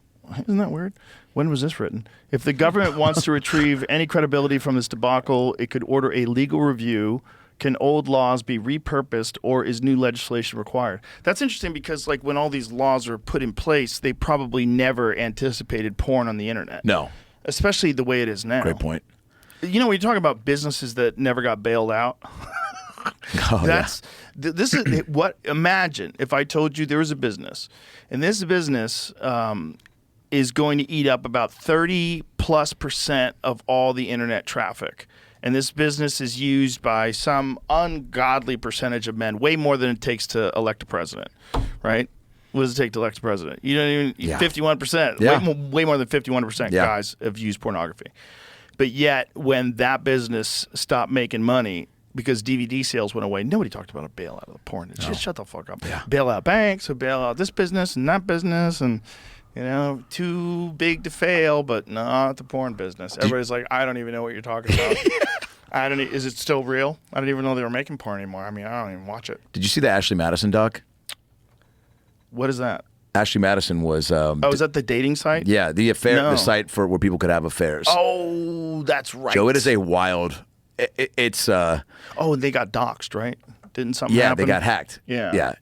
Isn't that weird? When was this written? If the government wants to retrieve any credibility from this debacle, it could order a legal review. Can old laws be repurposed, or is new legislation required? That's interesting because, like, when all these laws were put in place, they probably never anticipated porn on the internet. No. Especially the way it is now. Great point. You know, when you talk about businesses that never got bailed out, this is what. Imagine if I told you there was a business, and this business is going to eat up about 30+% of all the internet traffic. And this business is used by some ungodly percentage of men, way more than it takes to elect a president, right? What does it take to elect a president? You don't even 51%. Yeah. Way more than 51% Yeah. guys have used pornography. But yet, when that business stopped making money because DVD sales went away, nobody talked about a bailout of the porn. It's just shut the fuck up. Yeah. Bail out banks, or bail out this business and that business, and too big to fail, but not the porn business. Everybody's like, I don't even know what you're talking about. Is it still real? I don't even know they were making porn anymore. I mean, I don't even watch it. Did you see the Ashley Madison doc? What is that? Ashley Madison was. Is that the dating site? Yeah, the affair, No. the site for where people could have affairs. Oh, that's right. Joe, it is a wild. It's. Oh, they got doxxed, right? Didn't something Yeah, happen? they got hacked. Yeah. Yeah,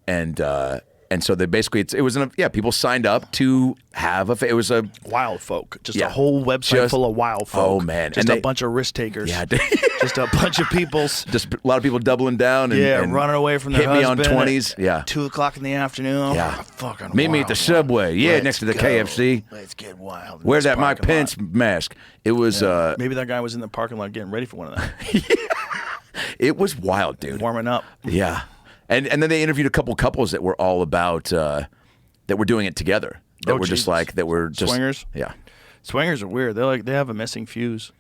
and so they basically people signed up to have it was a wild folk, just a whole website full of wild folk. Oh man, just a bunch of risk takers. Yeah, just a bunch of people. Just a lot of people doubling down. And running away from their hit me on husband 20s. Yeah, 2:00 in the afternoon. Yeah, fucking. Meet me at the subway. Yeah, Let's next to the go. KFC. Let's get wild. Where's that Mike Pence mask? It was. Maybe that guy was in the parking lot getting ready for one of them. It was wild, dude. Warming up. Yeah, and then they interviewed a couple couples that were all about that were doing it together. That were just swingers. Yeah, swingers are weird. They have a missing fuse.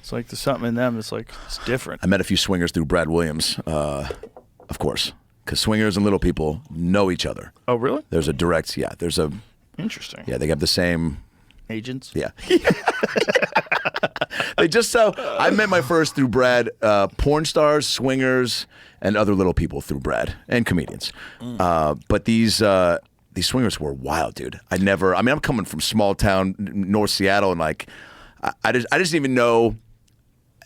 It's like there's something in them. It's like it's different. I met a few swingers through Brad Williams, of course, because swingers and little people know each other. Oh, really? There's a direct. Yeah, there's a. Interesting. Yeah, they have the same agents. Yeah. They just I met my first through Brad, porn stars, swingers, and other little people through Brad, and comedians. But these swingers were wild, dude. I'm coming from small town North Seattle, and like I just didn't even know.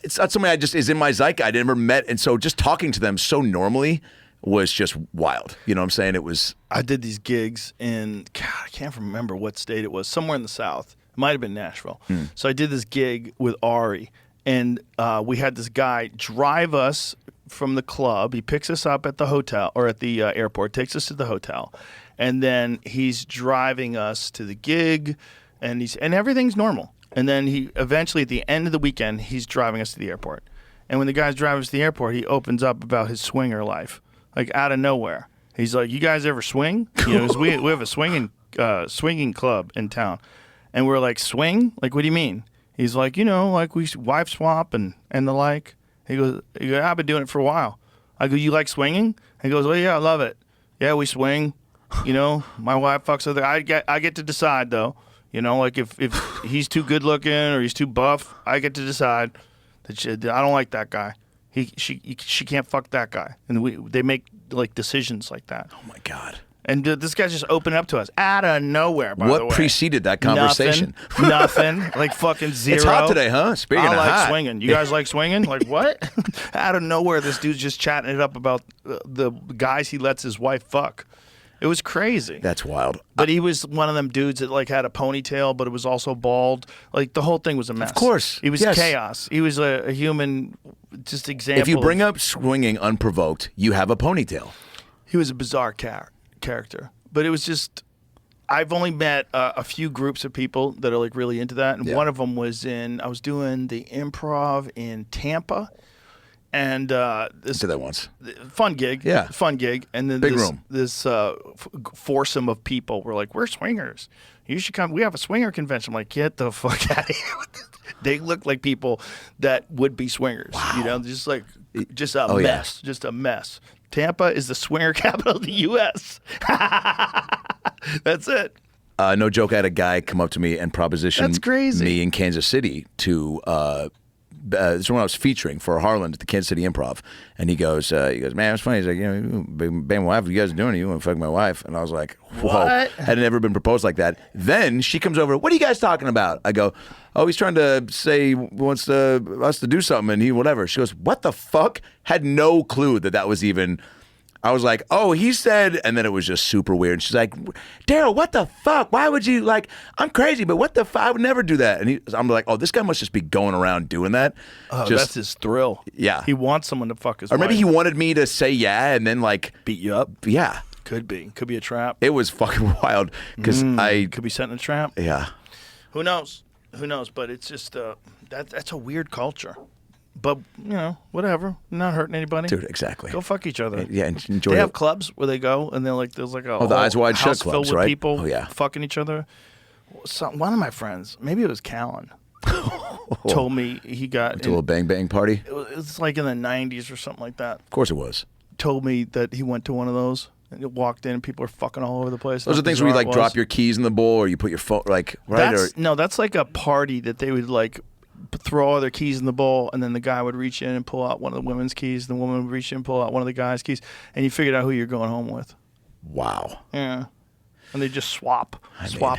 It's not something is in my zeitgeist. I never met, and so just talking to them so normally was just wild. You know what I'm saying? It was. I did these gigs in I can't remember what state it was. Somewhere in the South. It might have been Nashville. So I did this gig with Ari, and we had this guy drive us from the club. He picks us up at the hotel or at the airport, takes us to the hotel, and then he's driving us to the gig, and everything's normal. And then he eventually, at the end of the weekend, he's driving us to the airport. And when the guy's driving us to the airport, he opens up about his swinger life, like out of nowhere. He's like, "You guys ever swing?" 'Cause we have a swinging club in town. And we're like, swing? Like, what do you mean? He's like, like we wife swap and the like. He goes, I've been doing it for a while. I go, you like swinging? He goes, well, yeah, I love it. Yeah, we swing. My wife fucks other. I get to decide though. Like if he's too good looking or he's too buff, I get to decide that I don't like that guy. She can't fuck that guy. And they make like decisions like that. Oh my God. And this guy's just opening up to us out of nowhere, by the way. What preceded that conversation? Nothing. Like fucking zero. It's hot today, huh? Speaking of I like hot. swinging. You guys like swinging? Like what? Out of nowhere, this dude's just chatting it up about the guys he lets his wife fuck. It was crazy. That's wild. But he was one of them dudes that like had a ponytail, but it was also bald. Like the whole thing was a mess. Of course. He was chaos. He was a human just example. If you bring up swinging unprovoked, you have a ponytail. He was a bizarre character, but it was just I've only met a few groups of people that are like really into that, and one of them was I was doing the Improv in Tampa, and this did that once. Fun gig, fun gig, and then Big room. This foursome of people were like, "We're swingers. You should come. We have a swinger convention." I'm like, "Get the fuck out of here!" They look like people that would be swingers. Wow. You know, just a mess, just a mess. Tampa is the swinger capital of the U.S. That's it. No joke. I had a guy come up to me and proposition me in Kansas City to. This is when I was featuring for Harland at the Kansas City Improv, and he goes, man, it's funny. He's like, bang my wife. What you guys doing? You want to fuck my wife? And I was like, whoa, what? Had never been proposed like that. Then she comes over. What are you guys talking about? I go, oh, he's trying to say he wants us to do something, and he whatever. She goes, what the fuck? Had no clue that was even. I was like, oh, he said, and then it was just super weird. She's like, Daryl, what the fuck? Why would you, like, I'm crazy, but what the fuck? I would never do that. And I'm like, oh, this guy must just be going around doing that. Oh, that's his thrill. Yeah. He wants someone to fuck his wife. Or maybe wife. he wanted me to say yeah and then, like. Beat you up? Yeah. Could be a trap. It was fucking wild. Because Could be set in a trap? Yeah. Who knows? But it's just, that's a weird culture. But, whatever. Not hurting anybody. Dude, exactly. Go fuck each other. Yeah, and enjoy They it. have clubs where they go, and they're like, there's like a the Eyes Wide Shut house clubs, filled with right? people Oh, yeah. fucking each other. One of my friends, maybe it was Callan, told me he got... Went to a little bang bang party? It was like in the 90s or something like that. Of course it was. Told me that he went to one of those, and he walked in, and people are fucking all over the place. Those are things where you, like, drop your keys in the bowl, or you put your phone, like, right? That's like a party that they would, like... throw all their keys in the bowl, and then the guy would reach in and pull out one of the women's keys. The woman would reach in and pull out one of the guy's keys, and you figured out who you're going home with. Wow. Yeah. And they just swap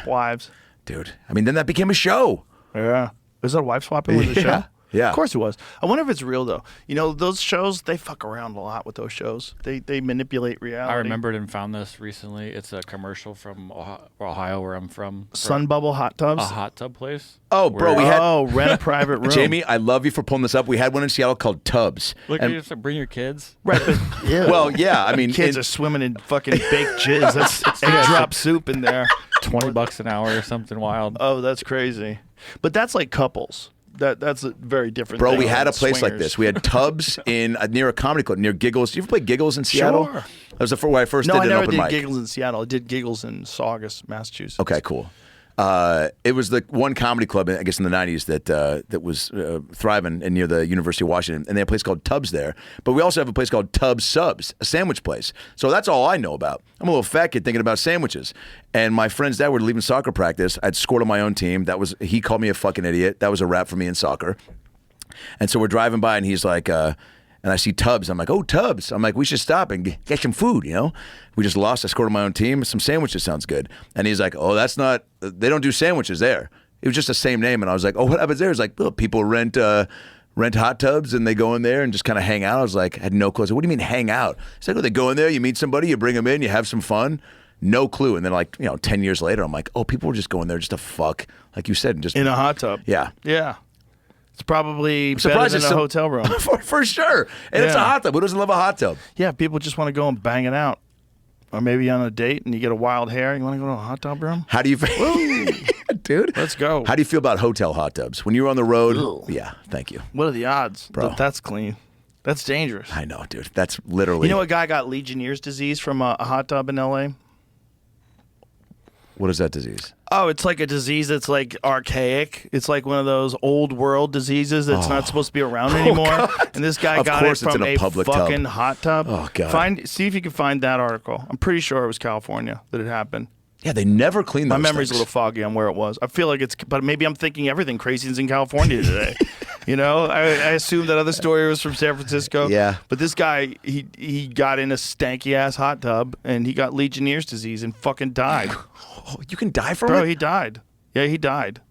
wives. Dude. I mean, then that became a show. Yeah. Was that a wife swapping with the show? Yeah. Of course it was. I wonder if it's real, though. Those shows, they fuck around a lot with those shows. They manipulate reality. I remembered and found this recently. It's a commercial from Ohio, where I'm from. Sun Bubble Hot Tubs? A hot tub place. Oh, bro, we had... Oh, rent a private room. Jamie, I love you for pulling this up. We had one in Seattle called Tubs. Look, you have to bring your kids. Right, but yeah. Well, yeah, I mean... Kids are swimming in fucking baked jizz. That's egg drop soup in there. $20 an hour or something wild. Oh, that's crazy. But that's like couples. That's a very different Bro, thing. we had a place like Swingers. this. We had Tubs near a comedy club, near Giggles. Did you ever play Giggles in Seattle? Sure. That was the first where I first did an open No, I never mic. did Giggles in Seattle. I did Giggles in Saugus, Massachusetts. Okay, cool. It was the one comedy club, I guess, in the 90s that was thriving near the University of Washington, and they had a place called Tubs there. But we also have a place called Tubs Subs, a sandwich place. So that's all I know about. I'm a little fat kid thinking about sandwiches. And my friend's dad were leaving soccer practice. I'd scored on my own team. He called me a fucking idiot. That was a wrap for me in soccer. And so we're driving by, and he's like, and I see Tubs. I'm like, oh, Tubs. I'm like, we should stop and get some food, We just lost. I scored on my own team. Some sandwiches sounds good. And he's like, oh, they don't do sandwiches there. It was just the same name. And I was like, oh, what happens there? He's like, look, people rent hot tubs, and they go in there and just kind of hang out. I was like, I had no clue. I said, what do you mean hang out? He's like, oh, they go in there, you meet somebody, you bring them in, you have some fun. No clue. And then 10 years later, I'm like, oh, people were just going there just to fuck, like you said. Just in a hot tub. Yeah. Yeah. It's probably better than a hotel room. for sure. And it's a hot tub. Who doesn't love a hot tub? Yeah, people just want to go and bang it out. Or maybe on a date and you get a wild hair. You want to go to a hot tub room? How do you feel? Dude. Let's go. How do you feel about hotel hot tubs? When you were on the road? Ugh. Yeah, thank you. What are the odds that that's clean? That's dangerous. I know, dude. That's literally... You know a guy got Legionnaire's disease from a hot tub in L.A.? What is that disease? Oh, it's like a disease that's like archaic. It's like one of those old world diseases that's not supposed to be around anymore. God. And this guy Of got course it it's from in a public fucking tub. hot tub. Oh, God. See if you can find that article. I'm pretty sure it was California that it happened. Yeah, they never clean those My memory's things. a little foggy on where it was. I feel like but maybe I'm thinking everything crazy is in California today. I assumed that other story was from San Francisco. Yeah. But this guy, he got in a stanky ass hot tub and he got Legionnaire's disease and fucking died. Oh, you can die from it? Bro, he died. Yeah, he died.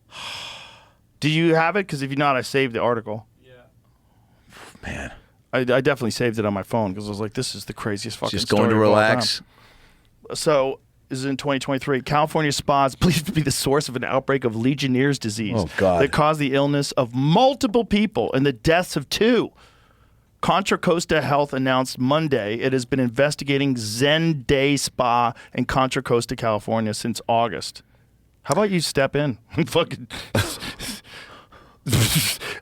Do you have it? Because if you're not, I saved the article. Man. I definitely saved it on my phone because I was like, this is the craziest fucking Just story going to of all relax. time. So, this is in 2023. California spas believed to be the source of an outbreak of Legionnaire's disease. Oh, God. That caused the illness of multiple people and the deaths of 2. Contra Costa Health announced Monday it has been investigating Zen Day Spa in Contra Costa, California since August. How about you step in? Fucking.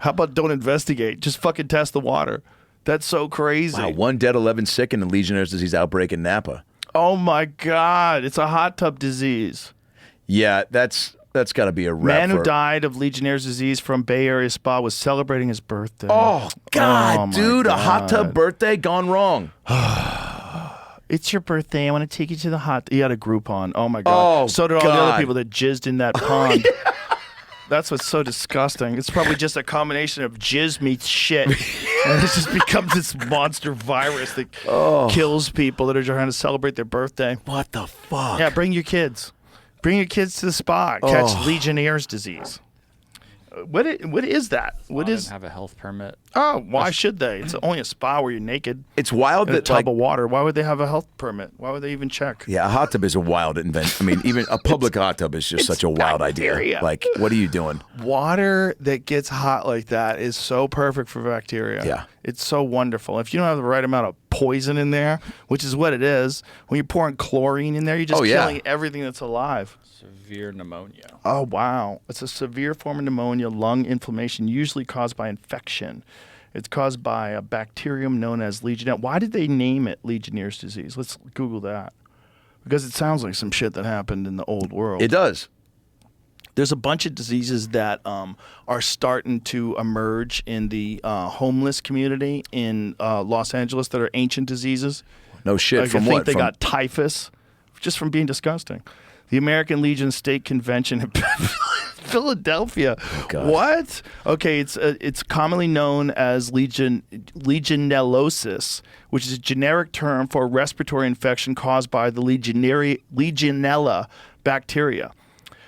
How about don't investigate? Just fucking test the water. That's so crazy. Wow, 1 dead, 11 sick in a Legionnaire's disease outbreak in Napa. Oh my God. It's a hot tub disease. Yeah, that's got to be a rep. Man who for- died of Legionnaire's disease from Bay Area Spa was celebrating his birthday. Oh, God, Oh, my dude, a hot tub God. birthday gone wrong. It's your birthday. I want to take you to the hot. He had a Groupon. Oh my God. Oh, so did all the other God. people that jizzed in that pond. That's what's so disgusting. It's probably just a combination of jizz meets shit. And it just becomes this monster virus that kills people that are trying to celebrate their birthday. What the fuck? Yeah, bring your kids. Bring your kids to the spa. Catch Legionnaire's disease. What is that? What is? Have a health permit. Oh, why should they? It's only a spa where you're naked. It's wild in a that, tub like- of water. Why would they have a health permit? Why would they even check? Yeah, a hot tub is a wild invention. I mean, even a public hot tub is just such a wild idea. bacteria. Like, what are you doing? Water that gets hot like that is so perfect for bacteria. Yeah. It's so wonderful. If you don't have the right amount of poison in there, which is what it is, when you're pouring chlorine in there, you're just Oh, yeah. killing everything that's alive. Severe pneumonia. Oh, wow. It's a severe form of pneumonia, lung inflammation, usually caused by infection. It's caused by a bacterium known as Legionnaire. Why did they name it Legionnaire's disease? Let's Google that. Because it sounds like some shit that happened in the old world. It does. There's a bunch of diseases that are starting to emerge in the homeless community in Los Angeles that are ancient diseases. No shit. Like, From I think what? they From- got typhus just from being disgusting. The American Legion State Convention in Philadelphia. God. What? Okay, it's commonly known as legionellosis, which is a generic term for a respiratory infection caused by the Legionella bacteria.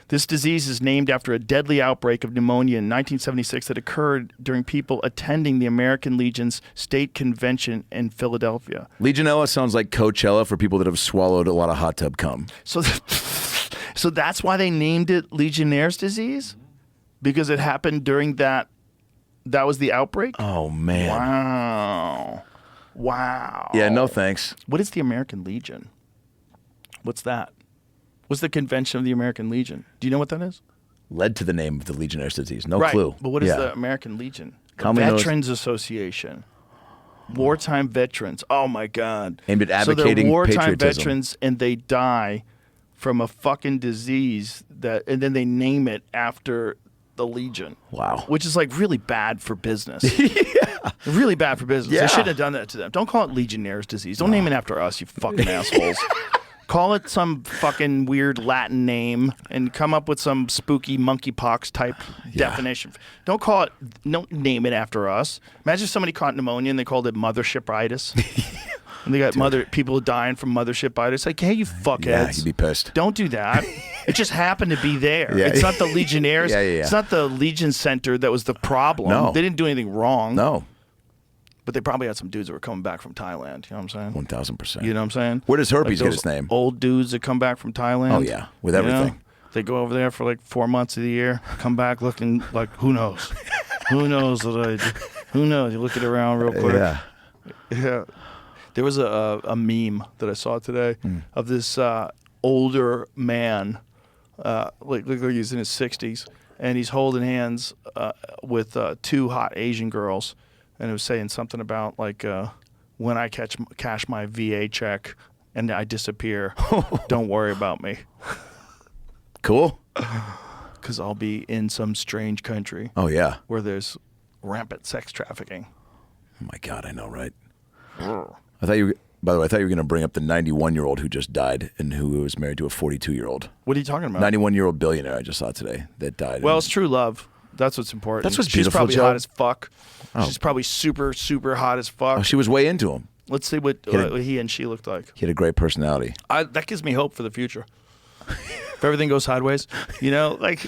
This disease is named after a deadly outbreak of pneumonia in 1976 that occurred during people attending the American Legion's state convention in Philadelphia. Legionella sounds like Coachella for people that have swallowed a lot of hot tub cum. So that's why they named it Legionnaire's disease? Because it happened during that was the outbreak? Oh, man. Wow. Yeah, no thanks. What is the American Legion? What's that? What's the convention of the American Legion? Do you know what that is? Led to the name of the Legionnaire's disease. No right. clue. But what is Yeah. the American Legion? The Commonly known as- Veterans Association. Wartime veterans. Oh, my God. Aimed at So they're advocating wartime patriotism. veterans, and they die from a fucking disease and then they name it after the Legion. Wow. Which is like really bad for business. Yeah. Really bad for business. Yeah. They shouldn't have done that to them. Don't call it Legionnaire's disease. Don't name it after us, you fucking assholes. Call it some fucking weird Latin name and come up with some spooky monkeypox type definition. Don't name it after us. Imagine if somebody caught pneumonia and they called it mothershipitis. And they got people dying from mothershipitis. Like, hey, you fuckheads. Yeah, you'd be pissed. Don't do that. It just happened to be there. Yeah. It's not the Legionnaires. Yeah. It's not the Legion Center that was the problem. No. They didn't do anything wrong. No. But they probably had some dudes that were coming back from Thailand. You know what I'm saying? 1,000%. You know what I'm saying? Where does herpes Like get those its name? Old dudes that come back from Thailand. Oh, yeah. With You know? everything. They go over there for like 4 months of the year, come back looking like, who knows? Who knows what I do? Who knows? You look it around real quick. Yeah. Yeah. There was a meme that I saw today of this older man, like he's in his 60s, and he's holding hands with 2 hot Asian girls, and it was saying something about like when I cash my VA check and I disappear, don't worry about me. Cool. Because I'll be in some strange country. Oh, yeah. Where there's rampant sex trafficking. Oh, my God, I know, right? I thought you were, by the way, I thought you were going to bring up the 91-year-old who just died and who was married to a 42-year-old. What are you talking about? 91-year-old billionaire I just saw today that died. Well, it's true love. That's what's important. That's what's She's beautiful, probably Joe. hot as fuck. Oh. She's probably super, super hot as fuck. Oh, she was way into him. Let's see what he and she looked like. He had a great personality. That gives me hope for the future. If everything goes sideways, like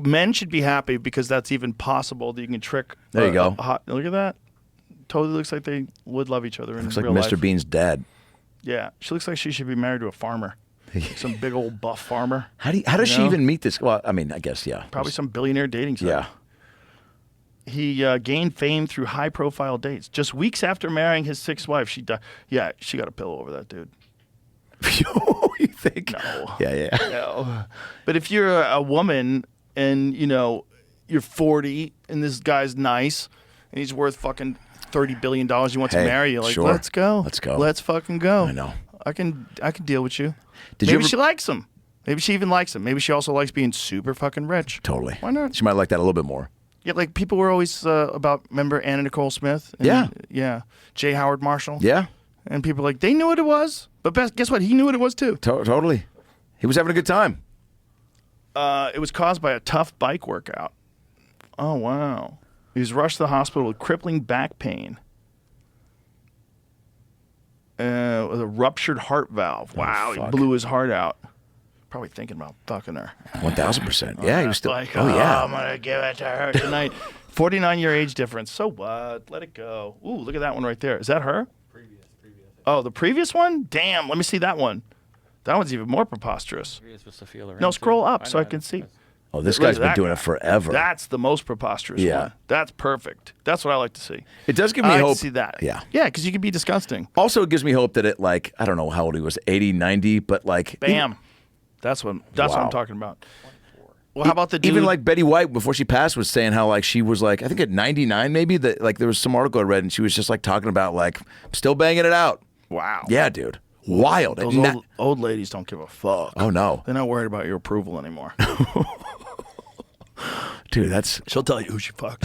men should be happy because that's even possible that you can trick. There you go. Look at that. Totally looks like they would love each other in Looks like real Mr. life. Bean's dad. Yeah, she looks like she should be married to a farmer, some big old buff farmer. How does she even meet this? Well, I mean, I guess, yeah. Probably some billionaire dating site. Yeah. He gained fame through high-profile dates. Just weeks after marrying his sixth wife, she died. Yeah, she got a pillow over that dude. You think? No. Yeah. No. But if you're a woman and, you're 40 and this guy's nice and he's worth fucking $30 billion, he wants to marry you, like, sure. let's go. Let's go. Let's fucking go. I know. I can deal with you. Did Maybe you ever- she likes him. Maybe she even likes him. Maybe she also likes being super fucking rich. Totally. Why not? She might like that a little bit more. Yeah, like people were always remember Anna Nicole Smith? And, Yeah. Yeah. J. Howard Marshall? Yeah. And people were like, they knew what it was. But guess what? He knew what it was too. Totally. He was having a good time. It was caused by a tough bike workout. Oh, wow. He was rushed to the hospital with crippling back pain. With a ruptured heart valve. Wow, he blew his heart out. Probably thinking about fucking her. 1,000%. Yeah, he was still. Like, oh, yeah. I'm going to give it to her tonight. 49-year age difference. So what? Let it go. Ooh, look at that one right there. Is that her? Previous. Oh, the previous one? Damn, let me see that one. That one's even more preposterous. No, scroll up so I can see. Oh, this Look guy's at been that doing guy. it forever. That's the most preposterous Yeah. one. That's perfect. That's what I like to see. It does give me I like hope. to see that. Yeah. Yeah, because you can be disgusting. Also, it gives me hope that it, like, I don't know how old he was, 80, 90, but like. Bam. That's what Wow. I'm talking about. Well, how about the dude? Even like Betty White before she passed was saying how like she was like, I think at 99 maybe, that like there was some article I read and she was just like talking about like still banging it out. Wow. Yeah, dude. Wild. Those And old ladies don't give a fuck. Oh no. They're not worried about your approval anymore. Dude, that's. She'll tell you who she fucked.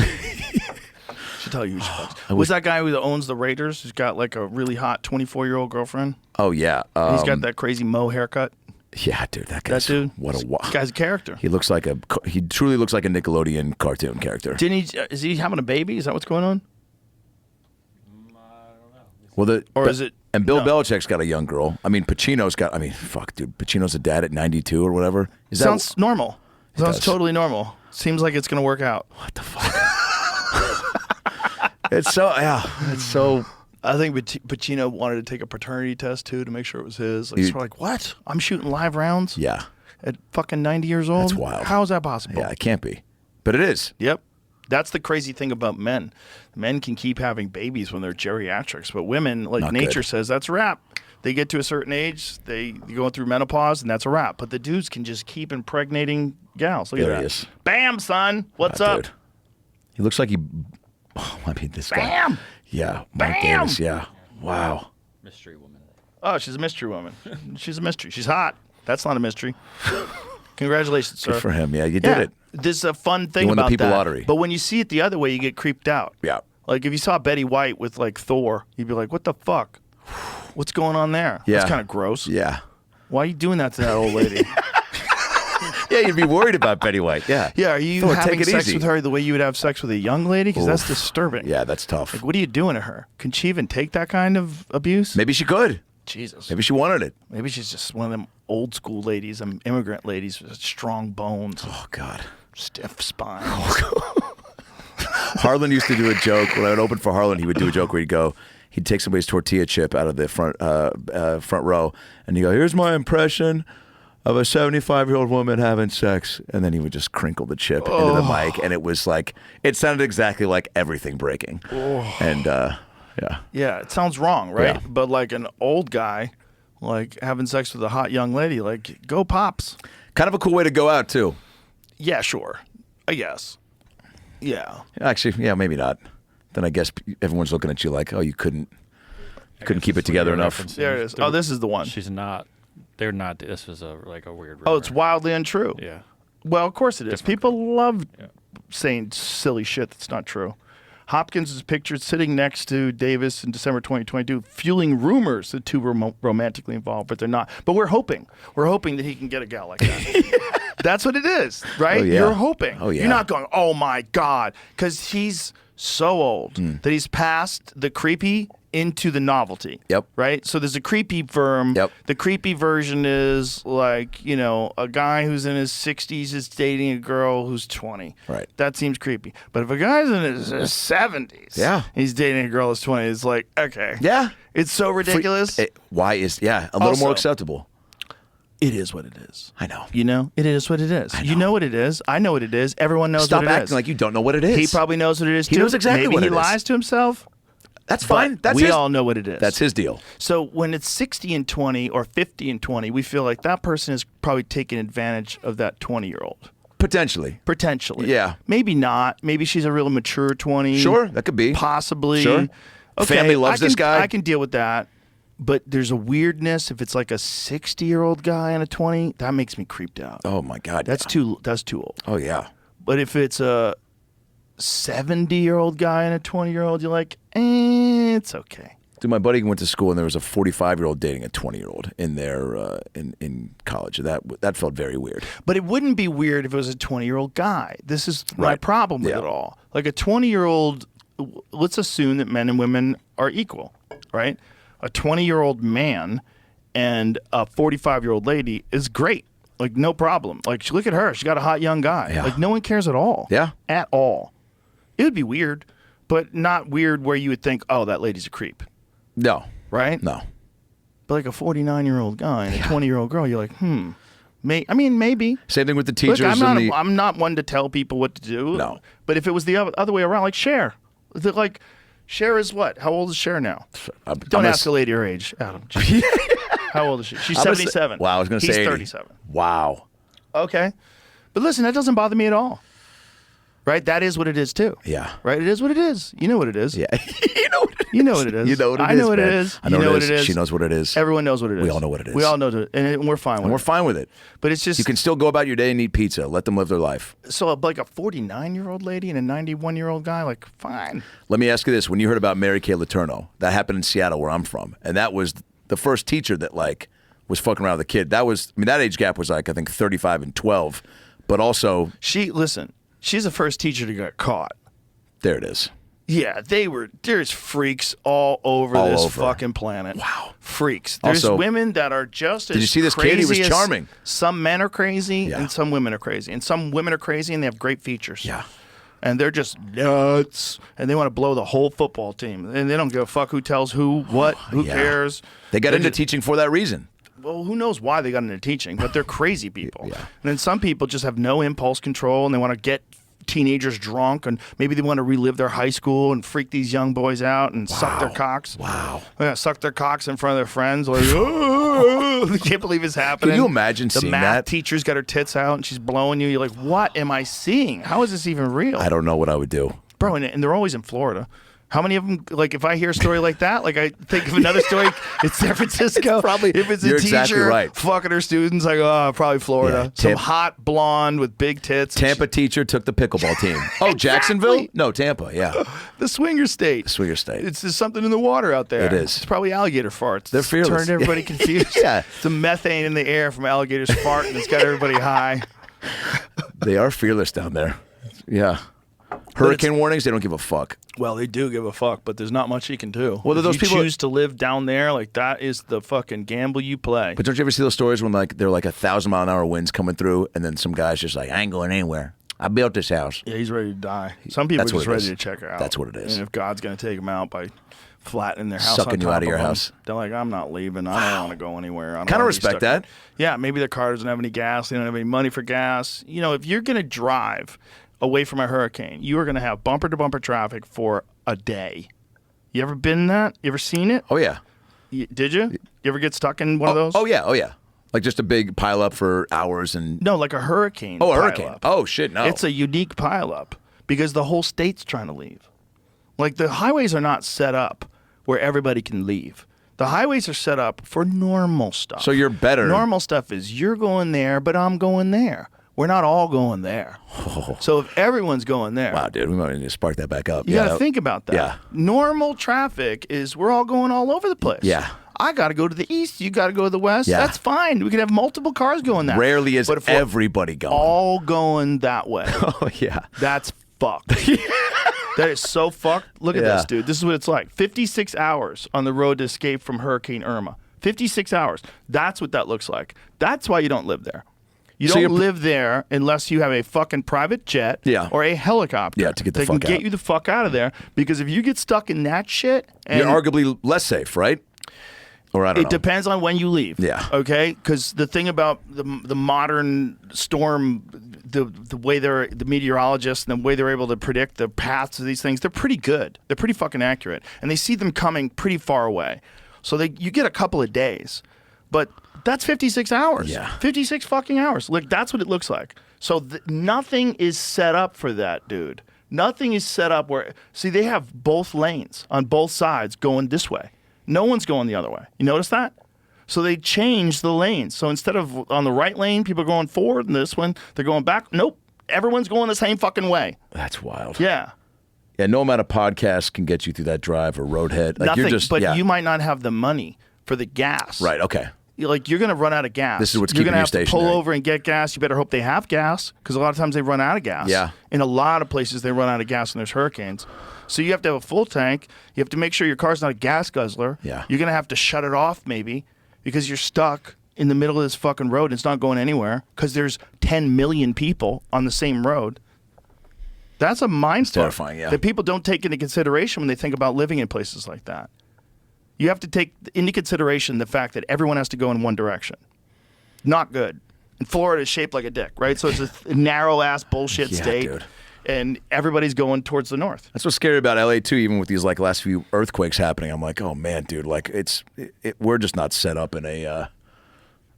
She'll tell you who she fucked. Who's that guy who owns the Raiders? Who's got like a really hot 24-year-old girlfriend? Oh yeah. He's got that crazy Mo haircut. Yeah, dude. That guy's. dude. What a. This guy's a character. He looks like a. He truly looks like a Nickelodeon cartoon character. Didn't he? Is he having a baby? Is that what's going on? Well, is it? And Bill Belichick's got a young girl. I mean, Pacino's got. I mean, fuck, dude. Pacino's a dad at 92 or whatever. Sounds normal. Sounds does. totally normal. Seems like it's gonna work out. What the fuck? It's so. Yeah. It's so. I think Pacino wanted to take a paternity test too to make sure it was his. Like, he's like, what? I'm shooting live rounds? Yeah. At fucking 90 years old? That's wild. How is that possible? Yeah, it can't be. But it is. Yep. That's the crazy thing about men. Men can keep having babies when they're geriatrics, but women, like Not nature good. says, that's a wrap. They get to a certain age, they go through menopause, and that's a wrap. But the dudes can just keep impregnating gals. Look There at he that. is. Bam, son. What's up? Dude. He looks like he. Oh, I mean, this guy. Bam. Yeah. Mark Bam. Davis. Yeah. Wow. Mystery woman. Oh, she's a mystery woman. She's a mystery. She's hot. That's not a mystery. Congratulations, sir. Good for him. Yeah, you did it. This is a fun thing You won the about people that. lottery. But when you see it the other way, you get creeped out. Yeah. Like if you saw Betty White with like Thor, you'd be like, "What the fuck? What's going on there? Yeah. That's kind of gross. Yeah. Why are you doing that to that old lady? Yeah, you'd be worried about Betty White. Yeah. Yeah, are you Thor, having take it sex easy. with her the way you would have sex with a young lady? Because that's Oof. disturbing. Yeah, that's tough. Like, what are you doing to her? Can she even take that kind of abuse? Maybe she could. Jesus. Maybe she wanted it. Maybe she's just one of them old school ladies, them immigrant ladies with strong bones. Oh, God. Stiff spine. Harlan used to do a joke. When I would open for Harlan, he would do a joke where he'd take somebody's tortilla chip out of the front row, and he'd go, "Here's my impression of a 75-year-old woman having sex," and then he would just crinkle the chip into the mic, and it was like, it sounded exactly like everything breaking. And yeah. Yeah, it sounds wrong, right? Yeah. But like an old guy, like having sex with a hot young lady, like go pops. Kind of a cool way to go out too. Yeah, sure. I guess. Yeah. Actually, yeah, maybe not. Then I guess everyone's looking at you like, oh, you couldn't keep it together enough. There it is. Oh, this is the one. She's not. They're not. This was a weird. Oh, it's wildly untrue. Yeah. Well, of course it is. People love saying silly shit that's not true. Hopkins is pictured sitting next to Davis in December 2022, fueling rumors the two were romantically involved, but they're not. But we're hoping. We're hoping that he can get a gal like that. That's what it is, right? Oh, yeah. You're hoping. Oh, yeah. You're not going, oh, my God, because he's so old that he's past the creepy into the novelty. Yep. Right? So there's a creepy firm. Yep. The creepy version is like, you know, a guy who's in his 60s is dating a girl who's 20. Right. That seems creepy. But if a guy's in his 70s, Yeah. he's dating a girl who's 20, it's like, okay. Yeah. It's so ridiculous. Why is, a little more Also- acceptable. It is what it is. I know. You know? It is what it is. You know what it is. I know what it is. Everyone knows Stop what it is. acting like you don't know what it is. He probably knows what it is, too. He knows exactly Maybe what it he is. lies to himself. That's fine. That's we all know what it is. That's his deal. So when it's 60 and 20 or 50 and 20, we feel like that person is probably taking advantage of that 20-year-old. Potentially. Yeah. Maybe not. Maybe she's a real mature 20. Sure, that could be. Possibly. Sure. Okay, Family loves this guy. I can deal with that. But there's a weirdness if it's like a 60-year-old guy and a 20. That makes me creeped out. Oh my God. That's too old. Oh yeah. But if it's a 70-year-old guy and a 20-year-old, you're like, it's okay. Dude, my buddy went to school and there was a 45-year-old dating a 20-year-old in their in college. That felt very weird. But it wouldn't be weird if it was a 20-year-old guy. This is my Right. problem with Yeah. it all. Like a 20-year-old, let's assume that men and women are equal, right? A 20-year-old man and a 45-year-old lady is great. Like, no problem. Like, look at her. She got a hot young guy. Yeah. Like, no one cares at all. Yeah. At all. It would be weird, but not weird where you would think, oh, that lady's a creep. No. Right? No. But like a 49-year-old guy and a 20-year-old girl, you're like, maybe. Same thing with the teachers. Look, and I'm not one to tell people what to do. No. But if it was the other way around, like Cher. Like, Cher is what? How old is Cher now? Don't ask a lady her age, Adam. How old is she? She's 77. Wow, I was going to say 80. He's 37. Wow. Okay. But listen, that doesn't bother me at all. Right? That is what it is, too. Yeah. Right? It is what it is. You know what it is. Yeah. You know what it is. You know what it is. You know what it I is, know what it man. is. I know You know what what it is. She knows what it is. Everyone knows what it is. We all know what it is. We all know it. And we're fine with And it. we're fine with it. But it's just... You can still go about your day and eat pizza. Let them live their life. So like a 49-year-old lady and a 91-year-old guy, like, fine. Let me ask you this. When you heard about Mary Kay Letourneau, that happened in Seattle where I'm from. And that was the first teacher that, like, was fucking around with a kid. That was, I mean, that age gap was like, I think, 35 and 12. But also... She's the first teacher to get caught. There it is. Yeah, there's freaks all over this fucking planet. Wow. Freaks. There's Also, women that are just as did you see this kid? He was crazy as- charming. Some men are crazy and some women are crazy. And some women are crazy and they have great features. Yeah. And they're just nuts. And they want to blow the whole football team. And they don't give a fuck who tells who, what, who Yeah. cares. They got They're into just- teaching for that reason. Well, who knows why they got into teaching, but they're crazy people. And then some people just have no impulse control and they want to get teenagers drunk and maybe they want to relive their high school and freak these young boys out and suck their cocks. Wow. Yeah, suck their cocks in front of their friends. Like, oh, they can't believe it's happening. Can you imagine the seeing math that? teacher's got her tits out and she's blowing you. You're like, what am I seeing? How is this even real? I don't know what I would do. Bro, and they're always in Florida. How many of them, like, if I hear a story like that, like, I think of another story, it's San Francisco. Probably. If it's a You're teacher exactly right. fucking her students, I go, oh, probably Florida. Yeah, Some hot blonde with big tits. Tampa teacher took the pickleball team. Oh, Jacksonville? No, Tampa, yeah. The swinger state. The swinger state. It's just something in the water out there. It is. It's probably alligator farts. They're It's fearless. turned everybody confused. Yeah. Some methane in the air from alligators farting. It's got everybody high. They are fearless down there. Yeah. Hurricane warnings, they don't give a fuck. Well, they do give a fuck, but there's not much you can do. Well, if those you people choose to live down there, like, that is the fucking gamble you play. But don't you ever see those stories when, like, they're like 1,000-mile-an-hour winds coming through, and then some guy's just like, I ain't going anywhere. I built this house. Yeah, he's ready to die. Some people are That's just what it ready is. to check her out. That's what it is. And if God's going to take them out by flattening their house Sucking on you top out of your them, house. they're like, I'm not leaving. I don't want to go anywhere. I don't Kinda wanna be respect stuck that. Yeah, maybe their car doesn't have any gas. They don't have any money for gas. You know, if you're going to drive away from a hurricane, you are going to have bumper-to-bumper traffic for a day. You ever been in that? You ever seen it? Oh, yeah. Did you? You ever get stuck in one of those? Oh, yeah. Oh, yeah. Like just a big pile up for hours and... No, like a hurricane. Oh, a pile hurricane. up. Oh, shit, no. It's a unique pileup because the whole state's trying to leave. Like, the highways are not set up where everybody can leave. The highways are set up for normal stuff. So you're better. Normal stuff is you're going there, but I'm going there. We're not all going there. So if everyone's going there. Wow, dude, we might need to spark that back up. You got to think about that. Yeah. Normal traffic is we're all going all over the place. Yeah. I got to go to the east. You got to go to the west. Yeah. That's fine. We can have multiple cars going that. Rarely is But if we're everybody going. all going that way. Oh, yeah. That's fucked. That is so fucked. Look at this, dude. This is what it's like. 56 hours on the road to escape from Hurricane Irma. 56 hours. That's what that looks like. That's why you don't live there. You So don't you're- live there unless you have a fucking private jet or a helicopter. Yeah, to get the they fuck can get out. you the fuck out of there. Because if you get stuck in that shit, and You're arguably less safe, right? Or I don't know. It depends on when you leave. Yeah. Okay? Because the thing about the modern storm, the way the meteorologists and the way they're able to predict the paths of these things, they're pretty good. They're pretty fucking accurate. And they see them coming pretty far away. So you get a couple of days. But that's 56 hours. Yeah. 56 fucking hours. Like, that's what it looks like. So nothing is set up for that, dude. Nothing is set up where... See, they have both lanes on both sides going this way. No one's going the other way. You notice that? So they changed the lanes. So instead of on the right lane, people are going forward, and this one, they're going back. Nope. Everyone's going the same fucking way. That's wild. Yeah. Yeah, no amount of podcasts can get you through that drive or roadhead. Like, Nothing, you're just, but yeah. you might not have the money for the gas. Right, okay. You're going to run out of gas. This is what's You're keeping gonna you have to stationary. pull over and get gas. You better hope they have gas, because a lot of times they run out of gas. Yeah. In a lot of places, they run out of gas when there's hurricanes. So you have to have a full tank. You have to make sure your car's not a gas guzzler. Yeah. You're going to have to shut it off maybe, because you're stuck in the middle of this fucking road and it's not going anywhere because there's 10 million people on the same road. That's a mind fuck terrifying, yeah. that people don't take into consideration when they think about living in places like that. You have to take into consideration the fact that everyone has to go in one direction. Not good. And Florida is shaped like a dick, right? So it's a narrow-ass bullshit Yeah, state. dude. And everybody's going towards the north. That's what's scary about LA too. Even with these like last few earthquakes happening, I'm like, oh man, dude, like we're just not set up in a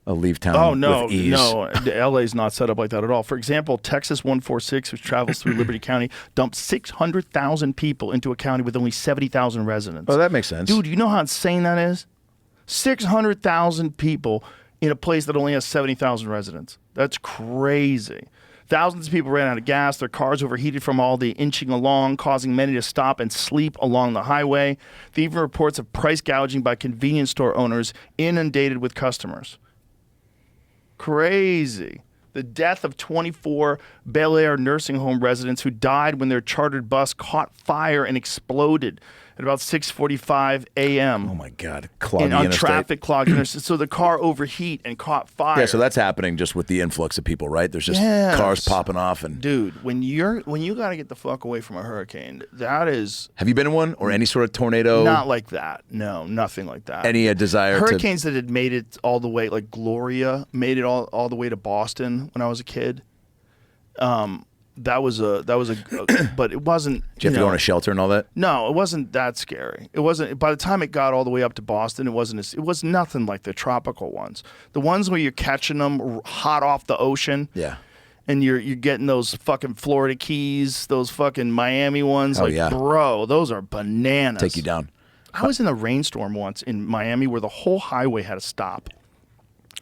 leave town with ease. No, LA's not set up like that at all. For example, Texas 146, which travels through Liberty County, dumped 600,000 people into a county with only 70,000 residents. Oh, that makes sense. Dude, you know how insane that is? 600,000 people in a place that only has 70,000 residents. That's crazy. Thousands of people ran out of gas. Their cars overheated from all the inching along, causing many to stop and sleep along the highway. There are even reports of price gouging by convenience store owners inundated with customers. Crazy. The death of 24 Bel Air nursing home residents who died when their chartered bus caught fire and exploded at about 6:45 a.m. Oh my God, clogging on interstate. traffic clogged interstate. So the car overheat and caught fire. Yeah, so that's happening just with the influx of people, right? There's just Yes. cars popping off and. Dude, when you got to get the fuck away from a hurricane, that is Have you been in one or any sort of tornado? not like that. No, nothing like that. Any desire Hurricanes that had made it all the way, like Gloria, made it all the way to Boston when I was a kid. That was a but it wasn't. Did you have to go in a shelter and all that? No, it wasn't that scary. It wasn't. By the time it got all the way up to Boston, it was nothing like the tropical ones. The ones where you're catching them hot off the ocean. Yeah. And you're getting those fucking Florida Keys, those fucking Miami ones. Oh, like, yeah. bro, those are bananas. Take you down. I was in a rainstorm once in Miami where the whole highway had to stop.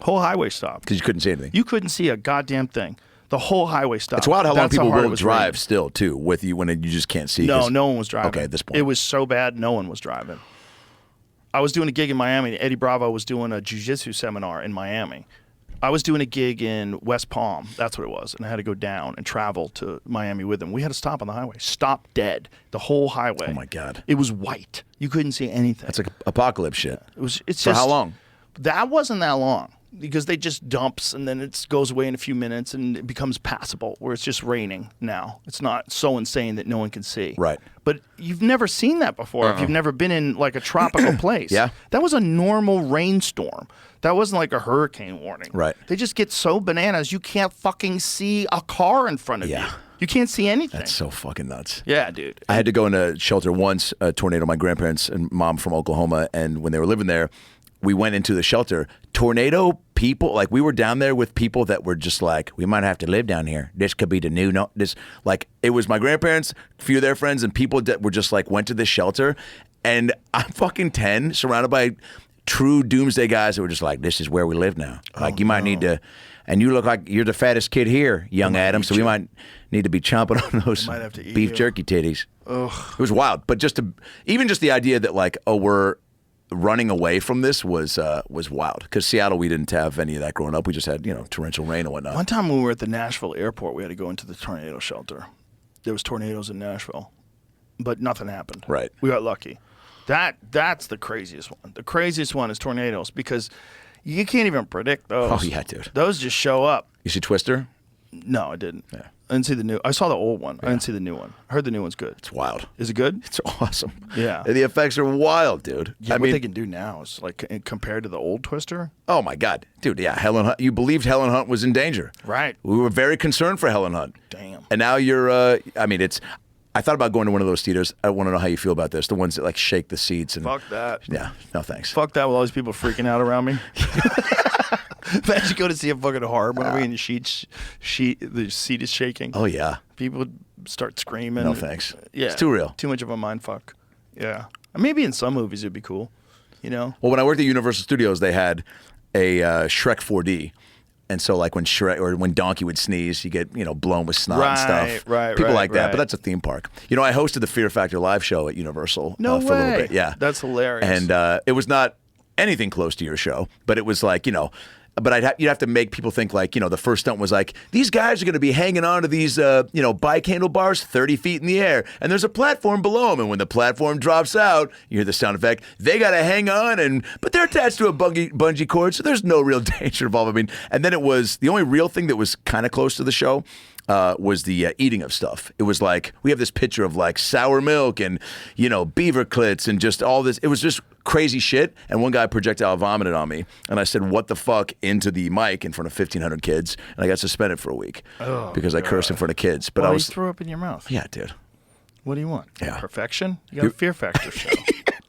Whole highway stopped. Because you couldn't see anything. You couldn't see a goddamn thing. The whole highway stopped. It's wild how long That's people hard it will was drive raining. still too with you when you just can't see. No, 'cause- no one was driving. Okay, at this point. It was so bad, no one was driving. I was doing a gig in Miami. Eddie Bravo was doing a jiu-jitsu seminar in Miami. I was doing a gig in West Palm. That's what it was. And I had to go down and travel to Miami with him. We had to stop on the highway. Stop dead. The whole highway. Oh, my God. It was white. You couldn't see anything. That's like apocalypse shit. It's For just, how long? That wasn't that long. Because they just dumps and then it goes away in a few minutes and it becomes passable where it's just raining now. It's not so insane that no one can see. Right. But you've never seen that before if you've never been in like a tropical place. Yeah. That was a normal rainstorm. That wasn't like a hurricane warning. Right. They just get so bananas you can't fucking see a car in front of you. You can't see anything. That's so fucking nuts. Yeah, dude. I had to go into shelter once, a tornado. My grandparents and mom from Oklahoma, and when they were living there, we went into the shelter. Tornado people, like we were down there with people that were just like, we might have to live down here. This could be the new, no, this, like it was my grandparents, a few of their friends, and people that were just like, went to this shelter. And I'm fucking 10, surrounded by true doomsday guys that were just like, this is where we live now. Like you might need to, and you look like you're the fattest kid here, young Adam, so we might need to be chomping on those might have to eat beef you. jerky titties. Ugh. It was wild, but even just the idea that like, oh, we're running away from this was wild. Because Seattle, we didn't have any of that growing up. We just had torrential rain and whatnot. One time when we were at the Nashville airport, we had to go into the tornado shelter. There was tornadoes in Nashville, but nothing happened. Right. We got lucky. That's the craziest one. The craziest one is tornadoes because you can't even predict those. Oh, yeah, dude. Those just show up. You see Twister? No, I didn't. Yeah. I didn't see the new. I saw the old one. I didn't see the new one. I heard the new one's good. It's wild. Is it good? It's awesome. Yeah. And the effects are wild, dude. Yeah, what they can do now is like compared to the old Twister. Oh my God, dude. Yeah, Helen Hunt. You believed Helen Hunt was in danger. Right. We were very concerned for Helen Hunt. Damn. And now you're. I mean, it's. I thought about going to one of those theaters. I want to know how you feel about this. The ones that like shake the seats and. Fuck that. Yeah. No thanks. Fuck that with all these people freaking out around me. Imagine go to see a fucking horror movie and the seat is shaking. Oh yeah. People would start screaming. No thanks. Yeah. It's too real. Too much of a mind fuck. Yeah. Maybe in some movies it'd be cool. You know. Well, when I worked at Universal Studios, they had a Shrek 4D. And so, like when Shrek or when Donkey would sneeze, you get blown with snot and stuff. Right. People like that, but that's a theme park. You know, I hosted the Fear Factor live show at Universal for a little bit. Yeah, that's hilarious. And it was not anything close to your show, but it was like but you'd have to make people think like the first stunt was like these guys are going to be hanging on to these bike handlebars 30 feet in the air, and there's a platform below them, and when the platform drops out, you hear the sound effect. They got to hang on, but they're attached to a bungee cord, so there's no real danger involved. I mean, and then it was the only real thing that was kind of close to the show. Was the eating of stuff. It was like we have this picture of like sour milk and beaver clits and just all this. It was just crazy shit. And one guy projectile vomited on me, and I said, "What the fuck?" into the mic in front of 1,500 kids, and I got suspended for a week because I cursed in front of kids. But I was threw up in your mouth. Yeah, dude. What do you want? Yeah, perfection. You got a Fear Factor show.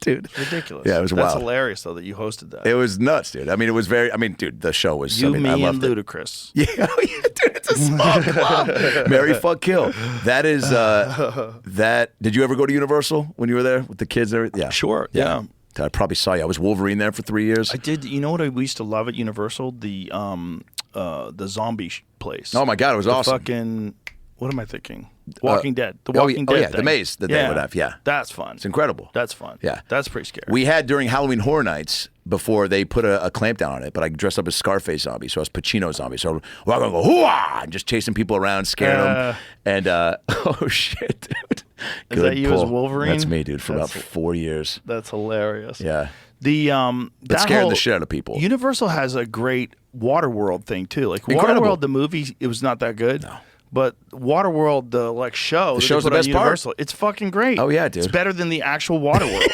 Dude. It's ridiculous. Yeah, it was That's wild. hilarious, though, that you hosted that. It was nuts, dude. I mean, it was very. I mean, dude, the show was. You, me, I loved and it. Ludacris. Yeah, dude, it's a small club. Marry, fuck, kill. That is. That. Did you ever go to Universal when you were there with the kids? And everything? Yeah, sure. Yeah. I probably saw you. I was Wolverine there for 3 years. I did. You know what we used to love at Universal? The zombie place. Oh my God, it was awesome. Fucking. What am I thinking? Walking Dead. The Walking Dead. Oh yeah, thing. the maze that they would have. Yeah, that's fun. It's incredible. That's fun. Yeah, that's pretty scary. We had during Halloween Horror Nights before they put a clamp down on it, but I dressed up as Scarface zombie, so I was Pacino zombie. So I'm gonna go hoo-ah! And just chasing people around, scaring them. And oh shit, dude. Is that you as Wolverine? That's me, dude. For about 4 years. That's hilarious. Yeah. That scared the shit out of people. Universal has a great Waterworld thing too. Like Incredible. Waterworld, the movie, it was not that good. No. But Waterworld, the show, the show's the best Universal, part. It's fucking great. Oh yeah, dude. It's better than the actual Waterworld.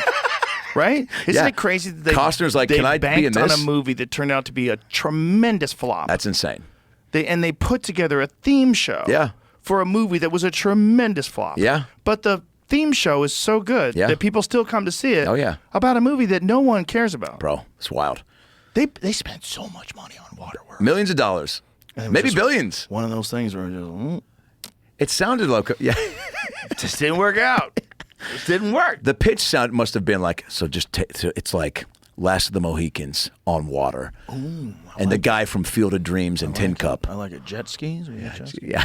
Right? Isn't it crazy that Costner's like, they can I banked be in this? on a movie that turned out to be a tremendous flop? That's insane. They put together a theme show. Yeah. For a movie that was a tremendous flop. Yeah. But the theme show is so good that people still come to see it. Oh yeah. About a movie that no one cares about. Bro, it's wild. They spent so much money on Waterworld. Millions of dollars. Maybe billions. One of those things where just it sounded like it just didn't work out. It didn't work. The pitch sound must have been like so it's like Last of the Mohicans on water. Ooh, and the guy from Field of Dreams and Tin Cup. I like it. Jet skis? Yeah.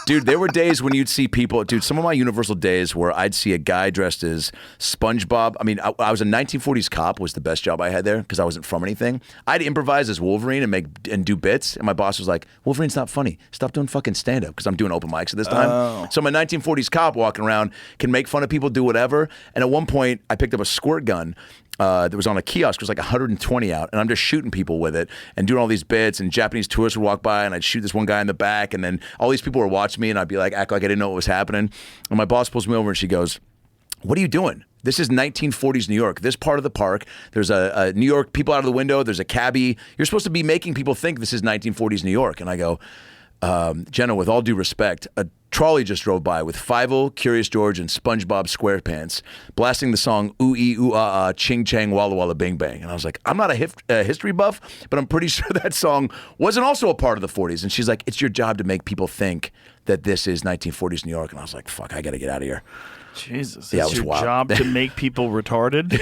Dude, there were days when you'd see people, dude, some of my Universal days where I'd see a guy dressed as SpongeBob. I mean, I was a 1940s cop was the best job I had there because I wasn't from anything. I'd improvise as Wolverine and do bits, and my boss was like, Wolverine's not funny. Stop doing fucking stand-up because I'm doing open mics at this time. Oh. So I'm a 1940s cop walking around, can make fun of people, do whatever. And at one point, I picked up a squirt gun that was on a kiosk. It was like 120 out, and I'm just shooting people with it and doing all these bits, and Japanese tourists would walk by, and I'd shoot this one guy in the back, and then all these people were watching me, and I'd be like, act like I didn't know what was happening. And my boss pulls me over, and she goes, what are you doing? This is 1940s New York. This part of the park, there's a New York, people out of the window, there's a cabbie. You're supposed to be making people think this is 1940s New York. And I go, Jenna, with all due respect, a trolley just drove by with Fievel, Curious George, and SpongeBob SquarePants blasting the song Ooh Ee Ooh Ah Ah Ching Chang Walla Walla Bing Bang. And I was like, I'm not a history buff, but I'm pretty sure that song wasn't also a part of the 40s. And she's like, it's your job to make people think that this is 1940s New York. And I was like, fuck, I got to get out of here. Jesus. Yeah, it's it was your wild. job to make people retarded?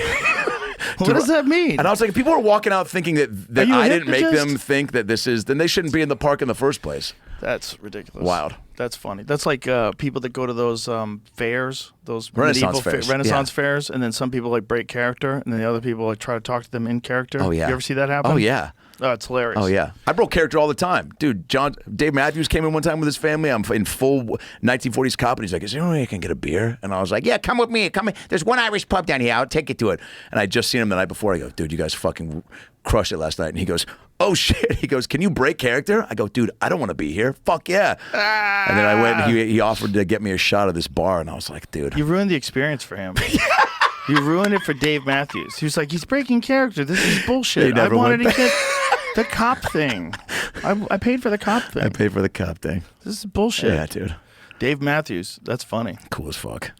What does that mean? And I was like, if people are walking out thinking that I didn't make hypnotist? them think that this is, then they shouldn't be in the park in the first place. That's ridiculous. Wild. That's funny. That's like people that go to those fairs, those Renaissance medieval fairs. Renaissance fairs, and then some people like break character, and then the other people like try to talk to them in character. Oh yeah. You ever see that happen? Oh yeah. Oh, it's hilarious. Oh yeah. I broke character all the time, dude. Dave Matthews came in one time with his family. I'm in full 1940s cop, and he's like, "Is there any way I can get a beer?" And I was like, "Yeah, come with me. Come in. There's one Irish pub down here. I'll take you to it." And I just seen him the night before. I go, "Dude, you guys fucking crushed it last night." And he goes, oh shit. He goes, can you break character? I go, dude, I don't want to be here. Fuck yeah. And then I went and he offered to get me a shot of this bar, and I was like, dude. You ruined the experience for him. You ruined it for Dave Matthews. He was like, he's breaking character. This is bullshit. I wanted to get the cop thing. I paid for the cop thing. I paid for the cop thing. This is bullshit. Yeah, dude. Dave Matthews. That's funny. Cool as fuck.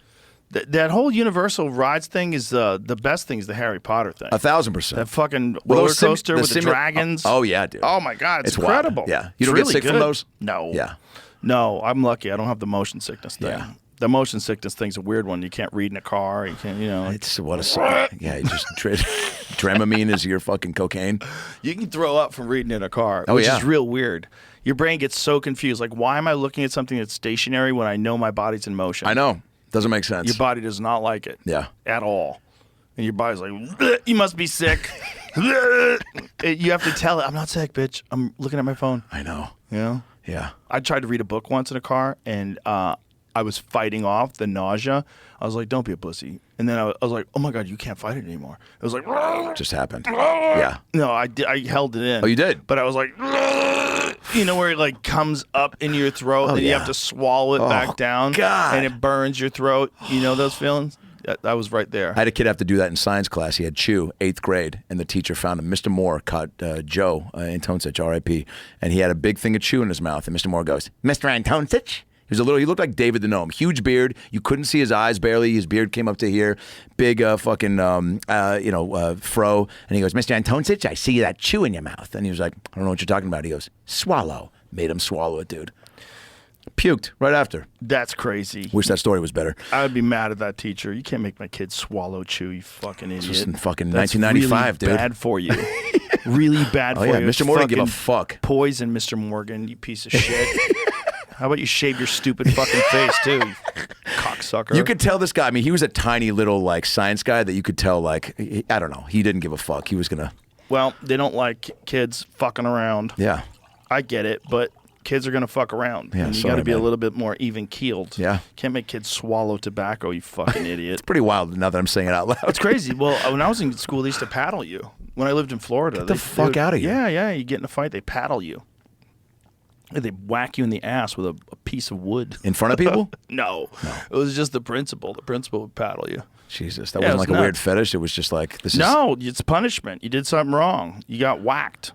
That whole Universal rides thing is the best thing is the Harry Potter thing. 1,000%. That fucking roller coaster with the dragons. Oh, yeah, dude. Oh, my God. It's wild. incredible. Yeah. You don't get sick from those? No. Yeah. No, I'm lucky. I don't have the motion sickness thing. Yeah. The motion sickness thing's a weird one. You can't read in a car. You can't, It's what a song. Yeah, you just Dramamine is your fucking cocaine. You can throw up from reading in a car, Oh, which yeah. is real weird. Your brain gets so confused. Like, why am I looking at something that's stationary when I know my body's in motion? I know. Doesn't make sense. Your body does not like it. Yeah. At all. And your body's like, "Bleh, you must be sick." You have to tell it, I'm not sick, bitch. I'm looking at my phone. I know. You know? Yeah. I tried to read a book once in a car, and I was fighting off the nausea. I was like, don't be a pussy. And then I was like, oh, my God, you can't fight it anymore. It was like, just happened. Yeah. No, I held it in. Oh, you did? But I was like, you know, where it like comes up in your throat, and then you have to swallow it back down. God. And it burns your throat. You know those feelings? That was right there. I had a kid have to do that in science class. He had chew, 8th grade, and the teacher found him. Mr. Moore caught Joe Antonsich, R.I.P., and he had a big thing of chew in his mouth. And Mr. Moore goes, Mr. Antonsich? He looked like David the Gnome. Huge beard. You couldn't see his eyes barely. His beard came up to here. Big fro. And he goes, Mr. Antonsich, I see that chew in your mouth. And he was like, I don't know what you're talking about. He goes, swallow. Made him swallow it, dude. Puked right after. That's crazy. Wish that story was better. I would be mad at that teacher. You can't make my kid swallow chew, you fucking idiot. This was in fucking That's 1995, really dude. bad for you. Really bad for Oh, yeah. you. Mr. Morgan Fucking give a fuck. Poison, Mr. Morgan, you piece of shit. How about you shave your stupid fucking face, too, you cocksucker? You could tell this guy, I mean, he was a tiny little, like, science guy that you could tell, like, I don't know. He didn't give a fuck. He was going to. Well, they don't like kids fucking around. Yeah. I get it, but kids are going to fuck around. Yeah, and you sorry, got to be a man. little bit more even-keeled. Yeah. Can't make kids swallow tobacco, you fucking idiot. It's pretty wild now that I'm saying it out loud. It's crazy. Well, when I was in school, they used to paddle you. When I lived in Florida. Get the fuck out of here. Yeah. You get in a fight, they paddle you. They whack you in the ass with a piece of wood. In front of people? No. It was just the principal. The principal would paddle you. Jesus, that Yeah, wasn't it like was a weird nuts. fetish. It was just like, this is. No, it's punishment. You did something wrong. You got whacked.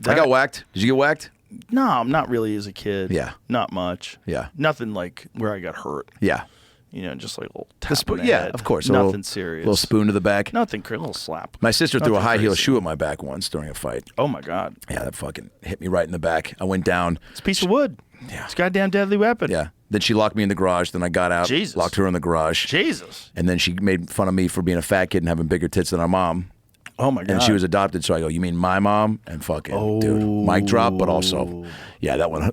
I got whacked. Did you get whacked? No, not really as a kid. Yeah. Not much. Yeah. Nothing like where I got hurt. Yeah. You know, just like a little tap in the Yeah, head. of course. A Nothing little, serious. Little spoon to the back. Nothing, a little slap. My sister threw a Nothing high heel crazy. shoe at my back once during a fight. Oh, my God. Yeah, that fucking hit me right in the back. I went down. It's a piece of wood. Yeah. It's a goddamn deadly weapon. Yeah. Then she locked me in the garage. Then I got out. Jesus. Locked her in the garage. Jesus. And then she made fun of me for being a fat kid and having bigger tits than our mom. Oh, my God. And she was adopted, so I go, you mean my mom? And fucking, dude, mic drop, but also, yeah, that one,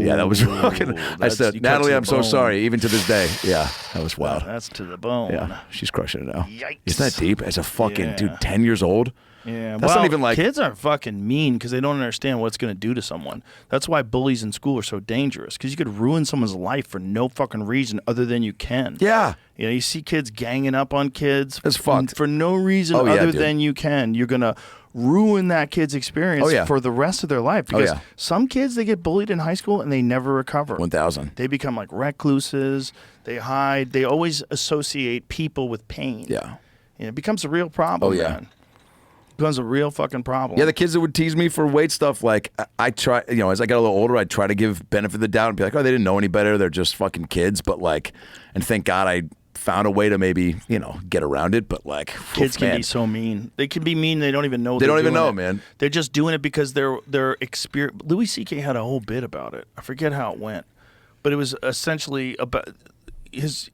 yeah, that was fucking, I said, you cut Natalie, to I'm the so bone. sorry, even to this day. Yeah, that was wild. That's to the bone. Yeah, she's crushing it now. Yikes. Isn't that deep? As a fucking, Yeah. dude, 10 years old? Yeah, That's not even like, kids are fucking mean because they don't understand what it's going to do to someone. That's why bullies in school are so dangerous because you could ruin someone's life for no fucking reason other than you can. Yeah. You know, you see kids ganging up on kids It's fucked. for no reason Oh, yeah, other dude. than you can. You're going to ruin that kid's experience Oh, yeah. for the rest of their life Oh, because yeah. some kids, they get bullied in high school and they never recover. 1,000. They become like recluses. They hide. They always associate people with pain. Yeah. And it becomes a real problem, Oh, yeah. man. Becomes a real fucking problem. Yeah, the kids that would tease me for weight stuff, like, I try, you know, as I got a little older, I'd try to give benefit of the doubt and be like, oh, they didn't know any better. They're just fucking kids. But, like, and thank God I found a way to maybe, you know, get around it. But, like, Kids can man. be so mean. They can be mean. They don't even know. They they're don't even doing know, it. man. They're just doing it because they're experience. Louis C.K. had a whole bit about it. I forget how it went, but it was essentially about his.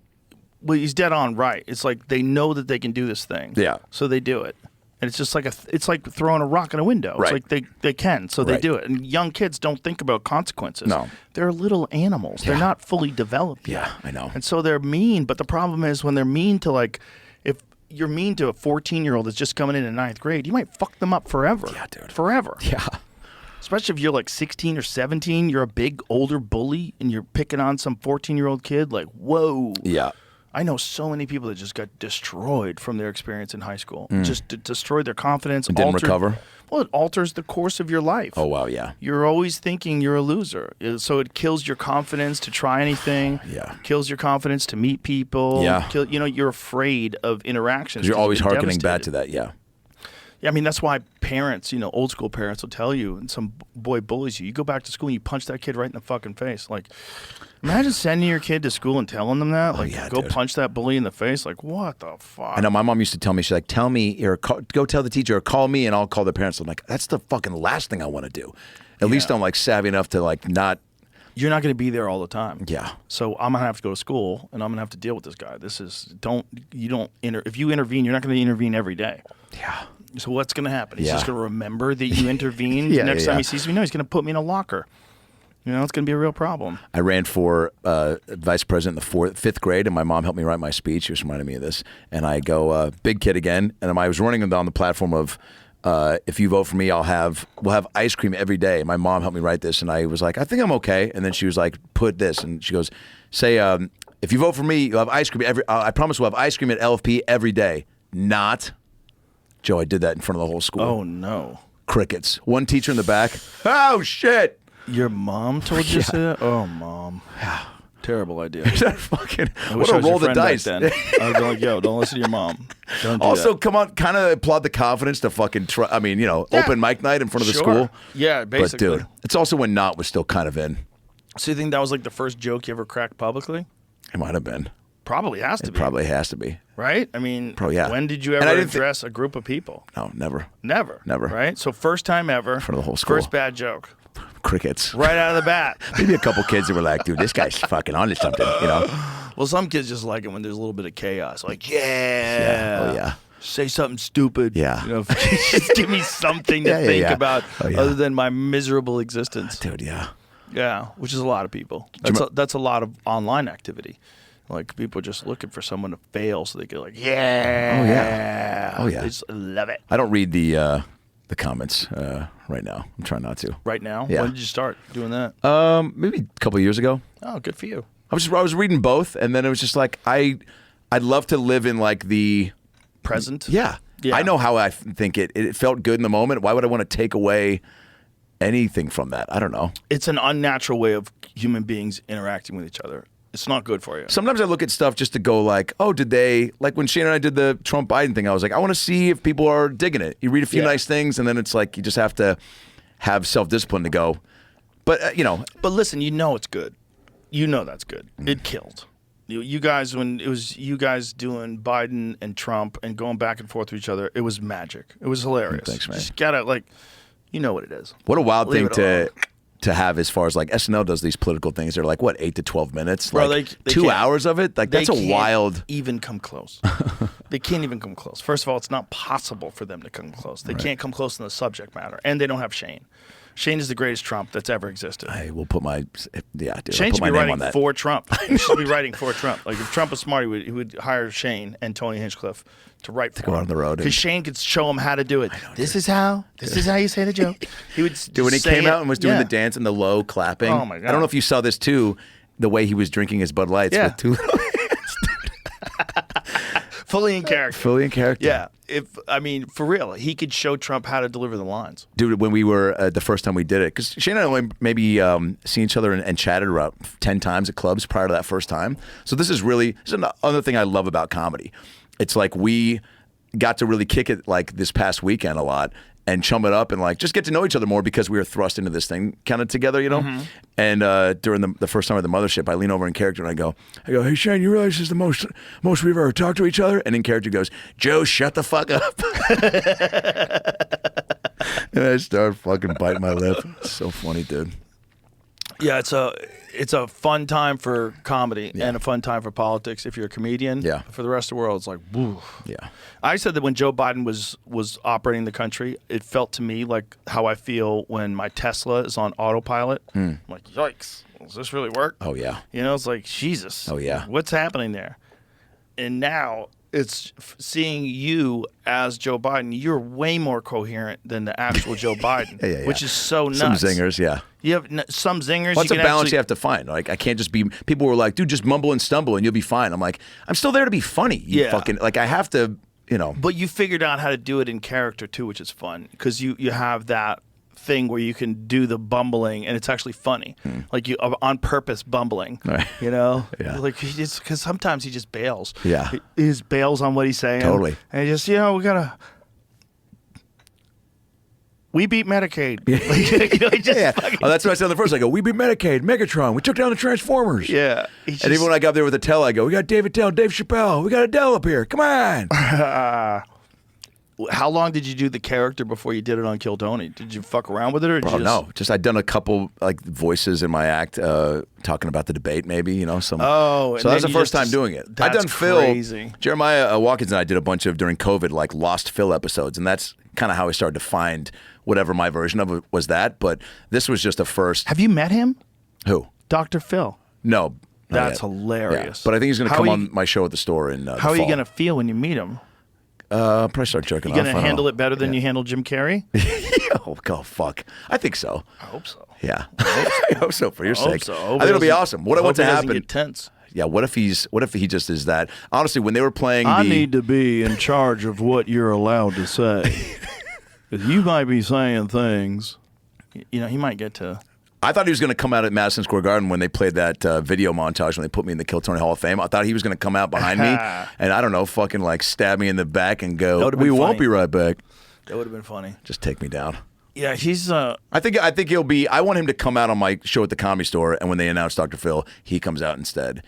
Well, he's dead on right. It's like they know that they can do this thing. Yeah. So they do it. And it's just like it's like throwing a rock in a window. Right. It's like they can, so they Right. do it. And young kids don't think about consequences. No. They're little animals. They're not fully developed yet. Yeah, I know. And so they're mean, but the problem is when they're mean to like if you're mean to a 14-year-old that's just coming in 9th grade, you might fuck them up forever. Yeah, dude. Forever. Yeah. Especially if you're like 16 or 17, you're a big older bully and you're picking on some 14-year-old kid, like, whoa. Yeah. I know so many people that just got destroyed from their experience in high school. Mm. Just destroyed their confidence. And didn't recover? Well, it alters the course of your life. Oh, wow, yeah. You're always thinking you're a loser. So it kills your confidence to try anything. Yeah. Kills your confidence to meet people. Yeah. You're afraid of interactions. 'Cause you're always you're hearkening back devastated. to that, yeah. Yeah, I mean, that's why parents, old school parents will tell you, and some boy bullies you. You go back to school and you punch that kid right in the fucking face. Like, imagine sending your kid to school and telling them that. Like, go punch that bully in the face. Like, what the fuck? I know my mom used to tell me, she's like, tell me, or go tell the teacher, or call me, and I'll call the parents. I'm like, that's the fucking last thing I want to do. At least I'm like savvy enough to like not. You're not going to be there all the time. Yeah. So I'm going to have to go to school, and I'm going to have to deal with this guy. If you intervene, you're not going to intervene every day. Yeah. So what's going to happen? He's Yeah. just going to remember that you intervened. Yeah, Next yeah, time yeah. he sees me, no, he's going to put me in a locker. It's going to be a real problem. I ran for vice president in the fifth grade, and my mom helped me write my speech. She was reminding me of this. And I go, big kid again. And I was running on the platform of, if you vote for me, we'll have ice cream every day. My mom helped me write this, and I was like, I think I'm okay. And then she was like, put this, and she goes, say, if you vote for me, you'll have ice cream I promise we'll have ice cream at LFP every day. Not, Joe. I did that in front of the whole school. Oh no! Crickets. One teacher in the back. Oh shit! Your mom told you to say that? Oh, mom. Terrible idea. Fucking, I what wish a I was roll your the friend back dice. then. I was like, yo, don't listen to your mom. Don't do Also, that. come on, kind of applaud the confidence to fucking try. I mean, open mic night in front of the Sure. school. Yeah, basically. But dude, it's also when Not was still kind of in. So you think that was like the first joke you ever cracked publicly? It might have been. Probably has to It be. probably has to be. Right? I mean, Probably, yeah. when did you And I ever didn't thi- address a group of people? No, never. Never. Never. Right? So first time ever. In front of the whole school. First bad joke. Crickets. Right out of the bat. Maybe a couple kids that were like, dude, this guy's fucking onto something, Well, some kids just like it when there's a little bit of chaos. Like, yeah. Yeah. Oh, yeah. Say something stupid. Yeah. Just give me something to think yeah. about Oh, yeah. other than my miserable existence. Dude, yeah. Yeah, which is a lot of people. That's a lot of online activity. Like, people just looking for someone to fail so they can like, yeah. Oh, yeah. Oh, yeah. They just love it. I don't read the comments right now. I'm trying not to. Right now? Yeah. When did you start doing that? Maybe a couple of years ago. Oh, good for you. I was reading both, and then it was just like I'd love to live in like the present. Yeah. I know how I think it felt good in the moment. Why would I want to take away anything from that? I don't know. It's an unnatural way of human beings interacting with each other. It's not good for you. Sometimes I look at stuff just to go like, oh, did they, like when Shane and I did the Trump Biden thing, I was like, I want to see if people are digging it. You read a few nice things, and then it's like you just have to have self-discipline to go. But, But listen, it's good. That's good. It killed. You guys, when it was you guys doing Biden and Trump and going back and forth with each other, it was magic. It was hilarious. Thanks, man. Just gotta, what it is. What a wild Leave thing it to have as far as like SNL does these political things. They're like, what, 8 to 12 minutes? Bro, like they 2 can't- hours of it? Like, that's they a can't wild. even come close. They can't even come close. First of all, it's not possible for them to come close. They can't come close in the subject matter. And they don't have Shane. Shane is the greatest Trump that's ever existed. I will put my, dude, Shane I'll should put my be name writing on that. for Trump. He should be writing for Trump. Like, if Trump was smart, he would hire Shane and Tony Hinchcliffe to write for go him. on the road Because and- Shane could show him how to do it. This is how you say the joke. He would Dude, when he say came it. out and was doing Yeah. the dance and the low clapping. Oh, my God. I don't know if you saw this too, the way he was drinking his Bud Lights Yeah. with two Fully in character. fully in character. Yeah. For real, he could show Trump how to deliver the lines. Dude, when we were the first time we did it, because Shane and I only maybe seen each other and chatted about 10 times at clubs prior to that first time. So this is another thing I love about comedy. It's like we got to really kick it like this past weekend a lot and chum it up and like just get to know each other more because we were thrust into this thing kind of together, Mm-hmm. And during the first time at the mothership, I lean over in character and I go, hey Shane, you realize this is the most we've ever talked to each other? And in character goes, Joe, shut the fuck up. And I start fucking biting my lip. It's so funny, dude. Yeah, it's a fun time for comedy and a fun time for politics if you're a comedian. Yeah. For the rest of the world, it's like, woo. Yeah. I said that when Joe Biden was operating the country, it felt to me like how I feel when my Tesla is on autopilot. I'm like, yikes, does this really work? Oh, yeah. It's like, Jesus. Oh, yeah. What's happening there? And now seeing you as Joe Biden. You're way more coherent than the actual Joe Biden, which is so nuts. Some zingers, yeah. You have some zingers. What's you a balance you have to find? Like, I can't just be. People were like, "Dude, just mumble and stumble, and you'll be fine." I'm like, I'm still there to be funny. You fucking like. I have to, you know. But you figured out how to do it in character too, which is fun because you have that thing where you can do the bumbling and it's actually funny, like you on purpose bumbling. Right. You know, Yeah. like because sometimes he just bails. Yeah. He just bails on what he's saying. Totally. And he just we beat Medicaid. He just fucking, Oh, that's what I said on the first. I go, we beat Medicaid, Megatron. We took down the Transformers. Yeah. And even when I got up there with the tell, I go, we got David Tell, Dave Chappelle. We got Adele up here. Come on. How long did you do the character before you did it on Kill Tony? Did you fuck around with it, or did you No, just I'd done a couple like voices in my act, talking about the debate, maybe some. Oh, so that was the first time doing it. I'd done crazy. Phil, Jeremiah Watkins, and I did a bunch of during COVID like Lost Phil episodes, and that's kind of how I started to find whatever my version of it was. That, but this was just a first. Have you met him? Who? Dr. Phil. No. not That's yet. hilarious. Yeah. But I think he's going to How come are on you- my show at the store in. How are you going to feel when you meet him? Probably start jerking You off. going to handle it better than you handled Jim Carrey? Oh, fuck. I think so. I hope so. Yeah. I hope so for your I hope sake. so. I I hope think he it'll be doesn't- awesome. What I I want to hope he doesn't happen. get tense. Yeah, what if he just is that? Honestly, when they were playing I the need to be in charge of what you're allowed to say. 'Cause you might be saying things. He might get to. I thought he was going to come out at Madison Square Garden when they played that video montage when they put me in the Kill Tony Hall of Fame. I thought he was going to come out behind me and I don't know, fucking like stab me in the back and go, "We won't be right back." That would have been funny. Just take me down. Yeah, he's. I think he'll be. I want him to come out on my show at the Comedy Store, and when they announce Dr. Phil, he comes out instead.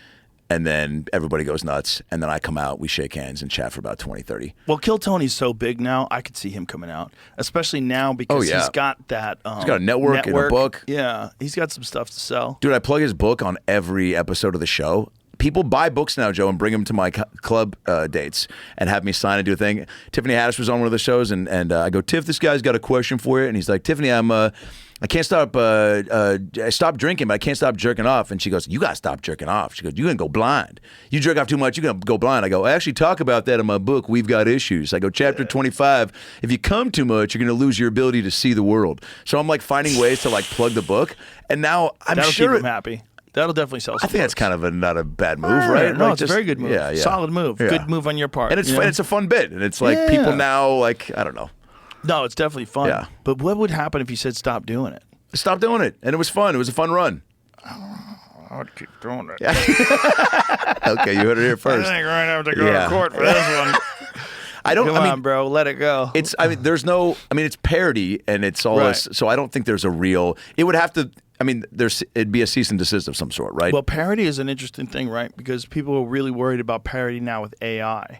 And then everybody goes nuts, and then I come out, we shake hands and chat for about 20, 30. Well, Kill Tony's so big now, I could see him coming out, especially now because yeah. he's got that. He's got a network and a book. Yeah, he's got some stuff to sell. Dude, I plug his book on every episode of the show. People buy books now, Joe, and bring them to my club dates and have me sign and do a thing. Tiffany Haddish was on one of the shows, and I go, "Tiff, this guy's got a question for you." And he's like, "Tiffany, I can't stop. I stopped drinking, but I can't stop jerking off." And she goes, "You gotta stop jerking off." She goes, "You're gonna go blind. You jerk off too much, you're gonna go blind." I go, "I actually talk about that in my book, We've Got Issues." I go, chapter 25. If you come too much, you're gonna lose your ability to see the world. So I'm like finding ways to like plug the book, and now I'm That'll sure keep him happy. That'll definitely sell. I think that's kind of not a bad move, Yeah, right? no, Like it's a very good move. Yeah, yeah. Solid move. Yeah. Good move on your part. And it's fun, it's a fun bit, and it's like Yeah. people now like I don't know. No, it's definitely fun. Yeah. But what would happen if you said stop doing it? Stop doing it, and it was fun. It was a fun run. I'd keep doing it. Okay, you heard it here first. I think we're gonna have to go to court for this one. Come on, bro. Let it go. It's. I mean, there's no. I mean, it's parody, and it's all Right. this. So I don't think there's a real. It would have to. I mean, it'd be a cease and desist of some sort, right? Well, parody is an interesting thing, right? Because people are really worried about parody now with AI.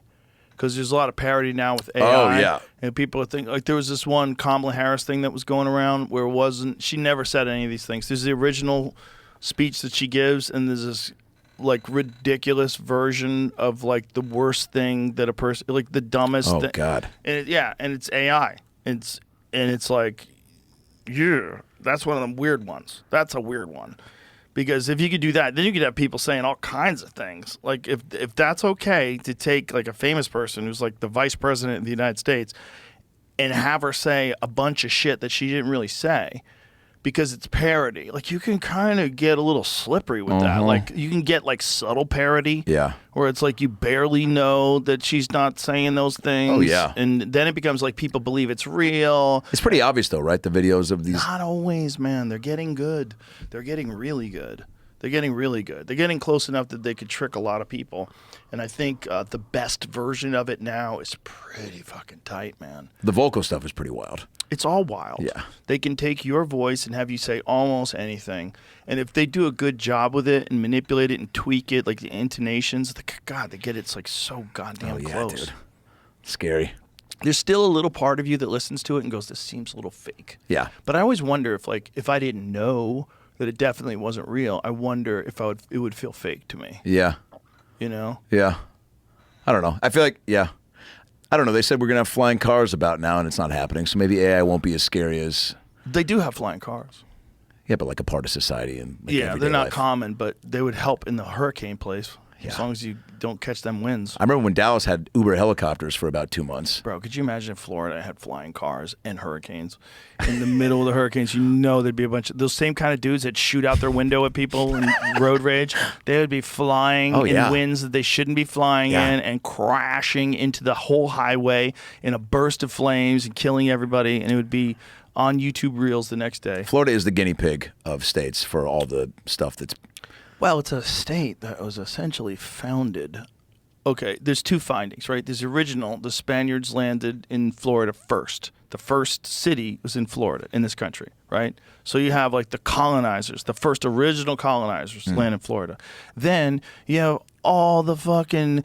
Because there's a lot of parody now with AI. Oh, yeah. And people are thinking, like, there was this one Kamala Harris thing that was going around where it wasn't, she never said any of these things. There's the original speech that she gives, and there's this, like, ridiculous version of, like, the worst thing that a person, like, the dumbest Oh, thing. God. And and it's AI. And it's like, yeah, that's one of them weird ones. That's a weird one. Because if you could do that, then you could have people saying all kinds of things. Like if that's okay to take like a famous person who's like the vice president of the United States and have her say a bunch of shit that she didn't really say because it's parody. Like you can kind of get a little slippery with that. Like you can get like subtle parody. Yeah. Where it's like you barely know that she's not saying those things. Oh, yeah. And then it becomes like people believe it's real. It's pretty obvious, though, right? The videos of these. Not always, man. They're getting good. They're getting really good. They're getting really good. They're getting close enough that they could trick a lot of people. And I think the best version of it now is pretty fucking tight, man. The vocal stuff is pretty wild. It's all wild. Yeah. They can take your voice and have you say almost anything. And if they do a good job with it and manipulate it and tweak it, like the intonations, God, they get it's like so goddamn close. Dude. Scary. There's still a little part of you that listens to it and goes, this seems a little fake. Yeah. But I always wonder if I didn't know that it definitely wasn't real, I wonder if it would feel fake to me. Yeah. You know? Yeah. I don't know. I feel like, yeah. I don't know. They said we're going to have flying cars about now, and it's not happening. So maybe AI won't be as scary as. They do have flying cars. Yeah, but like a part of society and like Yeah, everyday they're not life. common, but they would help in the hurricane place. as long as you don't catch them winds. I remember when Dallas had Uber helicopters for about 2 months. Bro, could you imagine if Florida had flying cars and hurricanes? In the middle of the hurricanes, you know there'd be a bunch of those same kind of dudes that shoot out their window at people in road rage. They would be flying in winds that they shouldn't be flying in and crashing into the whole highway in a burst of flames and killing everybody, and it would be on YouTube Reels the next day. Florida is the guinea pig of states for all the stuff that's... Well, it's a state that was essentially founded. Okay, there's two findings, right? There's original. The Spaniards landed in Florida first. The first city was in Florida, in this country, right? So you have like the colonizers, the first original colonizers land in Florida. Then you have all the fucking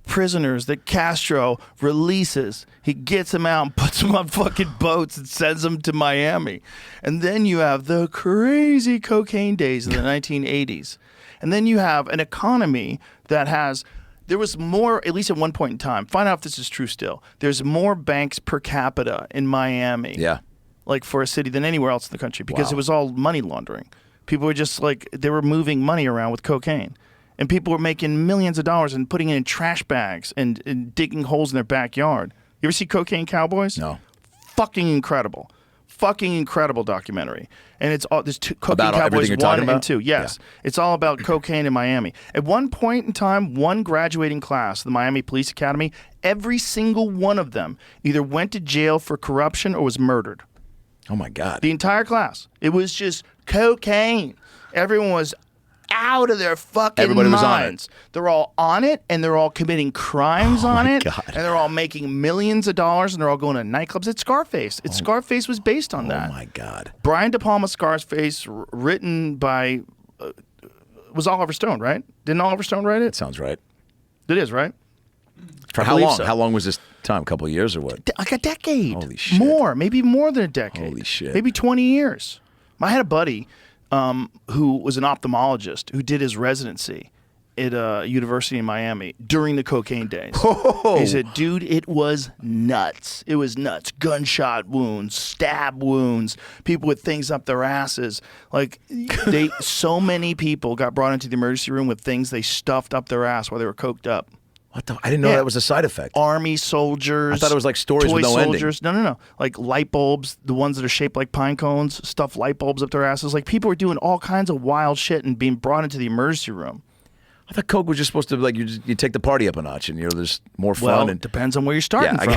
prisoners that Castro releases. He gets them out and puts them on fucking boats and sends them to Miami. And then you have the crazy cocaine days in the 1980s. And then you have an economy that has, there was more, at least at one point in time, find out if this is true still, there's more banks per capita in Miami. Yeah. Like for a city than anywhere else in the country because it was all money laundering. People were just like, they were moving money around with cocaine. And people were making millions of dollars and putting it in trash bags and digging holes in their backyard. You ever see Cocaine Cowboys? No. Fucking incredible. Fucking incredible documentary. And it's all, there's Cocaine Cowboys everything you're 1 talking and about? 2. Yes. Yeah. It's all about cocaine in Miami. At one point in time, one graduating class, the Miami Police Academy, every single one of them either went to jail for corruption or was murdered. Oh, my God. The entire class. It was just cocaine. Everyone was out of their fucking Everybody minds. was on it. They're all on it, and they're all committing crimes on it, God. and they're all making millions of dollars, and they're all going to nightclubs. It's Scarface. Scarface was based on that. Oh, my God. Brian De Palma's Scarface, written by, was Oliver Stone, right? Didn't Oliver Stone write it? Sounds right. It is, right? For how long? So. How long was this time? A couple of years or what? Like a decade. Holy shit. More, maybe more than a decade. Holy shit. Maybe 20 years. I had a buddy who was an ophthalmologist who did his residency at a university in Miami during the cocaine days. Oh. He said, dude, it was nuts. It was nuts. Gunshot wounds, stab wounds, people with things up their asses. Like, so many people got brought into the emergency room with things they stuffed up their ass while they were coked up. What the? I didn't know that was a side effect. Army soldiers. I thought it was like stories toy with no soldiers. ending. No. Like light bulbs, the ones that are shaped like pine cones, stuff light bulbs up their asses. Like people were doing all kinds of wild shit and being brought into the emergency room. I thought coke was just supposed to be like you take the party up a notch and there's more fun. Well, and it depends on where you're starting from.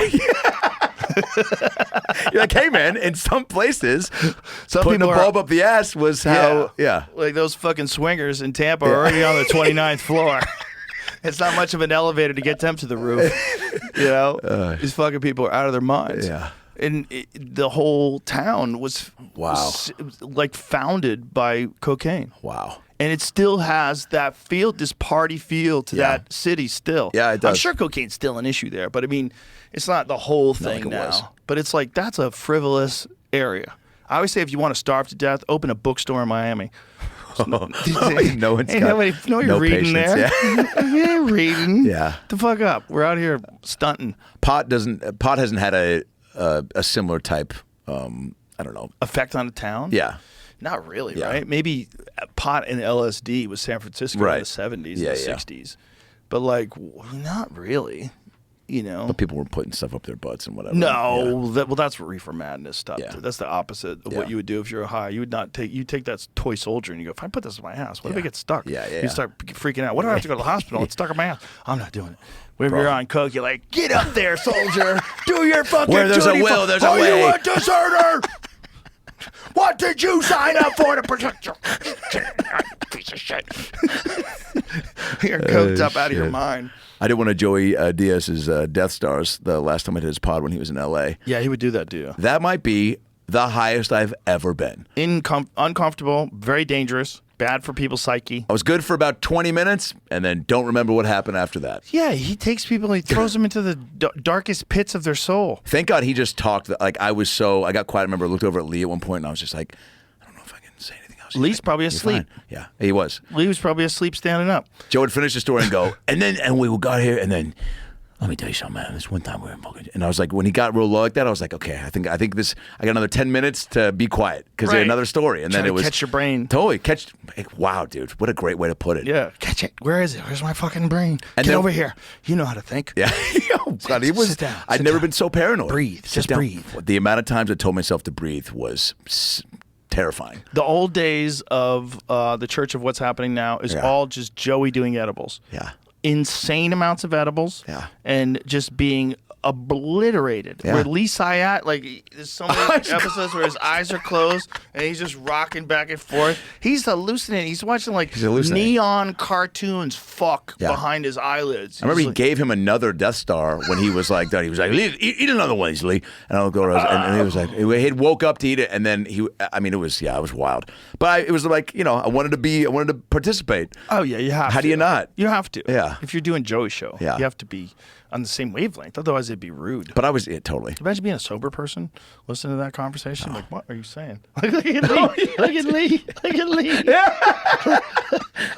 You're like, hey man, in some places, some putting a people bulb up the ass was how. Yeah. Like those fucking swingers in Tampa are already on the 29th floor. It's not much of an elevator to get them to the roof. You know? These fucking people are out of their minds. Yeah. And the whole town was like founded by cocaine. Wow. And it still has that feel, this party feel to that city still. Yeah, it does. I'm sure cocaine's still an issue there, but I mean, it's not the whole thing like it now. was. But it's like, that's a frivolous area. I always say if you want to starve to death, open a bookstore in Miami. No one's got you're reading patience, there. You're reading. Yeah. The fuck up. We're out here stunting. Pot hasn't had a similar type, I don't know. Effect on a town? Yeah. Not really, right? Maybe pot and LSD was San Francisco in the 70s and the 60s. But like, not really. You know, but people were putting stuff up their butts and whatever. No, that's reefer madness stuff. Yeah. That's the opposite of what you would do if you're high. You would not take that toy soldier and you go, if I put this in my ass, what if it gets stuck? You start freaking out. What do I have to go to the hospital? It's stuck in my ass. I'm not doing it. When you're on coke, you're like, get up there, soldier. Do your fucking Where there's duty. a will, there's a way. Are you a deserter? What did you sign up for to protect your piece of shit? You're coked up out of your mind. I did one of Joey Diaz's Death Stars the last time I did his pod when he was in L.A. Yeah, he would do that to you. That might be the highest I've ever been. Uncomfortable, very dangerous, bad for people's psyche. I was good for about 20 minutes and then don't remember what happened after that. Yeah, he takes people and he throws them into the darkest pits of their soul. Thank God he just talked. Like I got quiet. I remember I looked over at Lee at one point and I was just like, I don't know if I can say anything else. Lee's probably asleep. Yeah, he was. Lee was probably asleep standing up. Joe would finish the story and go, and we got here, and then let me tell you something, man. This one time we were in fucking, and I was like, when he got real low like that, I was like, okay, I think this. I got another 10 minutes to be quiet because Right. another story, and Trying then it to was catch your brain. Totally catch. Like, wow, dude, what a great way to put it. Yeah, catch it. Where is it? Where's my fucking brain? And Get then- over here. You know how to think. Yeah. Oh, God, he was. Sit down. I'd never been so paranoid. Breathe. Sit Just down. breathe. The amount of times I told myself to breathe was terrifying. The old days of the Church of What's Happening Now is Yeah. all just Joey doing edibles. Yeah. Insane amounts of edibles. Yeah. And just being obliterated. Yeah. Where Lee Syatt, like, there's so many episodes where his eyes are closed and he's just rocking back and forth. He's hallucinating. He's watching like hallucinating. neon cartoons Yeah. behind his eyelids. I remember He's he like- gave him another Death Star when he was like done. He was like, eat another one, Lee. And I'll go, and he was like, he woke up to eat it, and then it was wild. But it was like, I wanted to participate. Oh yeah, you have to. How do you not? You have to. Yeah. If you're doing Joey's show, Yeah. you have to be on the same wavelength. Otherwise, it'd be rude. But I was totally. Imagine being a sober person, listening to that conversation. Like, what are you saying? Look at Lee. Look at Lee. Look at Lee.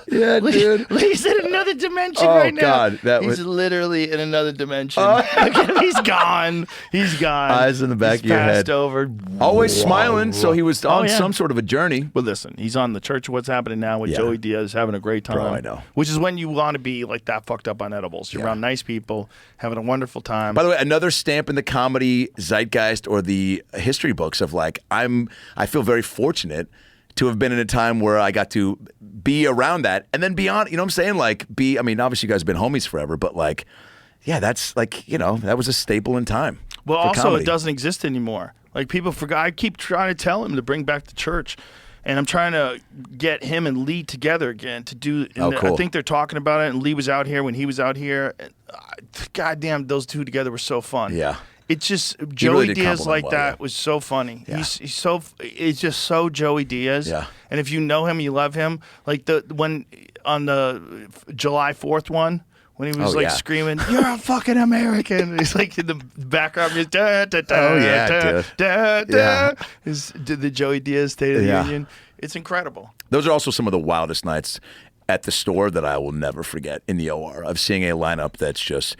Yeah, dude. Lee's in another dimension Oh, right now. God, that He's was- literally in another dimension. Look at him. He's gone. He's gone. Eyes in the back He's of your passed head. over. Always smiling, so he was on yeah. some sort of a journey. But listen, he's on the Church of What's Happening Now with Yeah. Joey Diaz, having a great time. Bro, I know. Which is when you want to be like that fucked up on edibles. You're around nice people, having a wonderful time. By the way, another stamp in the comedy zeitgeist or the history books of like, I feel very fortunate to have been in a time where I got to be around that and then beyond, you know what I'm saying? Like obviously you guys have been homies forever, but like, yeah, that's like, that was a staple in time. Well, for also, comedy. it doesn't exist anymore. Like, people forgot. I keep trying to tell him to bring back the church. And I'm trying to get him and Lee together again to do. And cool. I think they're talking about it. And Lee was out here when he was out here. And, goddamn, those two together were so fun. Yeah. It's just really Joey did Diaz compliment like well, that yeah. was so funny. Yeah. It's just so Joey Diaz. Yeah. And if you know him, you love him. Like when on the July 4th one. When he was screaming, "You're a fucking American!" He's like in the background, he's da da da Oh, yeah, da dude. da da. Yeah. Did the Joey Diaz State of the Yeah. Union? It's incredible. Those are also some of the wildest nights at the store that I will never forget in the OR of seeing a lineup that's just,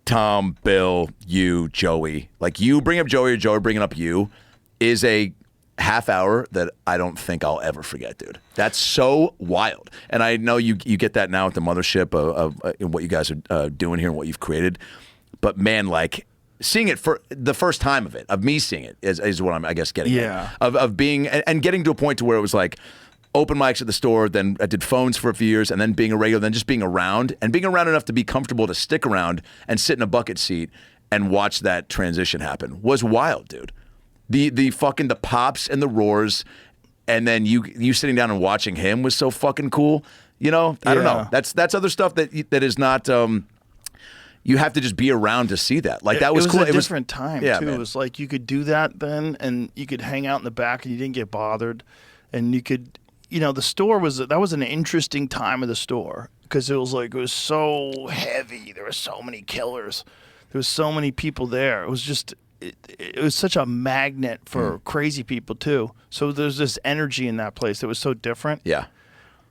Tom, Bill, you, Joey. Like, you bring up Joey or Joey bringing up you is a half hour that I don't think I'll ever forget, dude. That's so wild. And I know you get that now at the mothership of what you guys are doing here and what you've created. But man, like, seeing it for the first time of me seeing it is what I'm, I guess, getting Yeah. at. Of being, and getting to a point to where it was like, open mics at the store, then I did phones for a few years, and then being a regular, then just being around, and being around enough to be comfortable to stick around and sit in a bucket seat and watch that transition happen was wild, dude. The fucking the pops and the roars, and then you sitting down and watching him was so fucking cool. I don't know. That's other stuff that is not. You have to just be around to see that. Like, that was cool. A different time yeah, too. man. It was like you could do that then, and you could hang out in the back, and you didn't get bothered, and you could. The store was an interesting time of the store because it was so heavy. There were so many killers. There was so many people there. It was just it was such a magnet for crazy people too. So there's this energy in that place that was so different. Yeah.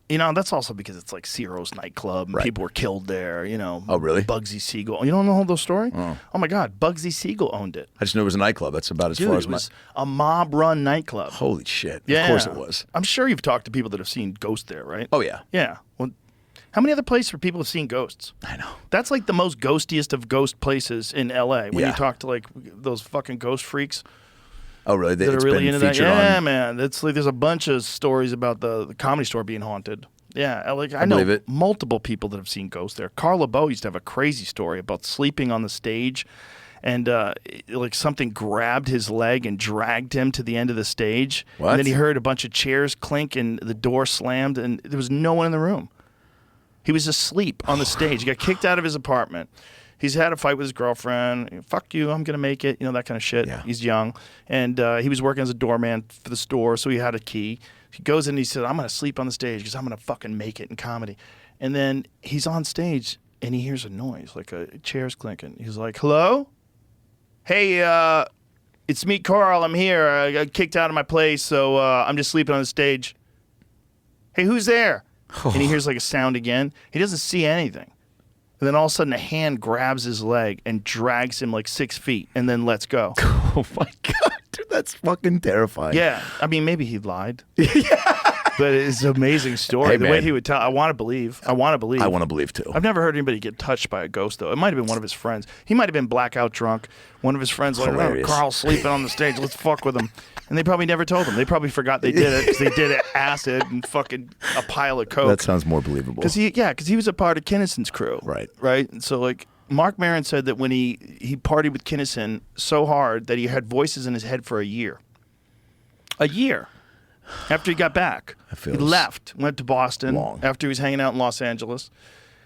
That's also because it's like Ciro's nightclub. And people were killed there. Oh, really? Bugsy Siegel. You don't know the whole story? Oh my God, Bugsy Siegel owned it. I just knew it was a nightclub. That's about as Dude, far as it was a mob-run nightclub. Holy shit! Yeah. Of course it was. I'm sure you've talked to people that have seen ghosts there, right? Oh yeah. Yeah. Well, how many other places where people have seen ghosts? I know. That's like the most ghostiest of ghost places in LA. When you talk to like those fucking ghost freaks. Oh really? That It's are really been into that. featured Yeah, on. man. That's like there's a bunch of stories about the Comedy Store being haunted. Yeah, I believe know it. multiple people that have seen ghosts there. Carla Bow used to have a crazy story about sleeping on the stage, and like something grabbed his leg and dragged him to the end of the stage. What? And then he heard a bunch of chairs clink and the door slammed, and there was no one in the room. He was asleep on the stage. He got kicked out of his apartment. He's had a fight with his girlfriend. Fuck you, I'm going to make it. That kind of shit. Yeah. He's young. And he was working as a doorman for the store, so he had a key. He goes in and he said, I'm going to sleep on the stage because I'm going to fucking make it in comedy. And then he's on stage and he hears a noise, like a chair's clinking. He's like, hello? Hey, it's me, Carl. I'm here. I got kicked out of my place, so I'm just sleeping on the stage. Hey, who's there? And he hears like a sound again. He doesn't see anything. And then all of a sudden a hand grabs his leg and drags him like 6 feet and then lets go. Oh my God, dude, that's fucking terrifying. Yeah. I mean, maybe he lied. But it's an amazing story. Hey, the way man. he would tell, I want to believe. I want to believe. I want to believe too. I've never heard anybody get touched by a ghost, though. It might have been one of his friends. He might have been blackout drunk. One of his friends like, oh, Carl's sleeping on the stage. Let's fuck with him. And they probably never told him. They probably forgot they did it because they did acid and fucking a pile of coke. That sounds more believable. Because he was a part of Kinnison's crew. Right. Right? And so, like, Mark Maron said that when he partied with Kinnison so hard that he had voices in his head for a year. A year. After he got back. He left, went to Boston after he was hanging out in Los Angeles,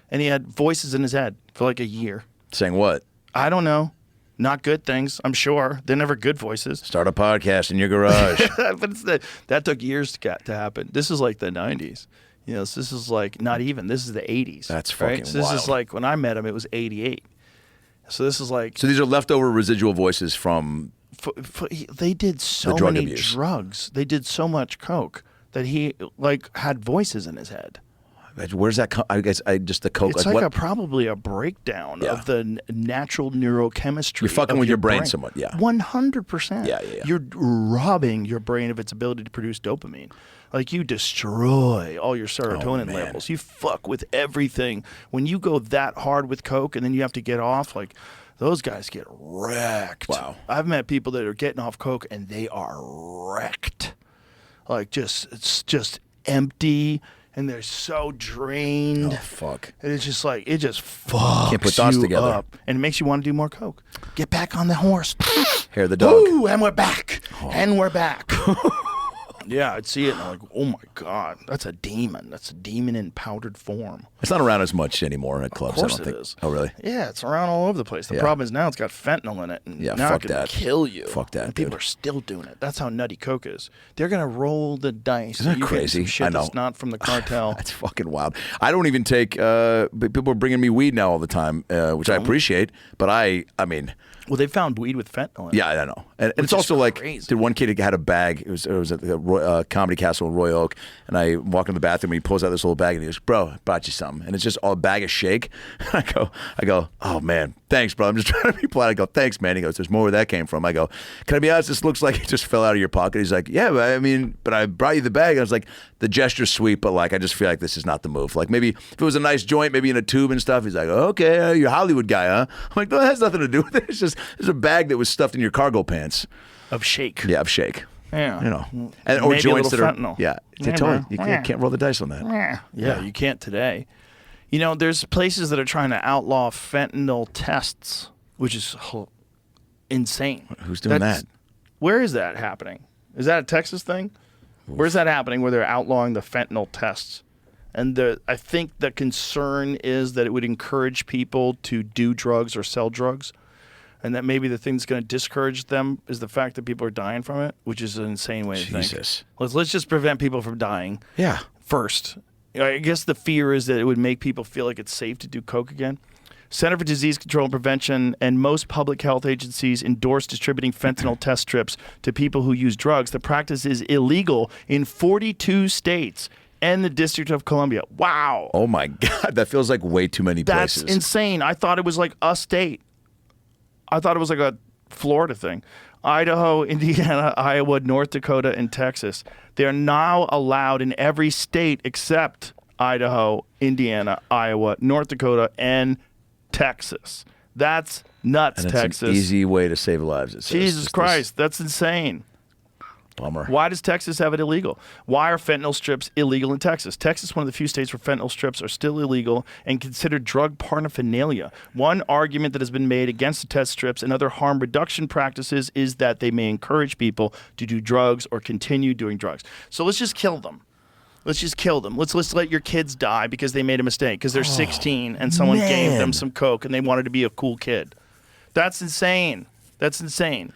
and he had voices in his head for like a year. Saying what? I don't know. Not good things, I'm sure. They're never good voices. Start a podcast in your garage. But that took years to happen. This is like the 90s. You know, so this is like not even. This is the 80s. That's fucking right? So this wild. is like when I met him, it was 88. So this is like. So these are leftover residual voices from. They did so drug many abuse. drugs. They did so much coke that he like had voices in his head. Where's that? I guess just the coke. It's like like what? probably a breakdown of the natural neurochemistry. You're fucking of with your brain somewhat, yeah. 100%. Yeah. You're robbing your brain of its ability to produce dopamine. Like you destroy all your serotonin levels. You fuck with everything. When you go that hard with coke and then you have to get off, like those guys get wrecked. Wow. I've met people that are getting off coke and they are wrecked. Like it's just empty. And they're so drained. Oh, fuck. And it's just like, it just fucks Can't put thoughts you together. up. And it makes you want to do more coke. Get back on the horse. Hair the dog. Ooh, and we're back. And we're back. Yeah, I'd see it and I'm like, oh my God, that's a demon. That's a demon in powdered form. It's not around as much anymore at clubs. Of course I don't it think. is. Oh, really? Yeah, it's around all over the place. The Yeah. problem is now it's got fentanyl in it. And Yeah, now fuck it can that. kill you. Fuck that, And people dude. are still doing it. That's how nutty coke is. They're going to roll the dice. Isn't that You get crazy? some shit I know. that's not from the cartel. That's fucking wild. I don't even take. People are bringing me weed now all the time, which I appreciate. But I mean. Well, they found weed with fentanyl in it. Yeah, I know. And Which it's also is like, crazy. dude, one kid had a bag. It was at the Comedy Castle in Royal Oak. And I walk in the bathroom and he pulls out this little bag and he goes, bro, I brought you something. And it's just a bag of shake. I go, oh, man, thanks, bro. I'm just trying to be polite. I go, thanks, man. He goes, there's more where that came from. I go, can I be honest? This looks like it just fell out of your pocket. He's like, yeah, but I brought you the bag. I was like, the gesture's sweet, but like, I just feel like this is not the move. Like maybe if it was a nice joint, maybe in a tube and stuff. He's like, okay, you're a Hollywood guy, huh? I'm like, no, that has nothing to do with it. It's a bag that was stuffed in your cargo pants. Of shake. Yeah, of shake. Yeah. You know, Maybe or a joints that little are fentanyl. yeah. Yeah, Totally, bro. you Yeah. can't roll the dice on that. Yeah, you can't today. You know, there's places that are trying to outlaw fentanyl tests, which is insane. Who's doing that? Where is that happening? Is that a Texas thing? Where's that happening where they're outlawing the fentanyl tests? And I think the concern is that it would encourage people to do drugs or sell drugs. And that maybe the thing that's going to discourage them is the fact that people are dying from it, which is an insane way to think. Jesus. Let's just prevent people from dying. Yeah. First. I guess the fear is that it would make people feel like it's safe to do coke again. Center for Disease Control and Prevention and most public health agencies endorse distributing fentanyl test strips to people who use drugs. The practice is illegal in 42 states and the District of Columbia. Wow. Oh my God, that feels like way too many That's places. insane. I thought it was like a state. I thought it was like a Florida thing. Idaho, Indiana, Iowa, North Dakota, and Texas. They're now allowed in every state except Idaho, Indiana, Iowa, North Dakota, and Texas. That's nuts, And it's Texas. an easy way to save lives. It says. Jesus Just Christ, that's insane. Bummer. Why does Texas have it illegal? Why are fentanyl strips illegal in Texas? Texas is one of the few states where fentanyl strips are still illegal and considered drug paraphernalia. One argument that has been made against the test strips and other harm reduction practices is that they may encourage people to do drugs or continue doing drugs. So let's just kill them. Let's just kill them. Let's let your kids die because they made a mistake, because they're 16 and someone gave them some coke and they wanted to be a cool kid. That's insane. That's insane.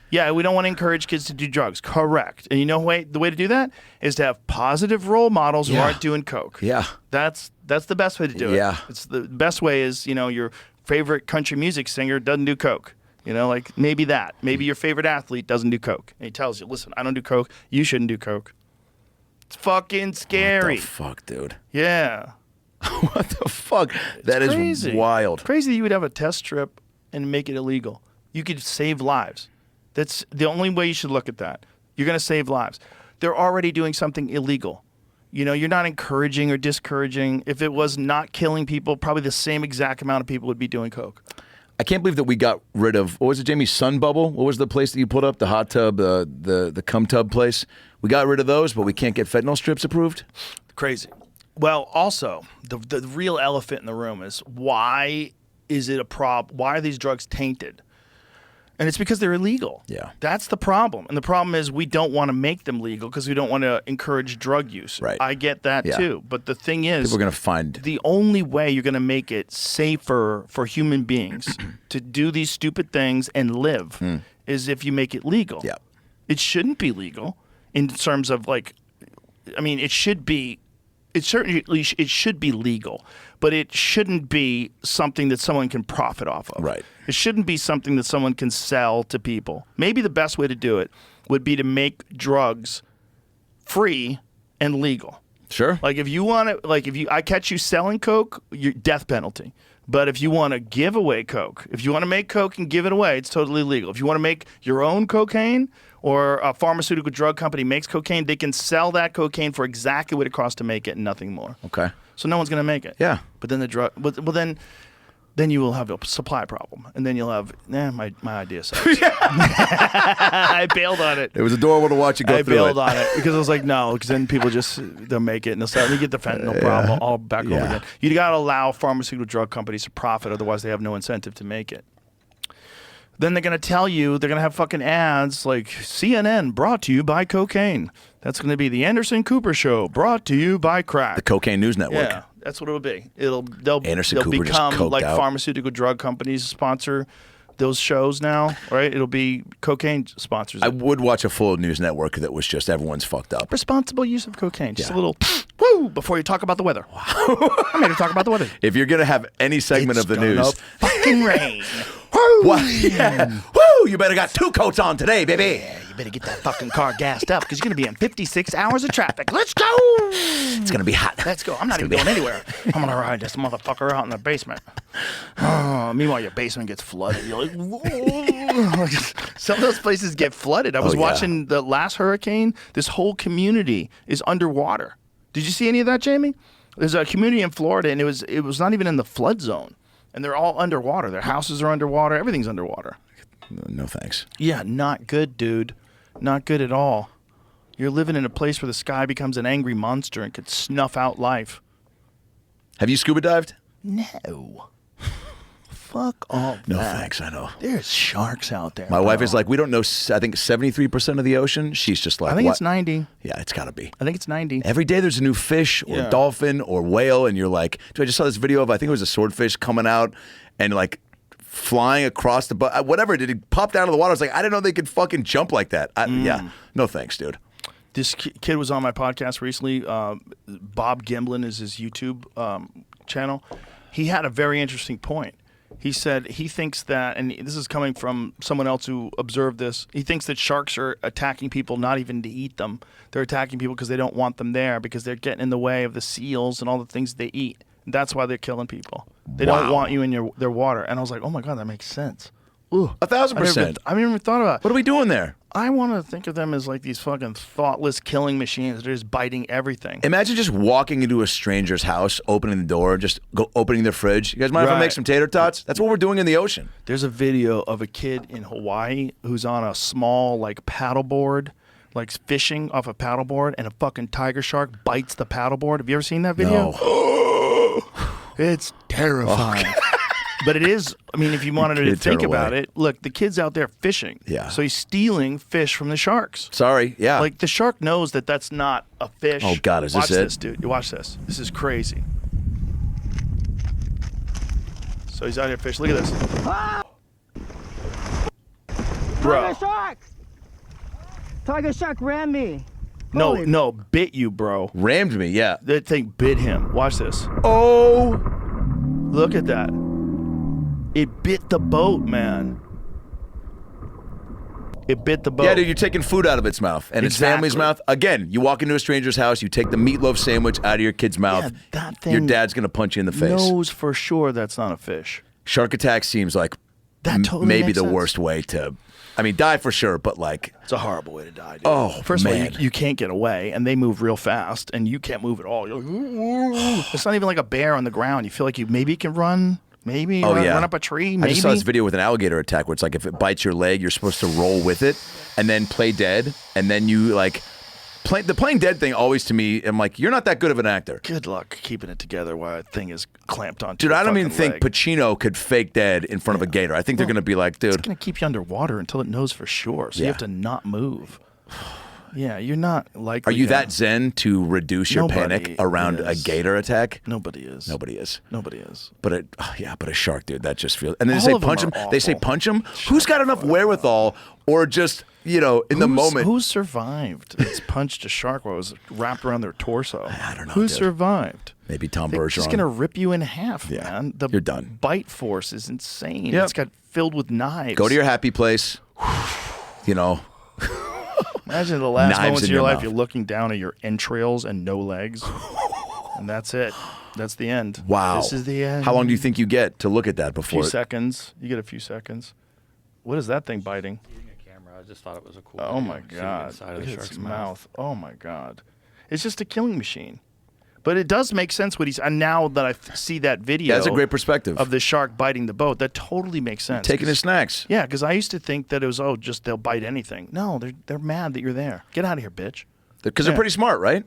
Yeah, we don't want to encourage kids to do drugs. Correct. And you know the way to do that is to have positive role models who aren't doing coke. Yeah. That's the best way to do it. Yeah. It's the best way is, your favorite country music singer doesn't do coke. Like maybe that. Maybe your favorite athlete doesn't do coke. And he tells you, listen, I don't do coke. You shouldn't do coke. It's fucking scary. What the fuck, dude? Yeah. What the fuck? That is crazy. wild. Crazy that you would have a test strip and make it illegal. You could save lives. That's the only way you should look at that. You're going to save lives. They're already doing something illegal. You know, you're not encouraging or discouraging. If it was not killing people, probably the same exact amount of people would be doing coke. I can't believe that we got rid of, what was it, Jamie? Sun Bubble? What was the place that you put up? The hot tub, the cum tub place? We got rid of those, but we can't get fentanyl strips approved? Crazy. Well, also, the real elephant in the room is why is it a problem? Why are these drugs tainted? And it's because they're illegal. Yeah. That's the problem. And the problem is we don't want to make them legal because we don't want to encourage drug use. Right. I get that too. But the thing is, People are going to find... the only way you're going to make it safer for human beings to do these stupid things and live is if you make it legal. Yeah. It shouldn't be legal in terms of like, I mean, it should be, it should be legal, but it shouldn't be something that someone can profit off of. Right. It shouldn't be something that someone can sell to people. Maybe the best way to do it would be to make drugs free and legal. Sure. Like if you want to, like if I catch you selling coke, you're death penalty. But if you want to give away coke, if you want to make coke and give it away, it's totally legal. If you want to make your own cocaine, or a pharmaceutical drug company makes cocaine, they can sell that cocaine for exactly what it costs to make it and nothing more. Okay. So no one's going to make it. Yeah. But then the drug, well then you will have a supply problem, and then you'll have my idea sucks. I bailed on it. It was adorable to watch you go through it. I bailed on it because I was like, no, because then people they'll make it and they'll start. You get the fentanyl problem all back over again. You got to allow pharmaceutical drug companies to profit, otherwise they have no incentive to make it. Then they're going to tell you, they're going to have fucking ads like CNN brought to you by cocaine. That's going to be the Anderson Cooper Show brought to you by crack. The Cocaine News Network. Yeah, that's what it'll be. They'll Anderson Cooper just become coked like out. pharmaceutical drug companies sponsor those shows now, right? It'll be cocaine sponsors. I would watch a full news network that was just everyone's fucked up. Responsible use of cocaine. Just a little woo before you talk about the weather. I'm here to talk about the weather. If you're going to have any segment of the news. Fucking rain. Woo! Yeah. Woo! You better got 2 coats on today, baby. Yeah, you better get that fucking car gassed up because you're going to be in 56 hours of traffic. Let's go. It's going to be hot. Let's go. I'm not even going anywhere. I'm going to ride this motherfucker out in the basement. Meanwhile, your basement gets flooded. You're like, whoa. Some of those places get flooded. I was watching the last hurricane. This whole community is underwater. Did you see any of that, Jamie? There's a community in Florida, and it was not even in the flood zone. And they're all underwater. Their houses are underwater. Everything's underwater. No thanks. Yeah, not good, dude. Not good at all. You're living in a place where the sky becomes an angry monster and could snuff out life. Have you scuba dived? No. Fuck all No that. thanks, I know. There's sharks out there. My wife is like, we don't know, I think 73% of the ocean. She's just like, I think what? it's 90. Yeah, it's got to be. I think it's 90. Every day there's a new fish or dolphin or whale, and you're like, dude, I just saw this video of, I think it was a swordfish coming out and like flying across the, whatever, did he popped out of the water? I was like, I didn't know they could fucking jump like that. Yeah, no thanks, dude. This kid was on my podcast recently. Bob Gimblin is his YouTube channel. He had a very interesting point. He said he thinks that, and this is coming from someone else who observed this, he thinks that sharks are attacking people not even to eat them. They're attacking people because they don't want them there, because they're getting in the way of the seals and all the things they eat. That's why they're killing people. They don't want you in their water. And I was like, oh my God, that makes sense. Ooh, 1,000%. I haven't even thought about it. What are we doing there? I want to think of them as like these fucking thoughtless killing machines that are just biting everything. Imagine just walking into a stranger's house, opening the door, just opening their fridge. You guys mind if I make some tater tots? That's what we're doing in the ocean. There's a video of a kid in Hawaii who's on a small like paddleboard, like fishing off a paddleboard, and a fucking tiger shark bites the paddleboard. Have you ever seen that video? No. It's terrifying. But it is, I mean, if you wanted to think about it, look, the kid's out there fishing. Yeah. So he's stealing fish from the sharks. Sorry, yeah. Like, the shark knows that that's not a fish. Oh, God, is watch this it? Watch this, dude. You watch this. This is crazy. So he's out here fishing. Look at this. Bro. Tiger shark! Tiger shark ran me. No, bit you, bro. Rammed me, yeah. That thing bit him. Watch this. Oh. Look at that. It bit the boat, man. It bit the boat. Yeah, dude, you're taking food out of its mouth and its family's mouth. Again, you walk into a stranger's house, you take the meatloaf sandwich out of your kid's mouth. Yeah, that thing your dad's gonna punch you in the face. Knows for sure that's not a fish. Shark attack seems like That totally maybe makes the sense. worst way to. I mean, die for sure, but like it's a horrible way to die. Dude. Oh, first man. of all, you can't get away, and they move real fast, and you can't move at all. You're like, "Ooh." It's not even like a bear on the ground. You feel like you maybe can run. Maybe run up a tree. Maybe. I just saw this video with an alligator attack where it's like if it bites your leg, you're supposed to roll with it and then play dead. And then you like the playing dead thing always to me, I'm like, you're not that good of an actor. Good luck keeping it together while a thing is clamped onto Dude, your I don't even fucking think leg. Pacino could fake dead in front of a gator. I think they're going to be like, dude. It's going to keep you underwater until it knows for sure. So you Yeah. have to not move. Yeah, you're not likely. Are you gonna- that zen to reduce your Nobody panic around a is. gator attack? Nobody is. Nobody is. Nobody is. But but a shark, dude, that just feels. And then they All say of them punch are him. They say awful. punch him. Who's got enough wherewithal, or just in the moment? Who survived? It's punched a shark while it was wrapped around their torso. I don't know. Who dude. survived? Maybe Tom They're Bergeron. just gonna rip you in half, Yeah, man. The you're done. bite force is insane. Yep. It's got filled with knives. Go to your happy place. Imagine the last Knives moments in of your your life. mouth. You're looking down at your entrails and no legs, and that's it. That's the end. Wow. This is the end. How long do you think you get to look at that A few before? seconds. You get a few seconds. What is that thing biting? Camera. I just thought it was a cool. Oh video my to see the god! inside of Look the at shark's its mouth. Oh my god! It's just a killing machine. But it does make sense what he's. And now that I see that video, Yeah, that's a great perspective. of the shark biting the boat. That totally makes sense. Taking his snacks. Yeah, because I used to think that it was just they'll bite anything. No, they're mad that you're there. Get out of here, bitch. Because they're pretty smart, right?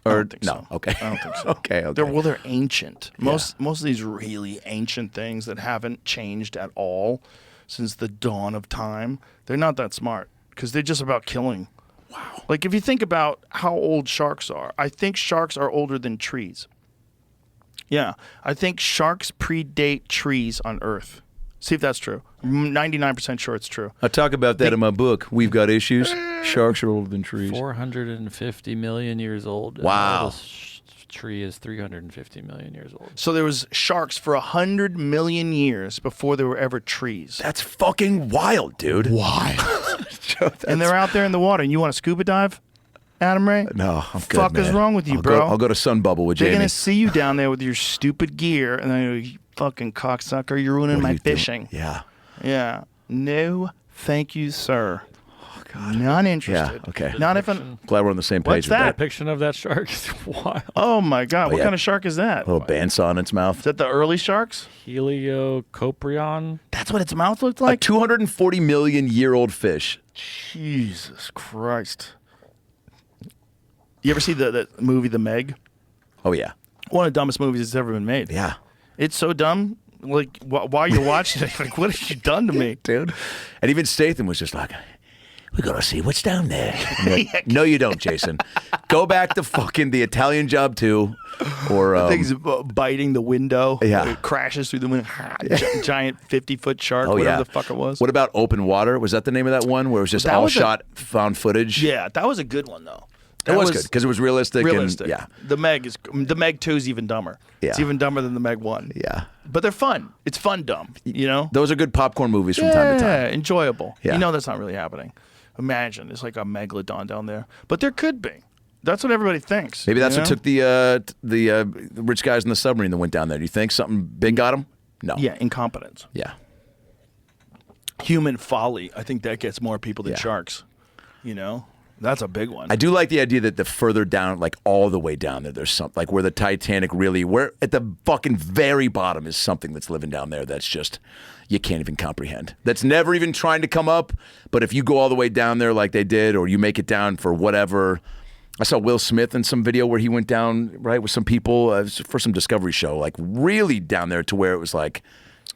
I Or don't think no? so. Okay. I don't think so. okay. They're ancient. Most of these really ancient things that haven't changed at all since the dawn of time. They're not that smart because they're just about killing. Wow. Like if you think about how old sharks are, I think sharks are older than trees. Yeah, I think sharks predate trees on Earth. See if that's true. I'm 99% sure it's true. I talk about that in my book. We've got issues. Sharks are older than trees. 450 million years old. Wow. And this tree is 350 million years old. So there was sharks for 100 million years before there were ever trees. That's fucking wild, dude. Wild. And they're out there in the water. And you want to scuba dive, Adam Ray? No, I'm good, Fuck is man. wrong with you, I'll bro? I'll go to Sun Bubble with They're Jamie. gonna see you down there with your stupid gear, and then you fucking cocksucker, you're ruining What are my you doing? fishing. Yeah. Yeah. No, thank you, sir. Oh God. Not interested. Yeah, okay. Not even. Glad we're on the same page What's with that? Depiction of that shark is wild. Oh my God! What yeah. kind of shark is that? A little bandsaw in its mouth. Is that the early sharks? Heliocoprion. That's what its mouth looked A like. 240 million year old fish. Jesus Christ! You ever see the movie The Meg? Oh yeah. One of the dumbest movies that's ever been made. Yeah. It's so dumb. Like while you're watching it, like what have you done to me, dude? And even Statham was just like, "We gotta see what's down there." I'm like, no, you don't, Jason. Go back to fucking The Italian Job 2, or The thing's biting the window. Yeah. It crashes through the window. Giant 50-foot shark, oh whatever yeah, the fuck it was. What about Open Water? Was that the name of that one where it was just That all was shot found footage? Yeah, that was a good one though. It was good because it was realistic. Realistic. And, yeah. The Meg 2 is even dumber. Yeah. It's even dumber than the Meg 1. Yeah. But they're fun. It's fun dumb. You know. Those are good popcorn movies from time to time. Yeah, enjoyable. Yeah. You know that's not really happening. Imagine it's like a megalodon down there, but there could be. That's what everybody thinks. Maybe that's you what know? took the rich guys in the submarine that went down there. Do you think something big got them? No. Yeah, incompetence. Yeah. Human folly. I think that gets more people than Yeah. sharks. You know, that's a big one. I do like the idea that the further down, like all the way down there, there's something like where the Titanic really, where at the fucking very bottom is something that's living down there that's just, you can't even comprehend. That's never even trying to come up. But if you go all the way down there like they did, or you make it down for whatever. I saw Will Smith in some video where he went down, right, with some people for some Discovery show, like really down there to where it was like,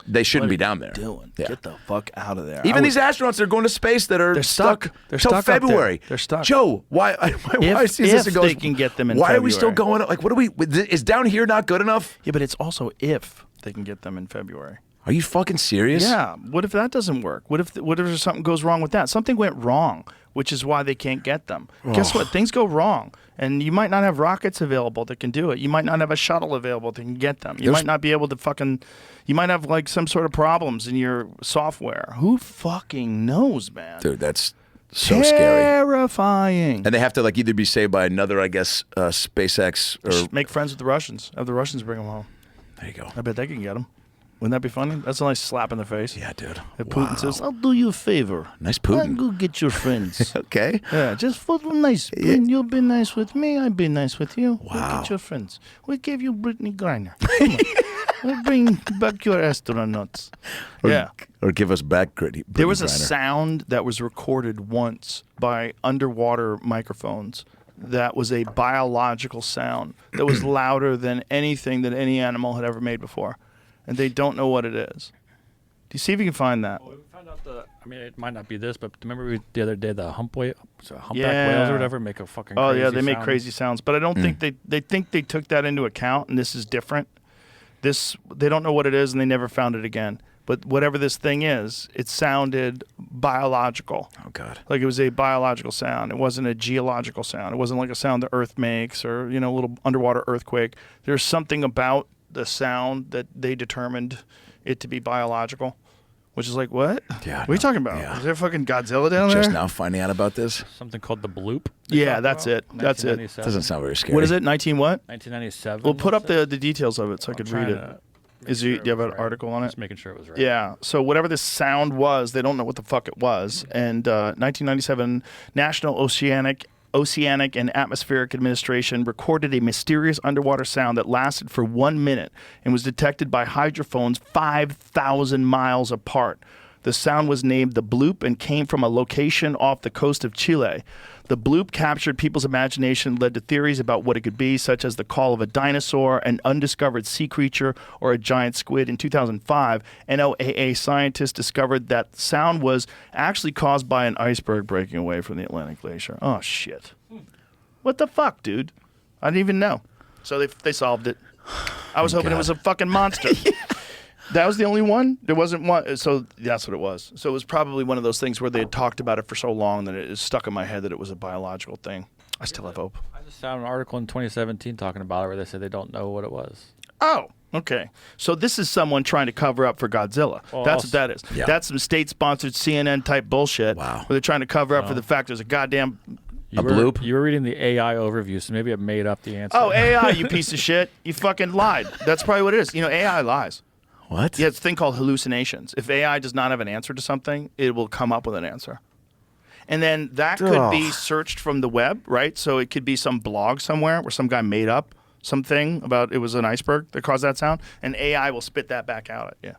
they shouldn't What be are down you there. doing? Yeah. Get the fuck out of there. Even these astronauts that are going to space that are They're stuck. They're till stuck up there. February. They're stuck. Joe, why is this if going? they can get them in why are we still February. going? Like, what are we? Is down here not good enough? Yeah, but it's also if they can get them in February. Are you fucking serious? Yeah. What if that doesn't work? What if something goes wrong with that? Something went wrong, which is why they can't get them. Guess what? Things go wrong, and you might not have rockets available that can do it. You might not have a shuttle available that can get them. You might not be able to you might have like some sort of problems in your software. Who fucking knows, man? Dude, that's so scary. Terrifying. And they have to like either be saved by another, I guess, SpaceX or Just make friends with the Russians. Have the Russians bring them home. There you go. I bet they can get them. Wouldn't that be funny? That's a nice slap in the face. Yeah, dude. If Putin says, "I'll do you a favor. Nice Putin. I'll go get your friends." Okay. Yeah, just for the nice. You'll be nice with me. I'll be nice with you. Wow. We'll get your friends. We gave you Brittany Griner. Come on. We'll bring back your astronauts. Or give us back Brittany There was a Griner. sound that was recorded once by underwater microphones that was a biological sound that was louder than anything that any animal had ever made before. And they don't know what it is. Do you see if you can find that? Well, we found out it might not be this, but remember the other day the humpback whales or whatever make a fucking crazy yeah, they make sound. crazy sounds. But I don't think they think they took that into account, and this is different. They don't know what it is, and they never found it again. But whatever this thing is, it sounded biological. Oh, God. Like it was a biological sound. It wasn't a geological sound. It wasn't like a sound the Earth makes or, a little underwater earthquake. There's something about the sound that they determined it to be biological, which is like, what? Yeah. What are you talking about? Yeah. Is there fucking Godzilla down there? Just now finding out about this? Something called the bloop. Yeah, that's it. That's it. Doesn't sound very scary. What is it? 19 what? 1997. Well, put up the details of it so I could read it. Do you have an article on it? Just making sure it was right. Yeah. So whatever this sound was, they don't know what the fuck it was. And 1997 National Oceanic and Atmospheric Administration recorded a mysterious underwater sound that lasted for 1 minute and was detected by hydrophones 5,000 miles apart. The sound was named the bloop and came from a location off the coast of Chile. The bloop captured people's imagination, led to theories about what it could be, such as the call of a dinosaur, an undiscovered sea creature, or a giant squid. In 2005, NOAA scientists discovered that sound was actually caused by an iceberg breaking away from the Atlantic Glacier. Oh, shit. What the fuck, dude? I didn't even know. So they solved it. I was hoping it was a fucking monster. That was the only one? There wasn't one? So that's what it was. So it was probably one of those things where they had talked about it for so long that it stuck in my head that it was a biological thing. I still have hope. I just found an article in 2017 talking about it where they said they don't know what it was. Oh, okay. So this is someone trying to cover up for Godzilla. Well, That's what that is. Yeah. That's some state-sponsored CNN-type bullshit. Wow. Where they're trying to cover up for the fact there's a goddamn... bloop? You were reading the AI overview, so maybe it made up the answer. Oh, AI, you piece of shit. You fucking lied. That's probably what it is. AI lies. What? Yeah, it's a thing called hallucinations. If AI does not have an answer to something, it will come up with an answer. And then that could be searched from the web, right? So it could be some blog somewhere where some guy made up something about it was an iceberg that caused that sound, and AI will spit that back out. Yeah.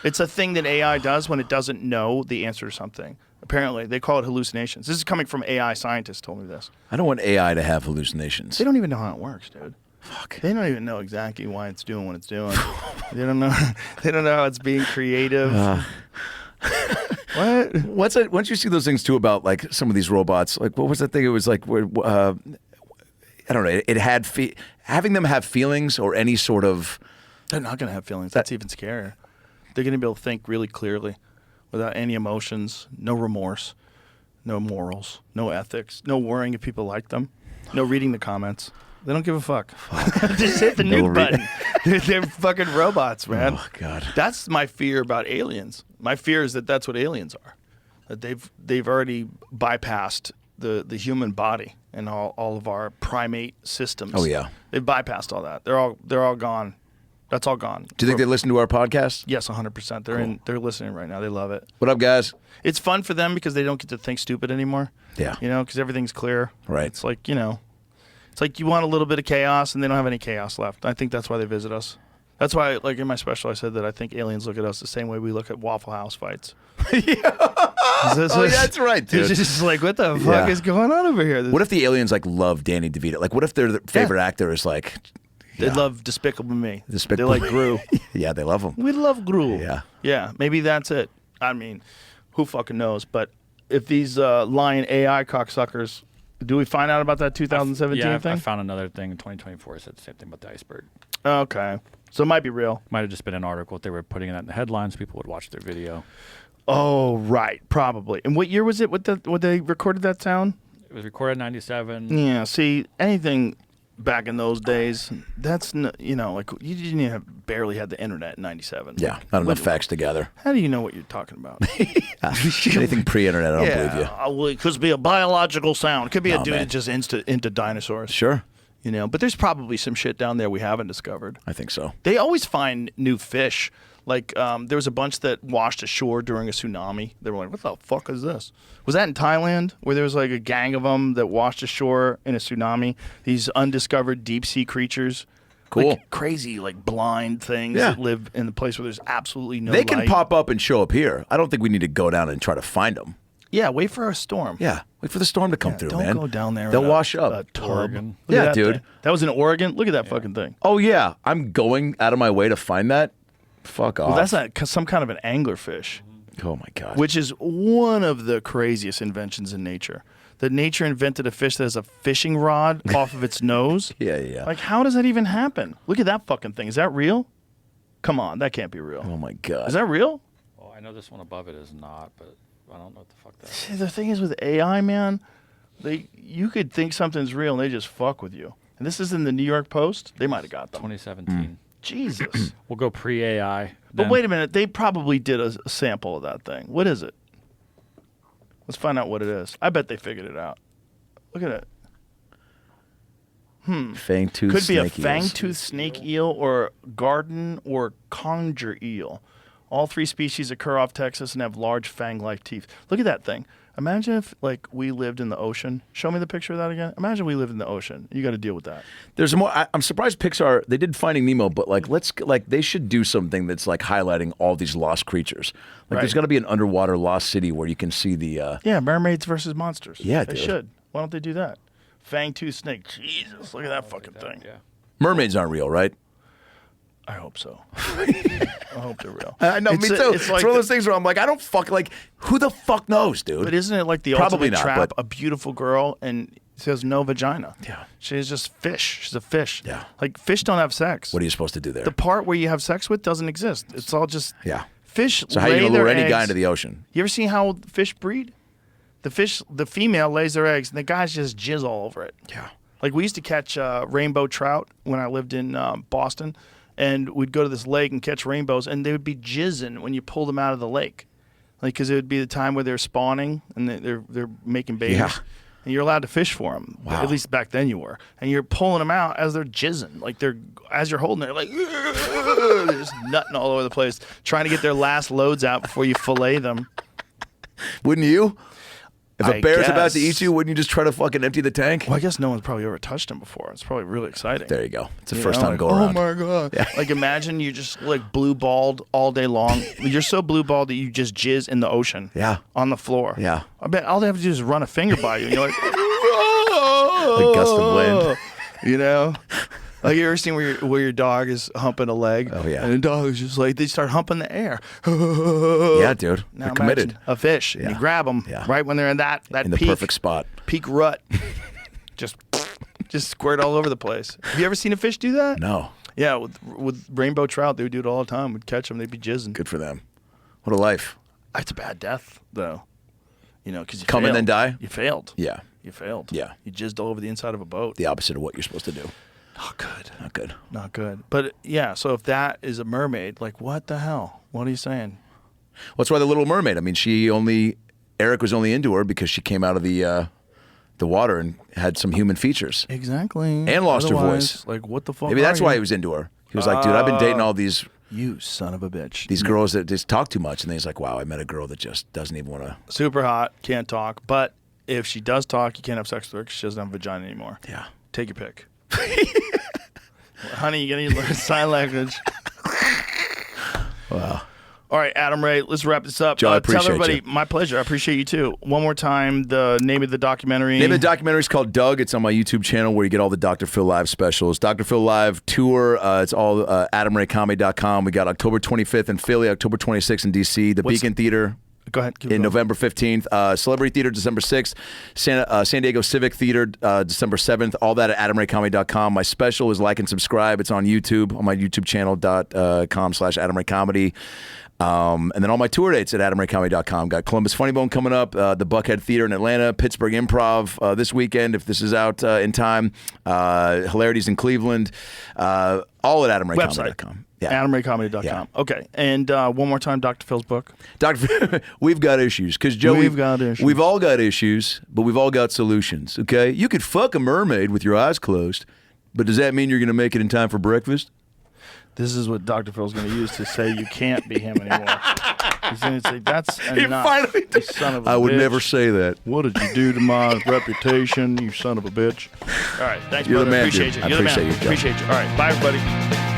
It's a thing that AI does when it doesn't know the answer to something. Apparently, they call it hallucinations. This is coming from AI scientists told me this. I don't want AI to have hallucinations. They don't even know how it works, dude. Fuck. They don't even know exactly why it's doing what it's doing. They don't know. They don't know how it's being creative. What? What's it? Once you see those things too about like some of these robots, like what was that thing? It was like, I don't know. It had having them have feelings or any sort of. They're not going to have feelings. That's even scarier. They're going to be able to think really clearly, without any emotions, no remorse, no morals, no ethics, no worrying if people like them, no reading the comments. They don't give a fuck. Just hit the nuke button. They're fucking robots, man. Oh, God. That's my fear about aliens. My fear is that that's what aliens are. That they've already bypassed the human body and all of our primate systems. Oh, yeah. They've bypassed all that. They're all gone. That's all gone. Do you think they listen to our podcast? Yes, 100%. They're listening right now. They love it. What up, guys? It's fun for them because they don't get to think stupid anymore. Yeah. Because everything's clear. Right. It's like, it's like you want a little bit of chaos, and they don't have any chaos left. I think that's why they visit us. That's why, like in my special, I said that I think aliens look at us the same way we look at Waffle House fights. Oh, that's right, dude. It's just like, what the fuck is going on over here? What if the aliens like love Danny DeVito? Like, what if their favorite actor is like? They love Despicable Me. Despicable They like Gru. Yeah, they love him. We love Gru. Yeah. Yeah, maybe that's it. I mean, who fucking knows? But if these lying AI cocksuckers Do we find out about that 2017 yeah, thing? I found another thing in 2024 said the same thing about the iceberg. Okay. So it might be real. Might have just been an article. If they were putting that in the headlines, people would watch their video. Oh, right. Probably. And what year was it when they recorded that sound? It was recorded in 97. Yeah, see, anything back in those days, that's, like, you didn't even barely had the internet in 97. Yeah, not enough facts together. How do you know what you're talking about? Anything pre-internet, I don't believe you. Well, it could be a biological sound. It could be a dude man. that just into dinosaurs. Sure. But there's probably some shit down there we haven't discovered. I think so. They always find new fish. Like, there was a bunch that washed ashore during a tsunami. They were like, what the fuck is this? Was that in Thailand, where there was like a gang of them that washed ashore in a tsunami? These undiscovered deep-sea creatures. Cool. Like, crazy, like, blind things that live in the place where there's absolutely no They can light. pop up and show up here. I don't think we need to go down and try to find them. Yeah, wait for a storm. Yeah, wait for the storm to come through, don't man. go down there. They'll in wash a up. tub. Oregon. Look at Yeah, that dude. thing. That was in Oregon? Look at that fucking thing. Oh, yeah. I'm going out of my way to find that. Fuck off. Well, that's not some kind of an anglerfish. Oh, my God. Which is one of the craziest inventions in nature. That nature invented a fish that has a fishing rod off of its nose. Yeah. Like, how does that even happen? Look at that fucking thing. Is that real? Come on, that can't be real. Oh, my God. Is that real? Well, I know this one above it is not, but I don't know what the fuck that is. See, the thing is with AI, man, you could think something's real and they just fuck with you. And this is in the New York Post. They might have got them. 2017. Jesus. We'll go pre-AI. But wait a minute. They probably did a sample of that thing. What is it? Let's find out what it is. I bet they figured it out. Look at it. Fang-tooth Could be a snake eels. fang-tooth snake eel or garden or conger eel. All three species occur off Texas and have large fang-like teeth. Look at that thing. Imagine if, like, we lived in the ocean. Show me the picture of that again. Imagine we lived in the ocean. You got to deal with that. There's more. I'm surprised Pixar. They did Finding Nemo, but they should do something that's like highlighting all these lost creatures. Like, there's got to be an underwater lost city where you can see the. Yeah, mermaids versus monsters. Yeah, they dude. should. Why don't they do that? Fang-tooth snake. Jesus, look at that fucking thing. Yeah. Mermaids aren't real, right? I hope so. I hope they're real. I know, me too. It's like one of those things where I'm like, I don't fuck. Like, who the fuck knows, dude? But isn't it like the Probably ultimate not, trap? but- A beautiful girl and she has no vagina. Yeah. She's just fish. She's a fish. Yeah. Like, fish don't have sex. What are you supposed to do there? The part where you have sex with doesn't exist. It's all just Yeah. fish. So how you lay gonna lure their any guy eggs. into the ocean? You ever seen how fish breed? The female lays their eggs and the guys just jizz all over it. Yeah. Like, we used to catch rainbow trout when I lived in Boston, and we'd go to this lake and catch rainbows, and they would be jizzing when you pull them out of the lake, like, because it would be the time where they're spawning and they're making babies. Yeah. And you're allowed to fish for them. Wow. At least back then you were. And you're pulling them out as they're jizzing. Like, as you're holding it, like, they're just nutting all over the place, trying to get their last loads out before you fillet them. Wouldn't you? If a I bear's about to guess. eat you, wouldn't you just try to fucking empty the tank? Well, I guess no one's probably ever touched them before. It's probably really exciting. There you go. It's the You first know, time like, go around. Oh my god! Yeah. Like, imagine you just like blue balled all day long. You're so blue balled that you just jizz in the ocean. Yeah. On the floor. Yeah. I bet all they have to do is run a finger by you, and you're like, Like gust of wind. You know. Like, you ever seen where your dog is humping a leg? Oh, yeah. And the dog is just like, they start humping the air. Yeah, dude. Now They're committed. imagine a fish. And Yeah. you grab them Yeah. right when they're in that In the peak, perfect spot. peak rut. just squirt all over the place. Have you ever seen a fish do that? No. Yeah, with rainbow trout, they would do it all the time. We'd catch them, they'd be jizzing. Good for them. What a life. It's a bad death, though. You know, because you Come and then die? You failed. Yeah. You failed. Yeah. You jizzed all over the inside of a boat. The opposite of what you're supposed to do. Not good. Not good. Not good. But yeah, so if that is a mermaid, like, what the hell? What are you saying? Well, that's why the Little Mermaid. I mean, Eric was only into her because she came out of the water and had some human features. Exactly. And lost her Otherwise, voice. Like, what the fuck? Maybe that's are why you? he was into her. He was like, dude, I've been dating all these You son of a bitch. these girls that just talk too much. And then he's like, wow, I met a girl that just doesn't even want to. Super hot, can't talk. But if she does talk, you can't have sex with her because she doesn't have a vagina anymore. Yeah. Take your pick. Honey, you gotta learn sign language. Wow. All right, Adam Ray, let's wrap this up. Joe, I appreciate tell everybody, you. my pleasure. I appreciate you too. One more time, the name of the documentary. Name of the documentary is called Doug. It's on my YouTube channel where you get all the Dr. Phil Live specials. Dr. Phil Live tour. It's all AdamRayComedy.com. We got October 25th in Philly, October 26th in DC, the Beacon Theater. Go ahead. In November 15th. Celebrity Theater, December 6th. San Diego Civic Theater, December 7th. All that at AdamRayComedy.com. My special is like and subscribe. It's on YouTube, on my YouTube channel.com/AdamRayComedy. And then all my tour dates at AdamRayComedy.com. Got Columbus Funny Bone coming up, the Buckhead Theater in Atlanta, Pittsburgh Improv this weekend, if this is out in time, Hilarities in Cleveland, all at AdamRayComedy.com. Yeah. AdamRayComedy.com. Yeah. Okay. And one more time, Dr. Phil's book. Dr. Phil, we've got issues. Because, Joe, we've all got issues, but we've all got solutions, okay? You could fuck a mermaid with your eyes closed, but does that mean you're going to make it in time for breakfast? This is what Dr. Phil's going to use to say you can't be him anymore. He's going to say, that's enough, you son of a bitch. I would never say that. What did you do to my reputation, you son of a bitch? All right, thanks, You're brother. the man, Appreciate dude. you. I You're the appreciate man. you, Joe. Appreciate you. All right, bye, everybody.